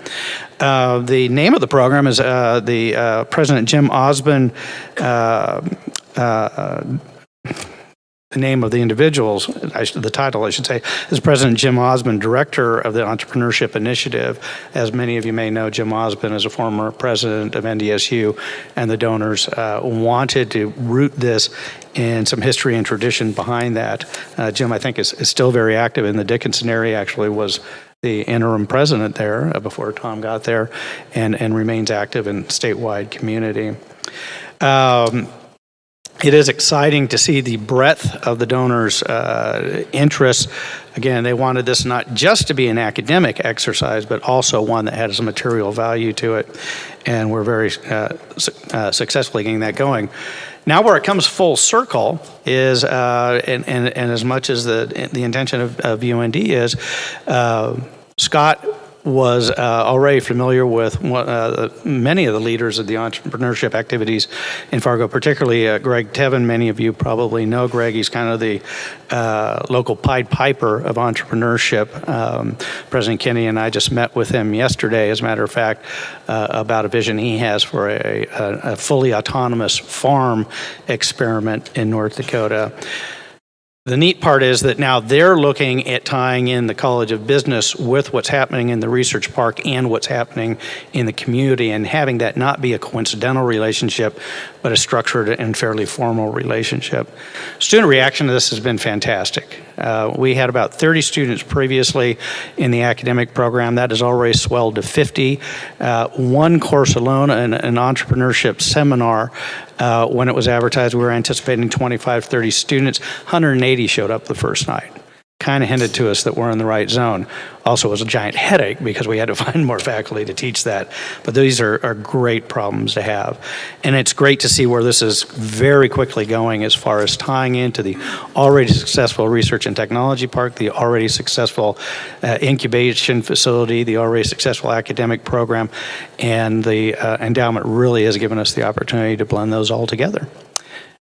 The name of the program is the President Jim Osmond, the name of the individuals, the title I should say, is President Jim Osmond, Director of the Entrepreneurship Initiative. As many of you may know, Jim Osmond is a former president of NDSU, and the donors wanted to root this in some history and tradition behind that. Jim, I think, is still very active in the Dickinson area, actually was the interim president there before Tom got there, and remains active in statewide community. It is exciting to see the breadth of the donors' interests. Again, they wanted this not just to be an academic exercise, but also one that has a material value to it, and we're very successfully getting that going. Now, where it comes full circle is, and as much as the intention of UND is, Scott was already familiar with many of the leaders of the entrepreneurship activities in Fargo, particularly Greg Tevin. Many of you probably know Greg. He's kind of the local Pied Piper of entrepreneurship. President Kennedy and I just met with him yesterday, as a matter of fact, about a vision he has for a fully autonomous farm experiment in North Dakota. The neat part is that now they're looking at tying in the College of Business with what's happening in the research park and what's happening in the community, and having that not be a coincidental relationship, but a structured and fairly formal relationship. Student reaction to this has been fantastic. We had about 30 students previously in the academic program. That has already swelled to 50. One course alone, an entrepreneurship seminar, when it was advertised, we were anticipating 25, 30 students. 180 showed up the first night. Kind of hinted to us that we're in the right zone. Also, it was a giant headache because we had to find more faculty to teach that. But these are great problems to have. And it's great to see where this is very quickly going as far as tying into the already successful research and technology park, the already successful incubation facility, the already successful academic program, and the endowment really has given us the opportunity to blend those all together.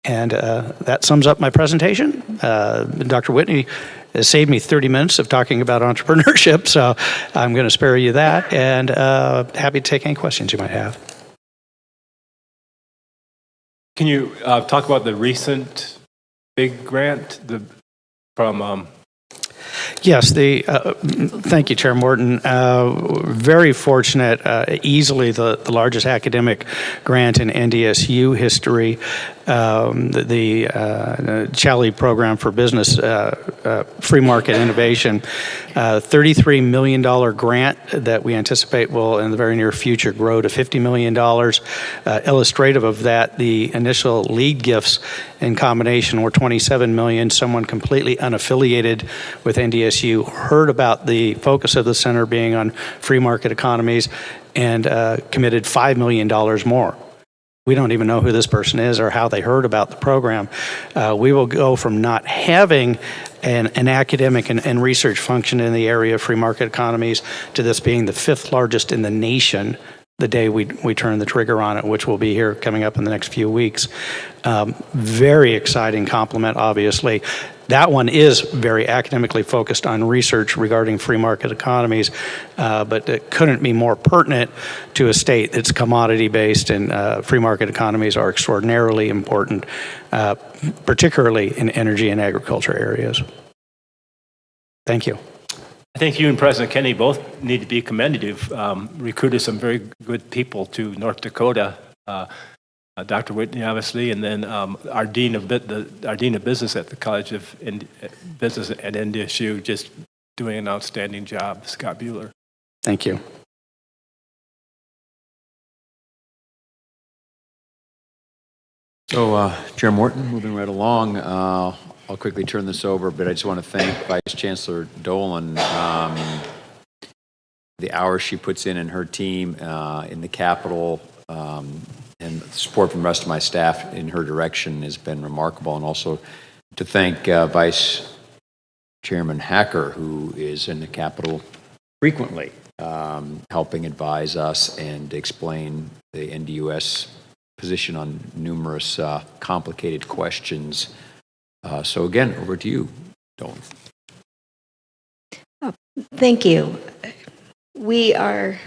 And that sums up my presentation. Dr. Whitney has saved me 30 minutes of talking about entrepreneurship, so I'm going to spare you that, and happy to take any questions you might have. Can you talk about the recent big grant from Yes, thank you, Chair Morton. Very fortunate, easily the largest academic grant in NDSU history. The Challey Program for Business Free Market Innovation, $33 million grant that we anticipate will in the very near future grow to $50 million. Illustrative of that, the initial lead gifts in combination were $27 million. Someone completely unaffiliated with NDSU heard about the focus of the center being on free market economies and committed $5 million more. We don't even know who this person is or how they heard about the program. We will go from not having an academic and research function in the area of free market economies to this being the 5th largest in the nation the day we turn the trigger on it, which will be here coming up in the next few weeks. Very exciting compliment, obviously. That one is very academically focused on research regarding free market economies, but it couldn't be more pertinent to a state that's commodity-based, and free market economies are extraordinarily important, particularly in energy and agriculture areas. Thank you. I think you and President Kennedy both need to be commended. You've recruited some very good people to North Dakota. Dr. Whitney, obviously, and then our dean of business at the College of Business at NDSU, just doing an outstanding job, Scott Bueller. Thank you. So, Chair Morton, moving right along, I'll quickly turn this over, but I just want to thank Vice Chancellor Dolan. The hours she puts in her team in the Capitol, and support from the rest of my staff in her direction has been remarkable. And also to thank Vice Chairman Hacker, who is in the Capitol frequently, helping advise us and explain the NDUS position on numerous complicated questions. So again, over to you, Dolan. Thank you. We are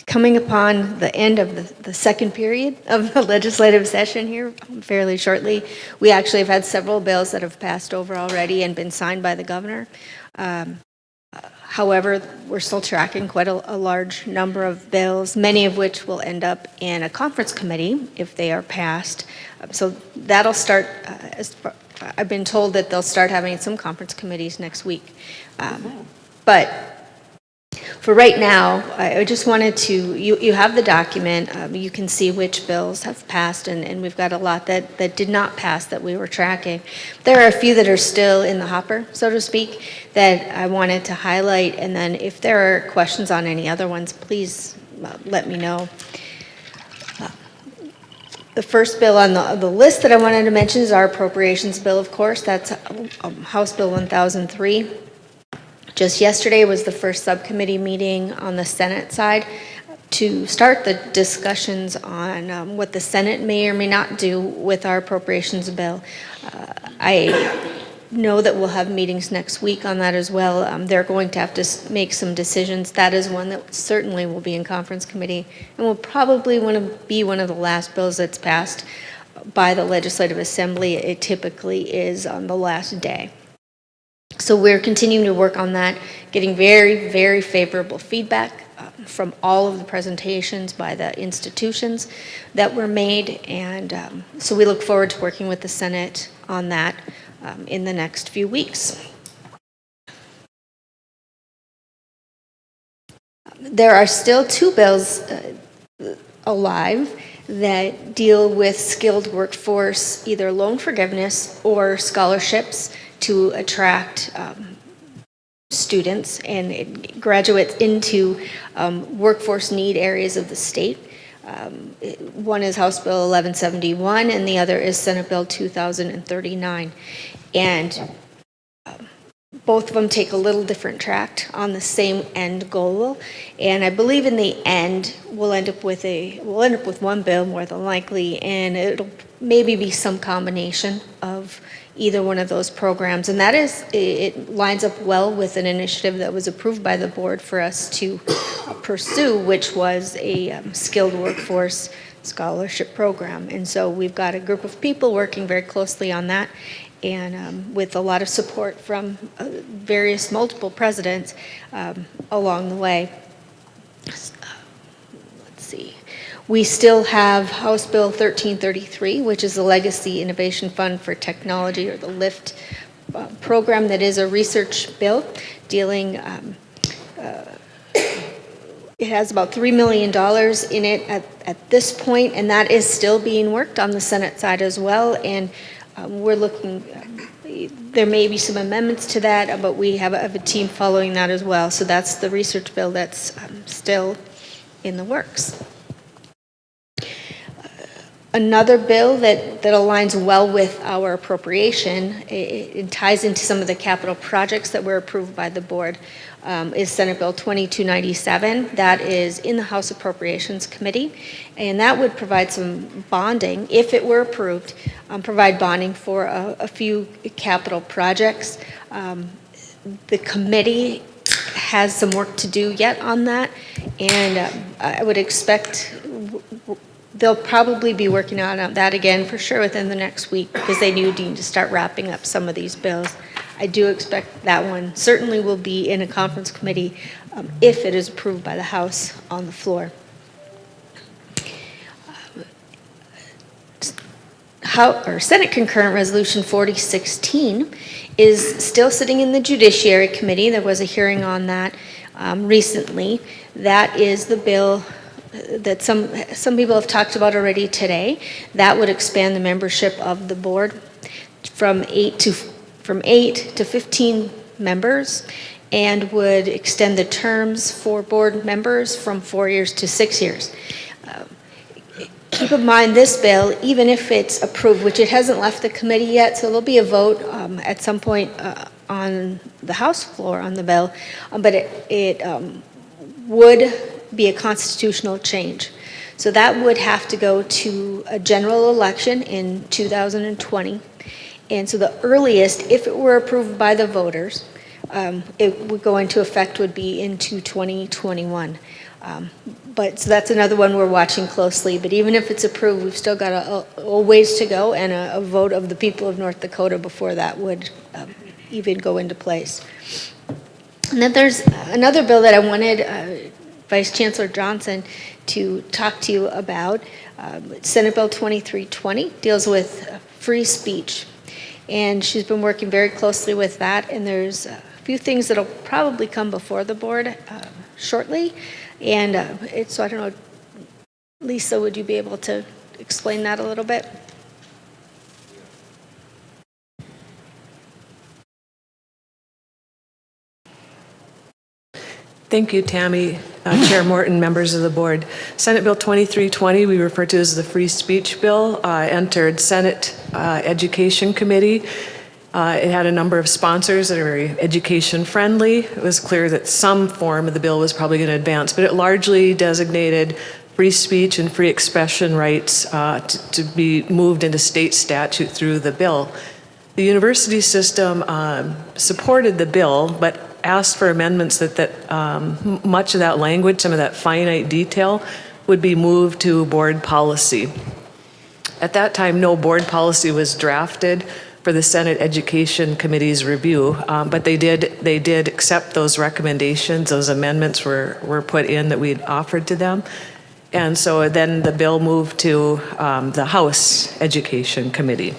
coming upon the end of the second period of the legislative session here fairly shortly. We actually have had several bills that have passed over already and been signed by the governor. However, we're still tracking quite a large number of bills, many of which will end up in a conference committee if they are passed. So that'll start, I've been told that they'll start having some conference committees next week. But for right now, I just wanted to, you have the document, you can see which bills have passed, and we've got a lot that did not pass that we were tracking. There are a few that are still in the hopper, so to speak, that I wanted to highlight, and then if there are questions on any other ones, please let me know. The first bill on the list that I wanted to mention is our appropriations bill, of course. That's House Bill 1003. Just yesterday was the first subcommittee meeting on the Senate side to start the discussions on what the Senate may or may not do with our appropriations bill. I know that we'll have meetings next week on that as well. They're going to have to make some decisions. That is one that certainly will be in conference committee and will probably want to be one of the last bills that's passed by the Legislative Assembly. It typically is on the last day. So we're continuing to work on that, getting very, very favorable feedback from all of the presentations by the institutions that were made. And so we look forward to working with the Senate on that in the next few weeks. There are still two bills alive that deal with skilled workforce, either loan forgiveness or scholarships to attract students and graduates into workforce need areas of the state. One is House Bill 1171 and the other is Senate Bill 2039. And both of them take a little different track on the same end goal. And I believe in the end we'll end up with one bill more than likely, and it'll maybe be some combination of either one of those programs. And that is, it lines up well with an initiative that was approved by the board for us to pursue, which was a skilled workforce scholarship program. And so we've got a group of people working very closely on that, and with a lot of support from various multiple presidents along the way. Let's see. We still have House Bill 1333, which is the Legacy Innovation Fund for Technology, or the LIFT program, that is a research bill dealing, it has about $3 million in it at this point, and that is still being worked on the Senate side as well. And we're looking, there may be some amendments to that, but we have a team following that as well. So that's the research bill that's still in the works. Another bill that aligns well with our appropriation, it ties into some of the capital projects that were approved by the board, is Senate Bill 2297. That is in the House Appropriations Committee, and that would provide some bonding, if it were approved, provide bonding for a few capital projects. The committee has some work to do yet on that, and I would expect they'll probably be working on that again for sure within the next week, because they do need to start wrapping up some of these bills. I do expect that one certainly will be in a conference committee if it is approved by the House on the floor. Senate Concurrent Resolution 4016 is still sitting in the Judiciary Committee. There was a hearing on that recently. That is the bill that some people have talked about already today. That would expand the membership of the board from 8 to 15 members, and would extend the terms for board members from 4 years to 6 years. Keep in mind, this bill, even if it's approved, which it hasn't left the committee yet, so there'll be a vote at some point on the House floor on the bill, but it would be a constitutional change. So that would have to go to a general election in 2020. And so the earliest, if it were approved by the voters, it would go into effect would be into 2021. But so that's another one we're watching closely. But even if it's approved, we've still got a ways to go, and a vote of the people of North Dakota before that would even go into place. And then there's another bill that I wanted Vice Chancellor Johnson to talk to you about. Senate Bill 2320 deals with free speech, and she's been working very closely with that, and there's a few things that'll probably come before the board shortly, and so I don't know, Lisa, would you be able to explain that a little bit? Thank you, Tammy, Chair Morton, members of the board. Senate Bill 2320, we refer to as the Free Speech Bill, entered Senate Education Committee. It had a number of sponsors that are very education-friendly. It was clear that some form of the bill was probably going to advance, but it largely designated free speech and free expression rights to be moved into state statute through the bill. The university system supported the bill, but asked for amendments that much of that language, some of that finite detail, would be moved to board policy. At that time, no board policy was drafted for the Senate Education Committee's review, but they did accept those recommendations. Those amendments were put in that we'd offered to them. And so then the bill moved to the House Education Committee.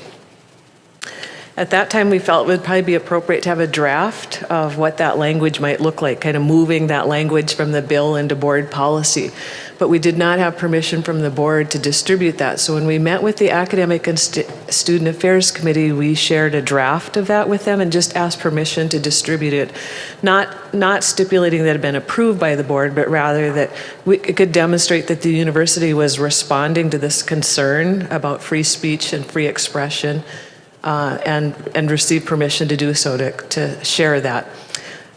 At that time, we felt it would probably be appropriate to have a draft of what that language might look like, kind of moving that language from the bill into board policy. But we did not have permission from the board to distribute that. So when we met with the Academic and Student Affairs Committee, we shared a draft of that with them and just asked permission to distribute it, not stipulating that it had been approved by the board, but rather that it could demonstrate that the university was responding to this concern about free speech and free expression, and receive permission to do so, to share that.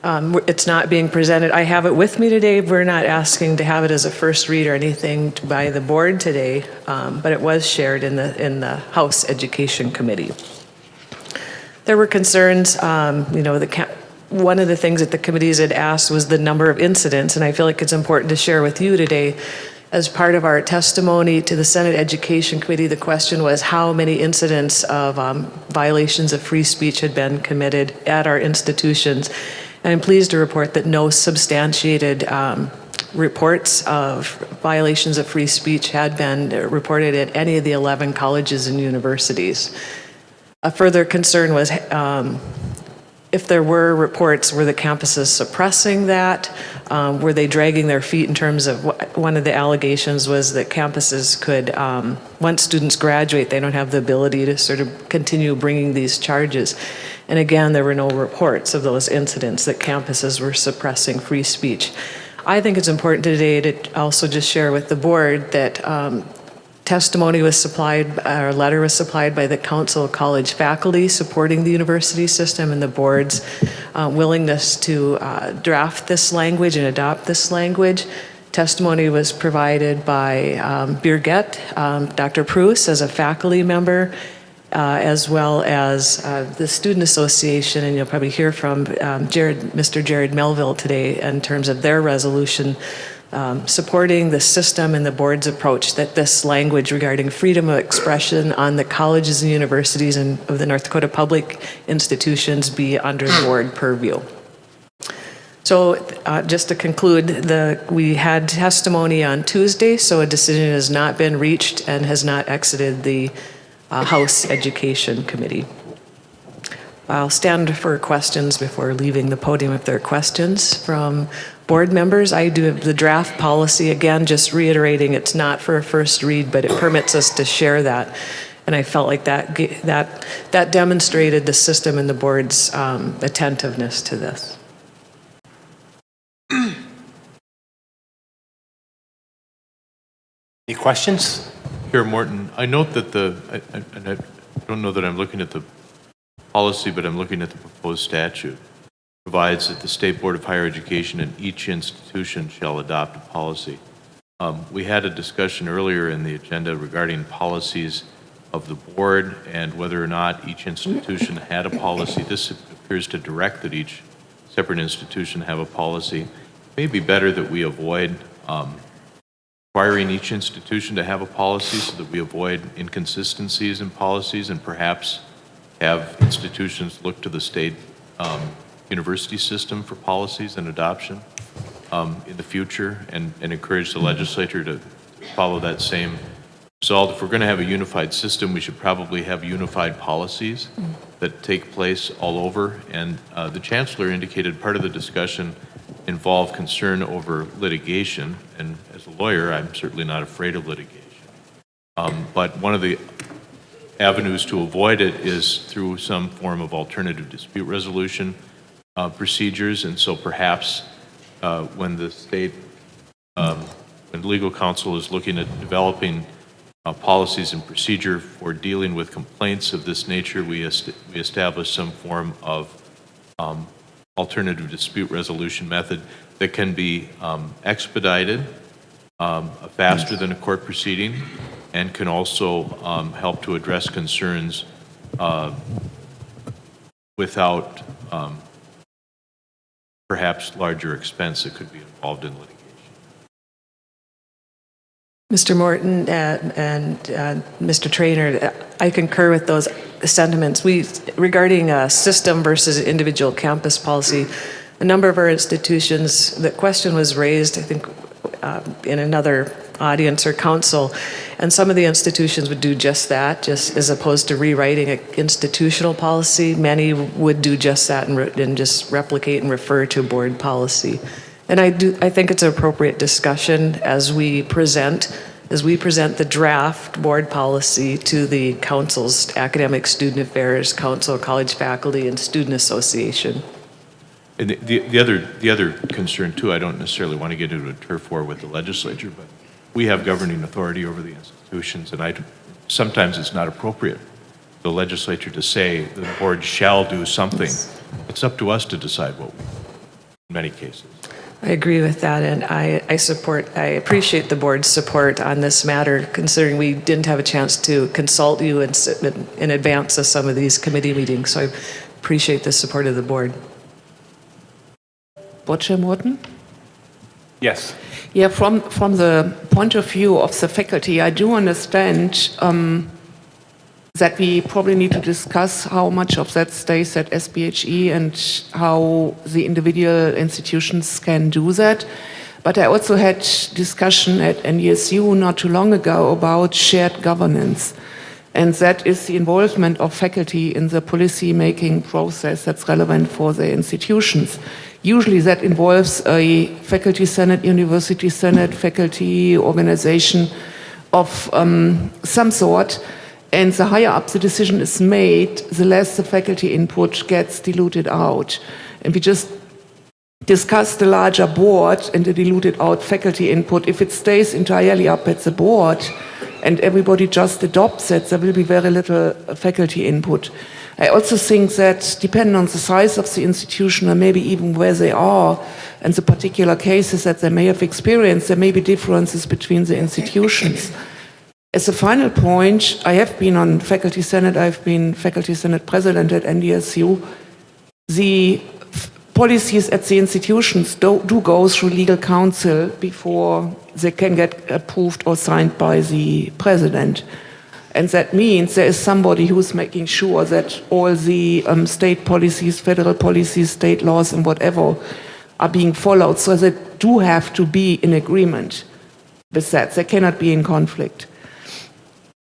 It's not being presented. I have it with me today. We're not asking to have it as a first read or anything by the board today, but it was shared in the House Education Committee. There were concerns, one of the things that the committees had asked was the number of incidents, and I feel like it's important to share with you today. As part of our testimony to the Senate Education Committee, the question was how many incidents of violations of free speech had been committed at our institutions. And I'm pleased to report that no substantiated reports of violations of free speech had been reported at any of the 11 colleges and universities. A further concern was if there were reports, were the campuses suppressing that? Were they dragging their feet in terms of one of the allegations was that campuses could, once students graduate, they don't have the ability to sort of continue bringing these charges. And again, there were no reports of those incidents that campuses were suppressing free speech. I think it's important today to also just share with the board that testimony was supplied, or a letter was supplied by the Council of College Faculty supporting the university system and the board's willingness to draft this language and adopt this language. Testimony was provided by Birgit, Dr. Pruess as a faculty member, as well as the Student Association, and you'll probably hear from Mr. Jared Melville today in terms of their resolution supporting the system and the board's approach that this language regarding freedom of expression on the colleges and universities and of the North Dakota public institutions be under the board purview. So just to conclude, we had testimony on Tuesday, so a decision has not been reached and has not exited the House Education Committee. I'll stand for questions before leaving the podium if there are questions from board members. I do have the draft policy, again, just reiterating it's not for a first read, but it permits us to share that. And I felt like that demonstrated the system and the board's attentiveness to this. Any questions? Chair Morton, I note that I don't know that I'm looking at the policy, but I'm looking at the proposed statute. Provides that the State Board of Higher Education and each institution shall adopt a policy. We had a discussion earlier in the agenda regarding policies of the board and whether or not each institution had a policy. This appears to direct that each separate institution have a policy. It may be better that we avoid requiring each institution to have a policy so that we avoid inconsistencies in policies and perhaps have institutions look to the state university system for policies and adoption in the future and encourage the legislature to follow that same result. If we're going to have a unified system, we should probably have unified policies that take place all over. And the Chancellor indicated part of the discussion involved concern over litigation. And as a lawyer, I'm certainly not afraid of litigation. But one of the avenues to avoid it is through some form of alternative dispute resolution procedures. And so perhaps when the state, when legal counsel is looking at developing policies and procedure for dealing with complaints of this nature, we establish some form of alternative dispute resolution method that can be expedited, faster than a court proceeding, and can also help to address concerns without perhaps larger expense that could be involved in litigation. Mr. Morton and Mr. Traynor, I concur with those sentiments. Regarding system versus individual campus policy, a number of our institutions, the question was raised, I think, in another audience or council, and some of the institutions would do just that, just as opposed to rewriting an institutional policy. Many would do just that and just replicate and refer to board policy. And I think it's an appropriate discussion as we present the draft board policy to the council's Academic Student Affairs, Council of College Faculty, and Student Association. And the other concern too, I don't necessarily want to get into a turf war with the legislature, but we have governing authority over the institutions, and sometimes it's not appropriate for the legislature to say the board shall do something. It's up to us to decide what we do in many cases. I agree with that, and I appreciate the board's support on this matter, considering we didn't have a chance to consult you in advance of some of these committee meetings. So I appreciate the support of the board. Board Chair Morton? Yes. Yeah, from the point of view of the faculty, I do understand that we probably need to discuss how much of that stays at SBHE and how the individual institutions can do that. But I also had discussion at NDSU not too long ago about shared governance. And that is the involvement of faculty in the policy-making process that's relevant for the institutions. Usually that involves a faculty senate, university senate, faculty organization of some sort. And the higher up the decision is made, the less the faculty input gets diluted out. And we just discussed the larger board and the diluted out faculty input. If it stays entirely up at the board and everybody just adopts it, there will be very little faculty input. I also think that depending on the size of the institution or maybe even where they are and the particular cases that they may have experienced, there may be differences between the institutions. As a final point, I have been on faculty senate, I've been faculty senate president at NDSU. The policies at the institutions do go through legal counsel before they can get approved or signed by the president. And that means there is somebody who's making sure that all the state policies, federal policies, state laws and whatever are being followed. So they do have to be in agreement with that. They cannot be in conflict.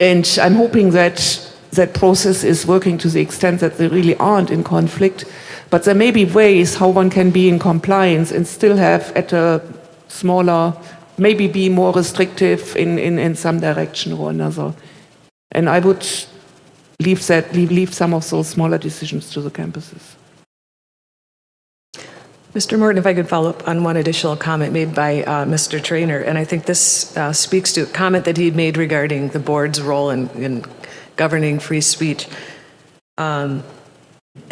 And I'm hoping that that process is working to the extent that they really aren't in conflict. But there may be ways how one can be in compliance and still have at a smaller, maybe be more restrictive in some direction or another. And I would leave some of those smaller decisions to the campuses. Mr. Morton, if I could follow up on one additional comment made by Mr. Traynor, and I think this speaks to a comment that he had made regarding the board's role in governing free speech. In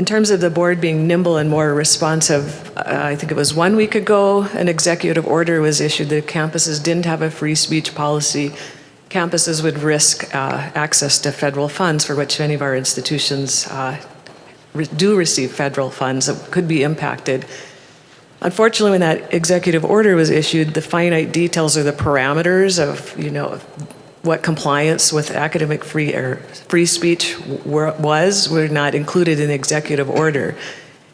terms of the board being nimble and more responsive, I think it was 1 week ago, an executive order was issued that campuses didn't have a free speech policy. Campuses would risk access to federal funds, for which many of our institutions do receive federal funds that could be impacted. Unfortunately, when that executive order was issued, the finite details or the parameters of, what compliance with academic free speech were not included in the executive order.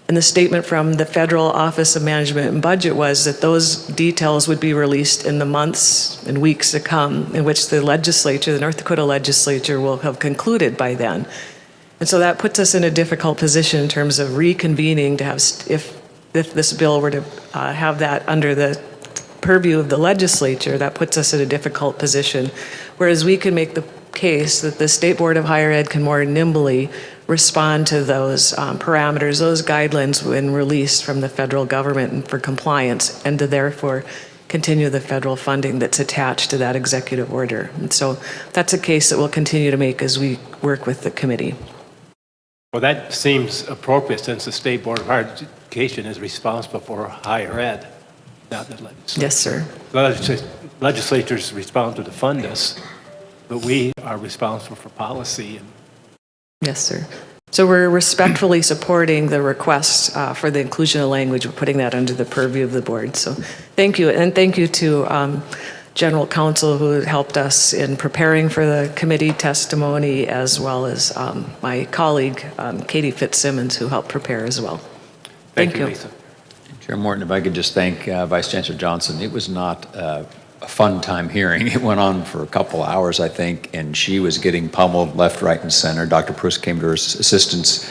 And the statement from the Federal Office of Management and Budget was that those details would be released in the months and weeks to come, in which the legislature, the North Dakota legislature, will have concluded by then. And so that puts us in a difficult position in terms of reconvening to have, if this bill were to have that under the purview of the legislature, that puts us in a difficult position. Whereas we can make the case that the State Board of Higher Ed can more nimbly respond to those parameters, those guidelines when released from the federal government and for compliance, and to therefore continue the federal funding that's attached to that executive order. And so that's a case that we'll continue to make as we work with the committee. Well, that seems appropriate since the State Board of Higher Education is responsible for higher ed, not the legislature. Yes, sir. The legislature is responsible to fund us, but we are responsible for policy. Yes, sir. So we're respectfully supporting the request for the inclusion of language. We're putting that under the purview of the board. So thank you. And thank you to General Counsel who helped us in preparing for the committee testimony, as well as my colleague, Katie Fitzsimmons, who helped prepare as well. Thank you. Lisa. Chair Morton, if I could just thank Vice Chancellor Johnson. It was not a fun time hearing. It went on for a couple hours, I think, and she was getting pummeled left, right, and center. Dr. Pruss came to her assistance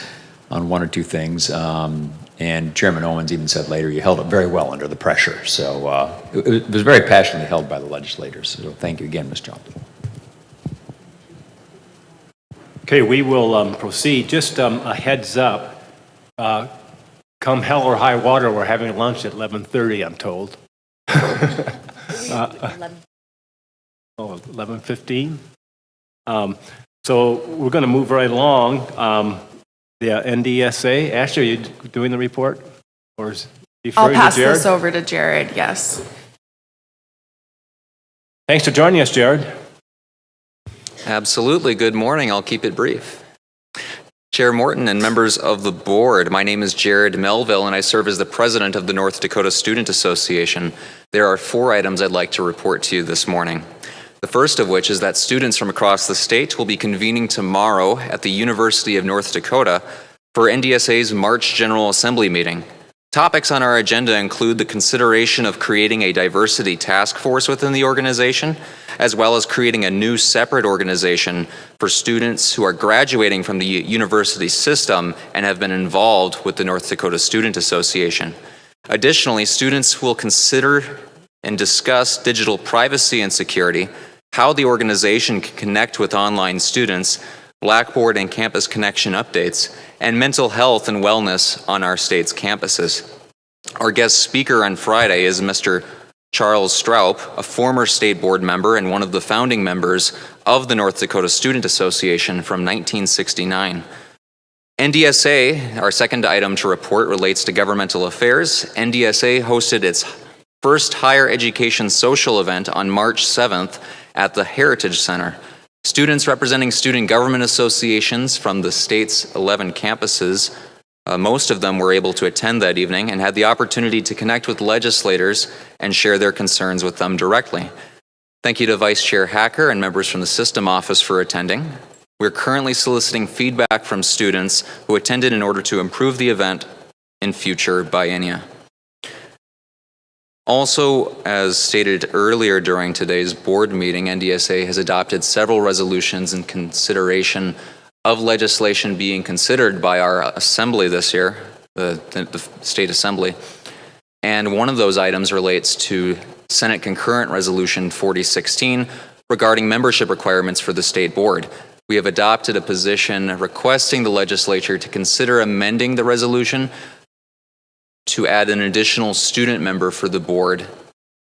on one or two things, and Chairman Owens even said later, you held it very well under the pressure. So it was very passionately held by the legislators. So thank you again, Ms. Johnson. Okay, we will proceed. Just a heads up. Come hell or high water, we're having lunch at 11:30, I'm told. 11:15. So we're going to move right along. The NDSA. Ashley, are you doing the report? Or is I'll pass this over to Jared, yes. Thanks for joining us, Jared. Absolutely. Good morning. I'll keep it brief. Chair Morton and members of the board, my name is Jared Melville and I serve as the president of the North Dakota Student Association. There are 4 items I'd like to report to you this morning. The first of which is that students from across the state will be convening tomorrow at the University of North Dakota for NDSA's March General Assembly meeting. Topics on our agenda include the consideration of creating a diversity task force within the organization, as well as creating a new separate organization for students who are graduating from the university system and have been involved with the North Dakota Student Association. Additionally, students will consider and discuss digital privacy and security, how the organization can connect with online students, Blackboard and campus connection updates, and mental health and wellness on our state's campuses. Our guest speaker on Friday is Mr. Charles Stroup, a former state board member and one of the founding members of the North Dakota Student Association from 1969. NDSA, our second item to report, relates to governmental affairs. NDSA hosted its first higher education social event on March 7th at the Heritage Center. Students representing student government associations from the state's 11 campuses, most of them were able to attend that evening and had the opportunity to connect with legislators and share their concerns with them directly. Thank you to Vice Chair Hacker and members from the System Office for attending. We're currently soliciting feedback from students who attended in order to improve the event in future biennia. Also, as stated earlier during today's board meeting, NDSA has adopted several resolutions in consideration of legislation being considered by our assembly this year, the State Assembly. And one of those items relates to Senate Concurrent Resolution 4016 regarding membership requirements for the state board. We have adopted a position requesting the legislature to consider amending the resolution to add an additional student member for the board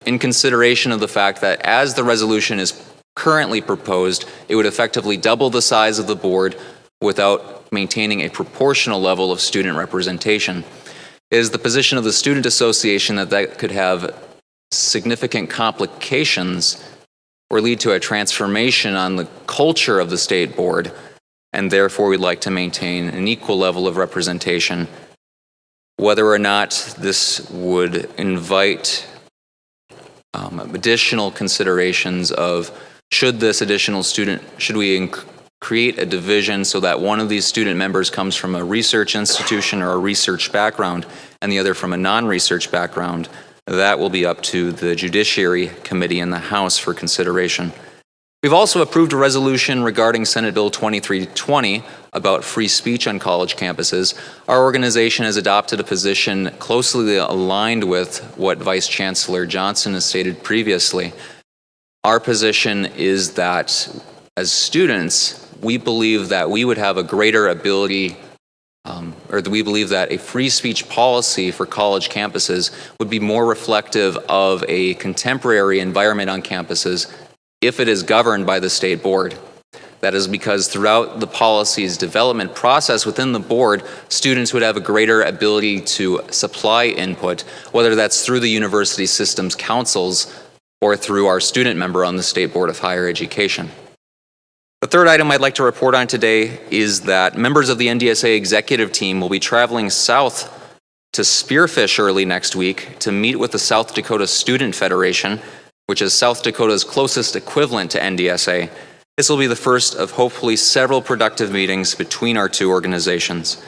in consideration of the fact that as the resolution is currently proposed, it would effectively double the size of the board without maintaining a proportional level of student representation. It is the position of the Student Association that that could have significant complications or lead to a transformation on the culture of the state board, and therefore we'd like to maintain an equal level of representation. Whether or not this would invite additional considerations of should we create a division so that one of these student members comes from a research institution or a research background and the other from a non-research background, that will be up to the Judiciary Committee in the House for consideration. We've also approved a resolution regarding Senate Bill 2320 about free speech on college campuses. Our organization has adopted a position closely aligned with what Vice Chancellor Johnson has stated previously. Our position is that as students, we believe that we would have a greater ability, we believe that a free speech policy for college campuses would be more reflective of a contemporary environment on campuses if it is governed by the state board. That is because throughout the policy's development process within the board, students would have a greater ability to supply input, whether that's through the university systems councils or through our student member on the State Board of Higher Education. The third item I'd like to report on today is that members of the NDSA executive team will be traveling south to Spearfish early next week to meet with the South Dakota Student Federation, which is South Dakota's closest equivalent to NDSA. This will be the first of hopefully several productive meetings between our two organizations.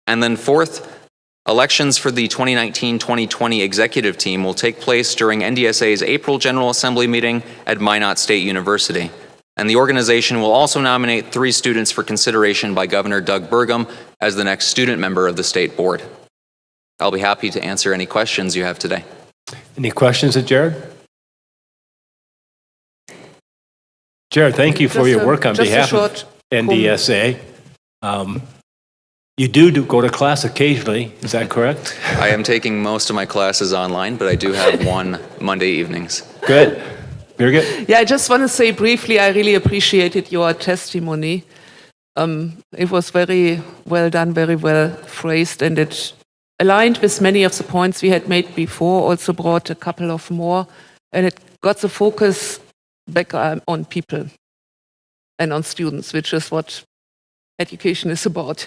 And then fourth, elections for the 2019-2020 executive team will take place during NDSA's April General Assembly meeting at Minot State University. And the organization will also nominate 3 students for consideration by Governor Doug Burgum as the next student member of the state board. I'll be happy to answer any questions you have today. Any questions of Jared? Jared, thank you for your work on behalf of NDSA. You do go to class occasionally, is that correct? I am taking most of my classes online, but I do have one Monday evenings. Good. Very good. Yeah, I just want to say briefly, I really appreciated your testimony. It was very well done, very well phrased, and it aligned with many of the points we had made before, also brought a couple of more, and it got the focus back on people and on students, which is what education is about.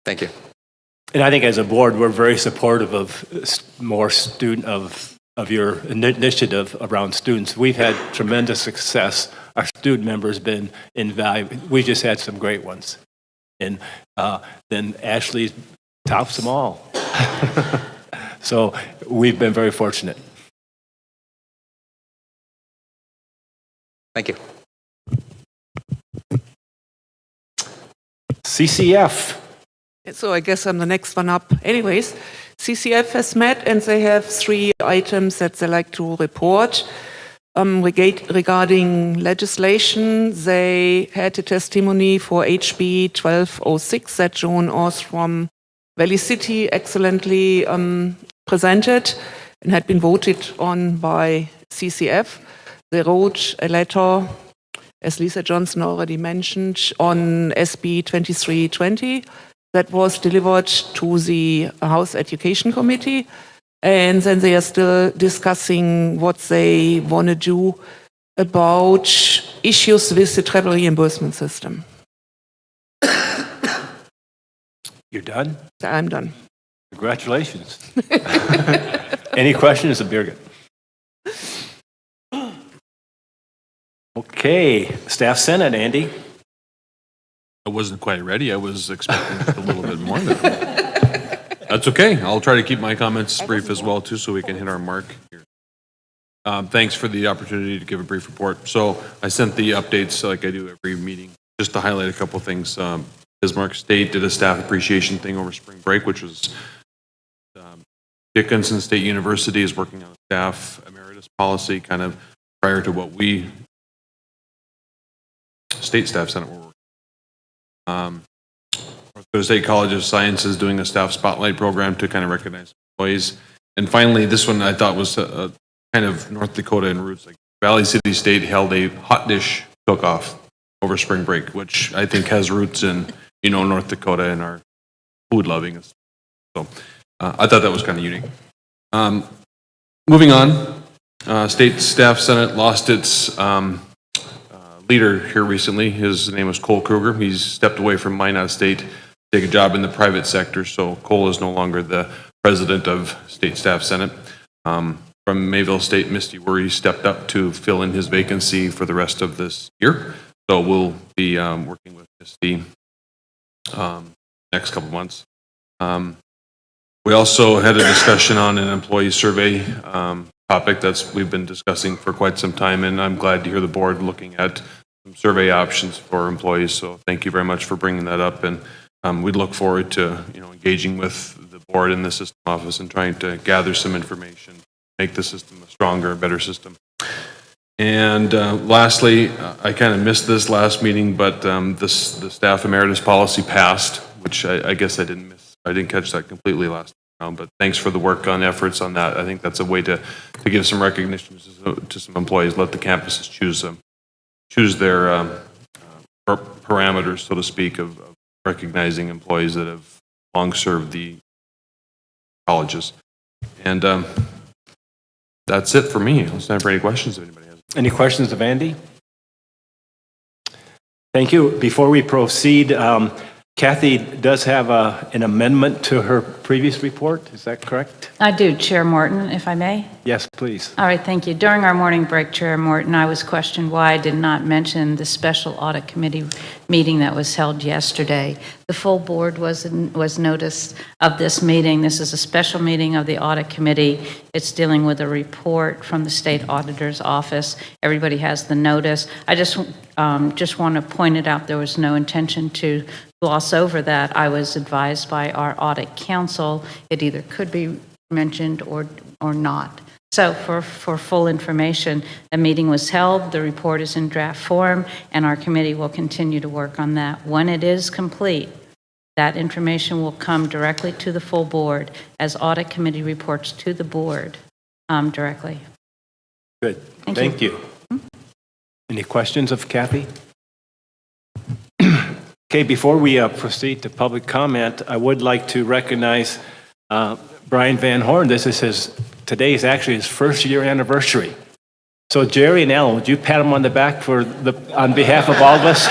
Thank you. And I think as a board, we're very supportive of more of your initiative around students. We've had tremendous success. Our student members been invaluable. We just had some great ones. And then Ashley tops them all. So we've been very fortunate. Thank you. CCF. So I guess I'm the next one up. Anyways, CCF has met and they have 3 items that they like to report. Regarding legislation, they had a testimony for HB 1206 that Joan Oz from Valley City excellently presented and had been voted on by CCF. They wrote a letter, as Lisa Johnson already mentioned, on SB 2320 that was delivered to the House Education Committee. And then they are still discussing what they want to do about issues with the travel reimbursement system. You're done? I'm done. Congratulations. Any questions of Birgit? Okay, Staff Senate, Andy. I wasn't quite ready. I was expecting a little bit more than that. That's okay. I'll try to keep my comments brief as well, too, so we can hit our mark here. Thanks for the opportunity to give a brief report. So I sent the updates like I do every meeting, just to highlight a couple things. Bismarck State did a staff appreciation thing over spring break, which was Dickinson State University is working on a staff emeritus policy, kind of prior to what we, State Staff Senate, were working. North Dakota State College of Science is doing a staff spotlight program to kind of recognize employees. And finally, this one I thought was a kind of North Dakota in roots. Like Valley City State held a hot dish cook-off over spring break, which I think has roots in, North Dakota and our food loving. So I thought that was kind of unique. Moving on, State Staff Senate lost its leader here recently. His name was Cole Kruger. He's stepped away from Minot State to take a job in the private sector. So Cole is no longer the president of State Staff Senate. From Mayville State, Misty Worry stepped up to fill in his vacancy for the rest of this year. So we'll be working with Misty next couple months. We also had a discussion on an employee survey topic we've been discussing for quite some time, and I'm glad to hear the board looking at some survey options for employees. So thank you very much for bringing that up, and we look forward to engaging with the board and the system office and trying to gather some information, make the system a stronger, better system. And lastly, I kind of missed this last meeting, but the staff emeritus policy passed, which I guess I didn't miss. I didn't catch that completely last round, but thanks for the work on efforts on that. I think that's a way to give some recognition to some employees, let the campuses choose their parameters, so to speak, of recognizing employees that have long served the colleges. And that's it for me. It's time for any questions if anybody has. Any questions of Andy? Thank you. Before we proceed, Kathy does have an amendment to her previous report. Is that correct? I do, Chair Morton, if I may. Yes, please. All right, thank you. During our morning break, Chair Morton, I was questioned why I did not mention the special audit committee meeting that was held yesterday. The full board was noticed of this meeting. This is a special meeting of the audit committee. It's dealing with a report from the state auditor's office. Everybody has the notice. I just want to point it out. There was no intention to gloss over that. I was advised by our audit counsel it either could be mentioned or not. So for full information, the meeting was held, the report is in draft form, and our committee will continue to work on that. When it is complete, that information will come directly to the full board as audit committee reports to the board directly. Good. Thank you. Any questions of Kathy? Okay, before we proceed to public comment, I would like to recognize Brian Van Horn. Today is actually his first year anniversary. So Jerry and Ellen, would you pat him on the back on behalf of all of us?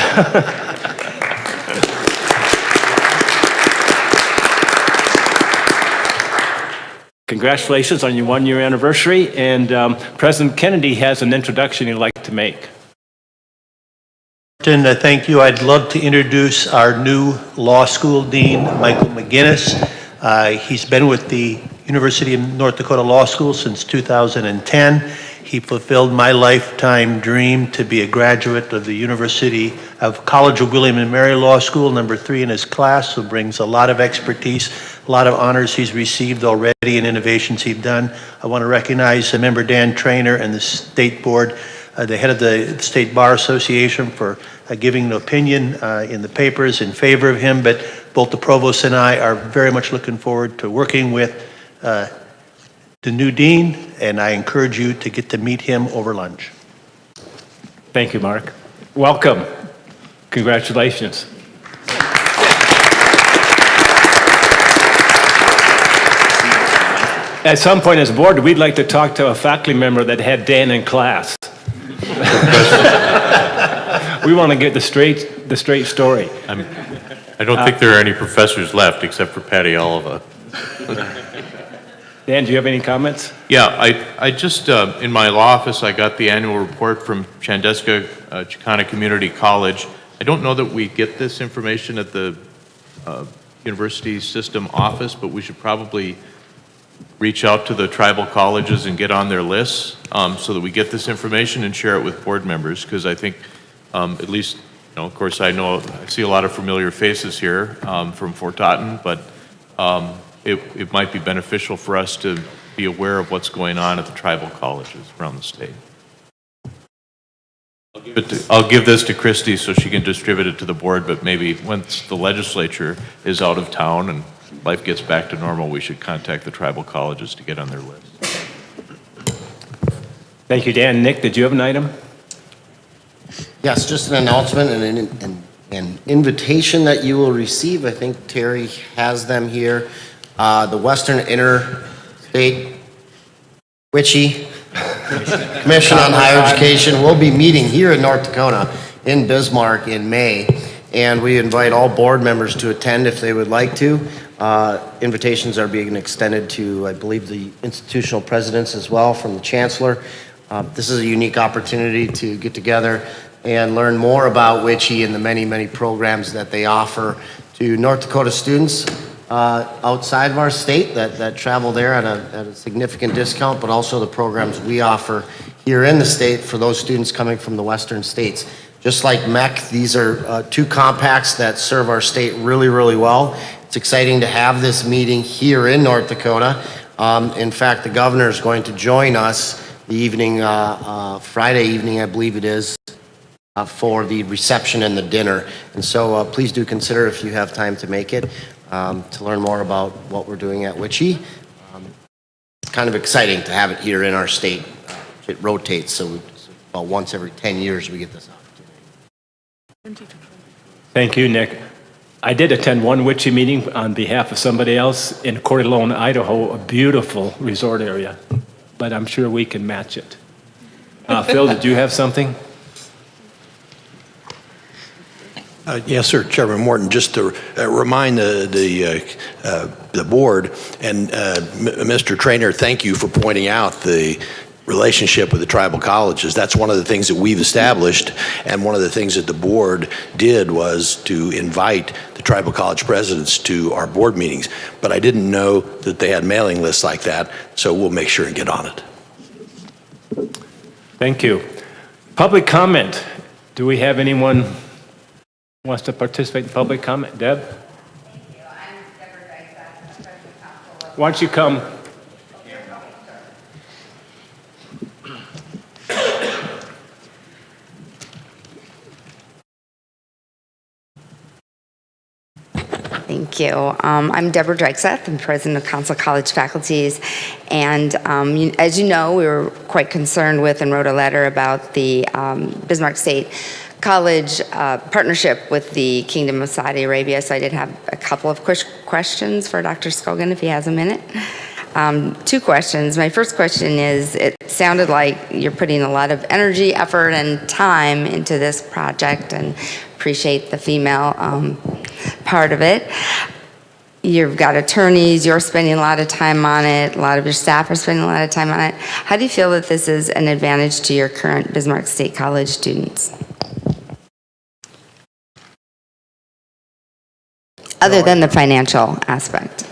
Congratulations on your one-year anniversary, and President Kennedy has an introduction he'd like to make. Thank you. I'd love to introduce our new law school dean, Michael McGinnis. He's been with the University of North Dakota Law School since 2010. He fulfilled my lifetime dream to be a graduate of the University of College of William and Mary Law School, number 3 in his class, who brings a lot of expertise, a lot of honors he's received already and innovations he's done. I want to recognize Member Dan Trainer and the State Board, the head of the State Bar Association, for giving an opinion in the papers in favor of him, but both the provost and I are very much looking forward to working with the new dean, and I encourage you to get to meet him over lunch. Thank you, Mark. Welcome. Congratulations. At some point as a board, we'd like to talk to a faculty member that had Dan in class. We want to get the straight story. I don't think there are any professors left except for Patty Oliva. Dan, do you have any comments? Yeah, I just, in my law office, I got the annual report from Chandeska Chicana Community College. I don't know that we get this information at the university system office, but we should probably reach out to the tribal colleges and get on their lists so that we get this information and share it with board members, because I think at least, of course, I see a lot of familiar faces here from Fort Totten, but it might be beneficial for us to be aware of what's going on at the tribal colleges around the state. I'll give this to Christy so she can distribute it to the board, but maybe once the legislature is out of town and life gets back to normal, we should contact the tribal colleges to get on their list. Thank you, Dan. Nick, did you have an item? Yes, just an announcement and an invitation that you will receive. I think Terry has them here. The Western Interstate WICHE Commission on Higher Education will be meeting here in North Dakota in Bismarck in May, and we invite all board members to attend if they would like to. Invitations are being extended to, I believe, the institutional presidents as well from the chancellor. This is a unique opportunity to get together and learn more about WICHE and the many, many programs that they offer to North Dakota students outside of our state that travel there at a significant discount, but also the programs we offer here in the state for those students coming from the western states. Just like MEC, these are two compacts that serve our state really, really well. It's exciting to have this meeting here in North Dakota. In fact, the governor is going to join us the evening, Friday evening, I believe it is, for the reception and the dinner. And so please do consider, if you have time to make it, to learn more about what we're doing at WICHE. It's kind of exciting to have it here in our state. It rotates, so about once every 10 years we get this opportunity. Thank you, Nick. I did attend one WICHE meeting on behalf of somebody else in Coeur d'Alene, Idaho, a beautiful resort area, but I'm sure we can match it. Phil, did you have something? Yes, sir, Chairman Morton, just to remind the board and Mr. Trainer, thank you for pointing out the relationship with the tribal colleges. That's one of the things that we've established, and one of the things that the board did was to invite the tribal college presidents to our board meetings. But I didn't know that they had mailing lists like that, so we'll make sure and get on it. Thank you. Public comment. Do we have anyone who wants to participate in public comment? Deb? Thank you. I'm Deborah Dykseth, Special Counsel. Why don't you come? Thank you. I'm Deborah Dykseth. I'm president of Council College Faculties. And as you know, we were quite concerned with and wrote a letter about the Bismarck State College partnership with the Kingdom of Saudi Arabia. So I did have a couple of questions for Dr. Scogan, if he has a minute. Two questions. My first question is, it sounded like you're putting a lot of energy, effort, and time into this project, and appreciate the female part of it. you've got attorneys, you're spending a lot of time on it, a lot of your staff are spending a lot of time on it. How do you feel that this is an advantage to your current Bismarck State College students? Other than the financial aspect.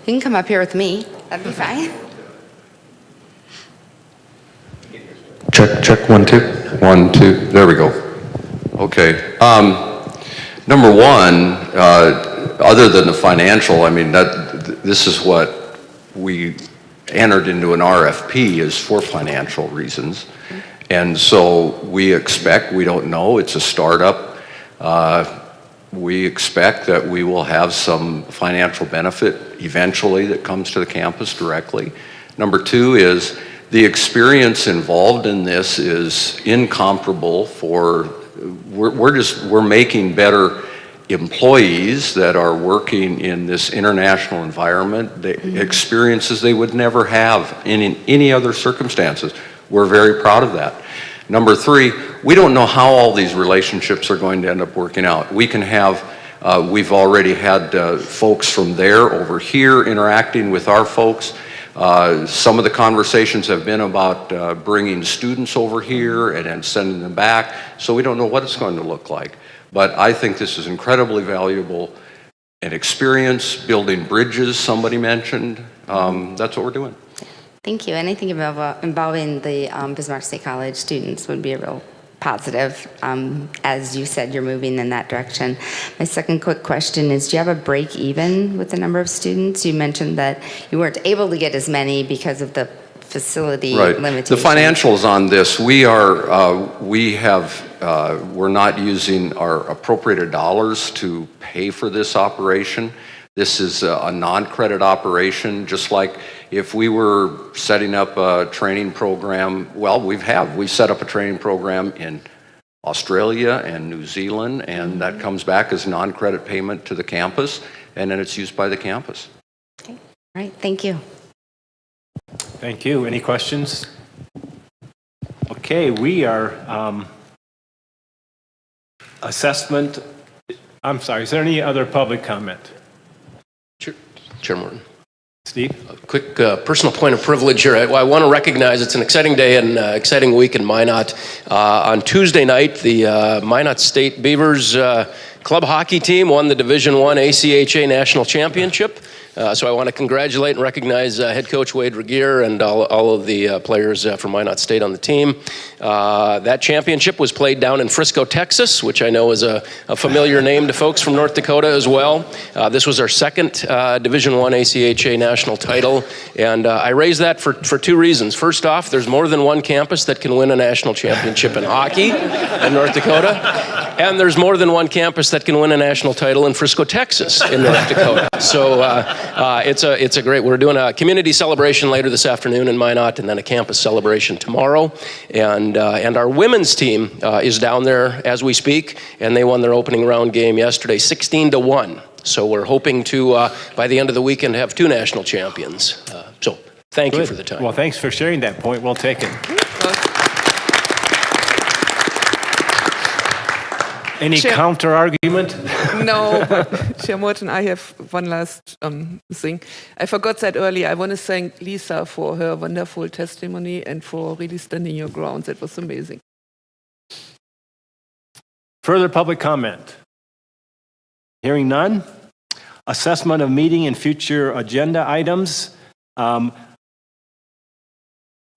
You can come up here with me. That'd be fine. Check, 1, 2. 1, 2. There we go. Okay. Number one, other than the financial, I mean, this is what we entered into an RFP is for financial reasons. And so we expect, we don't know, it's a startup. We expect that we will have some financial benefit eventually that comes to the campus directly. Number two is the experience involved in this is incomparable for, we're making better employees that are working in this international environment, the experiences they would never have in any other circumstances. We're very proud of that. Number three, we don't know how all these relationships are going to end up working out. We can have, we've already had folks from there over here interacting with our folks. Some of the conversations have been about bringing students over here and then sending them back. So we don't know what it's going to look like. But I think this is incredibly valuable. An experience, building bridges, somebody mentioned. That's what we're doing. Thank you. Anything involving the Bismarck State College students would be a real positive. As you said, you're moving in that direction. My second quick question is, do you have a break even with the number of students? You mentioned that you weren't able to get as many because of the facility limitations. The financials on this, we're not using our appropriated dollars to pay for this operation. This is a non-credit operation, just like if we were setting up a training program. Well, we've set up a training program in Australia and New Zealand, and that comes back as non-credit payment to the campus, and then it's used by the campus. Okay. All right. Thank you. Thank you. Any questions? Okay, we are assessment. I'm sorry, is there any other public comment? Chair Morton. Steve? A quick personal point of privilege here. I want to recognize it's an exciting day and exciting week in Minot. On Tuesday night, the Minot State Beavers club hockey team won the Division I ACHA National Championship. So I want to congratulate and recognize head coach Wade Regier and all of the players from Minot State on the team. That championship was played down in Frisco, Texas, which I know is a familiar name to folks from North Dakota as well. This was our second Division I ACHA national title, and I raise that for two reasons. First off, there's more than one campus that can win a national championship in hockey in North Dakota, and there's more than one campus that can win a national title in Frisco, Texas in North Dakota. So it's a great, we're doing a community celebration later this afternoon in Minot, and then a campus celebration tomorrow. And our women's team is down there as we speak, and they won their opening round game yesterday, 16-1. So we're hoping to, by the end of the weekend, have two national champions. So thank you for the time. Well, thanks for sharing that point. We'll take it. Any counter argument? No, but Chair Morton, I have one last thing. I forgot that earlier. I want to thank Lisa for her wonderful testimony and for really standing your ground. That was amazing. Further public comment? Hearing none. Assessment of meeting and future agenda items.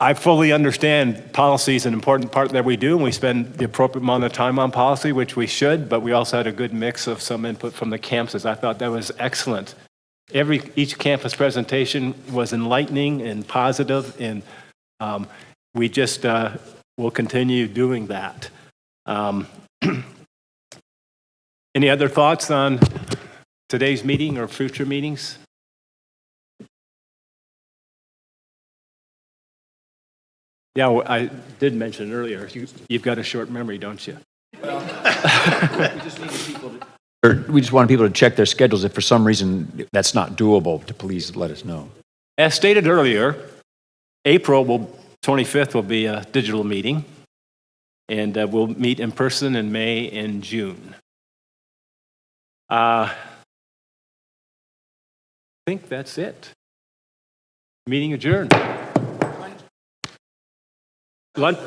I fully understand policy is an important part that we do, and we spend the appropriate amount of time on policy, which we should, but we also had a good mix of some input from the campuses. I thought that was excellent. Each campus presentation was enlightening and positive, and we just will continue doing that. Any other thoughts on today's meeting or future meetings? Yeah, well, I did mention earlier, you've got a short memory, don't you? We just want people to check their schedules. If for some reason that's not doable, to please let us know. As stated earlier, April 25th will be a digital meeting. and we'll meet in person in May and June. I think that's it. Meeting adjourned. Lunch.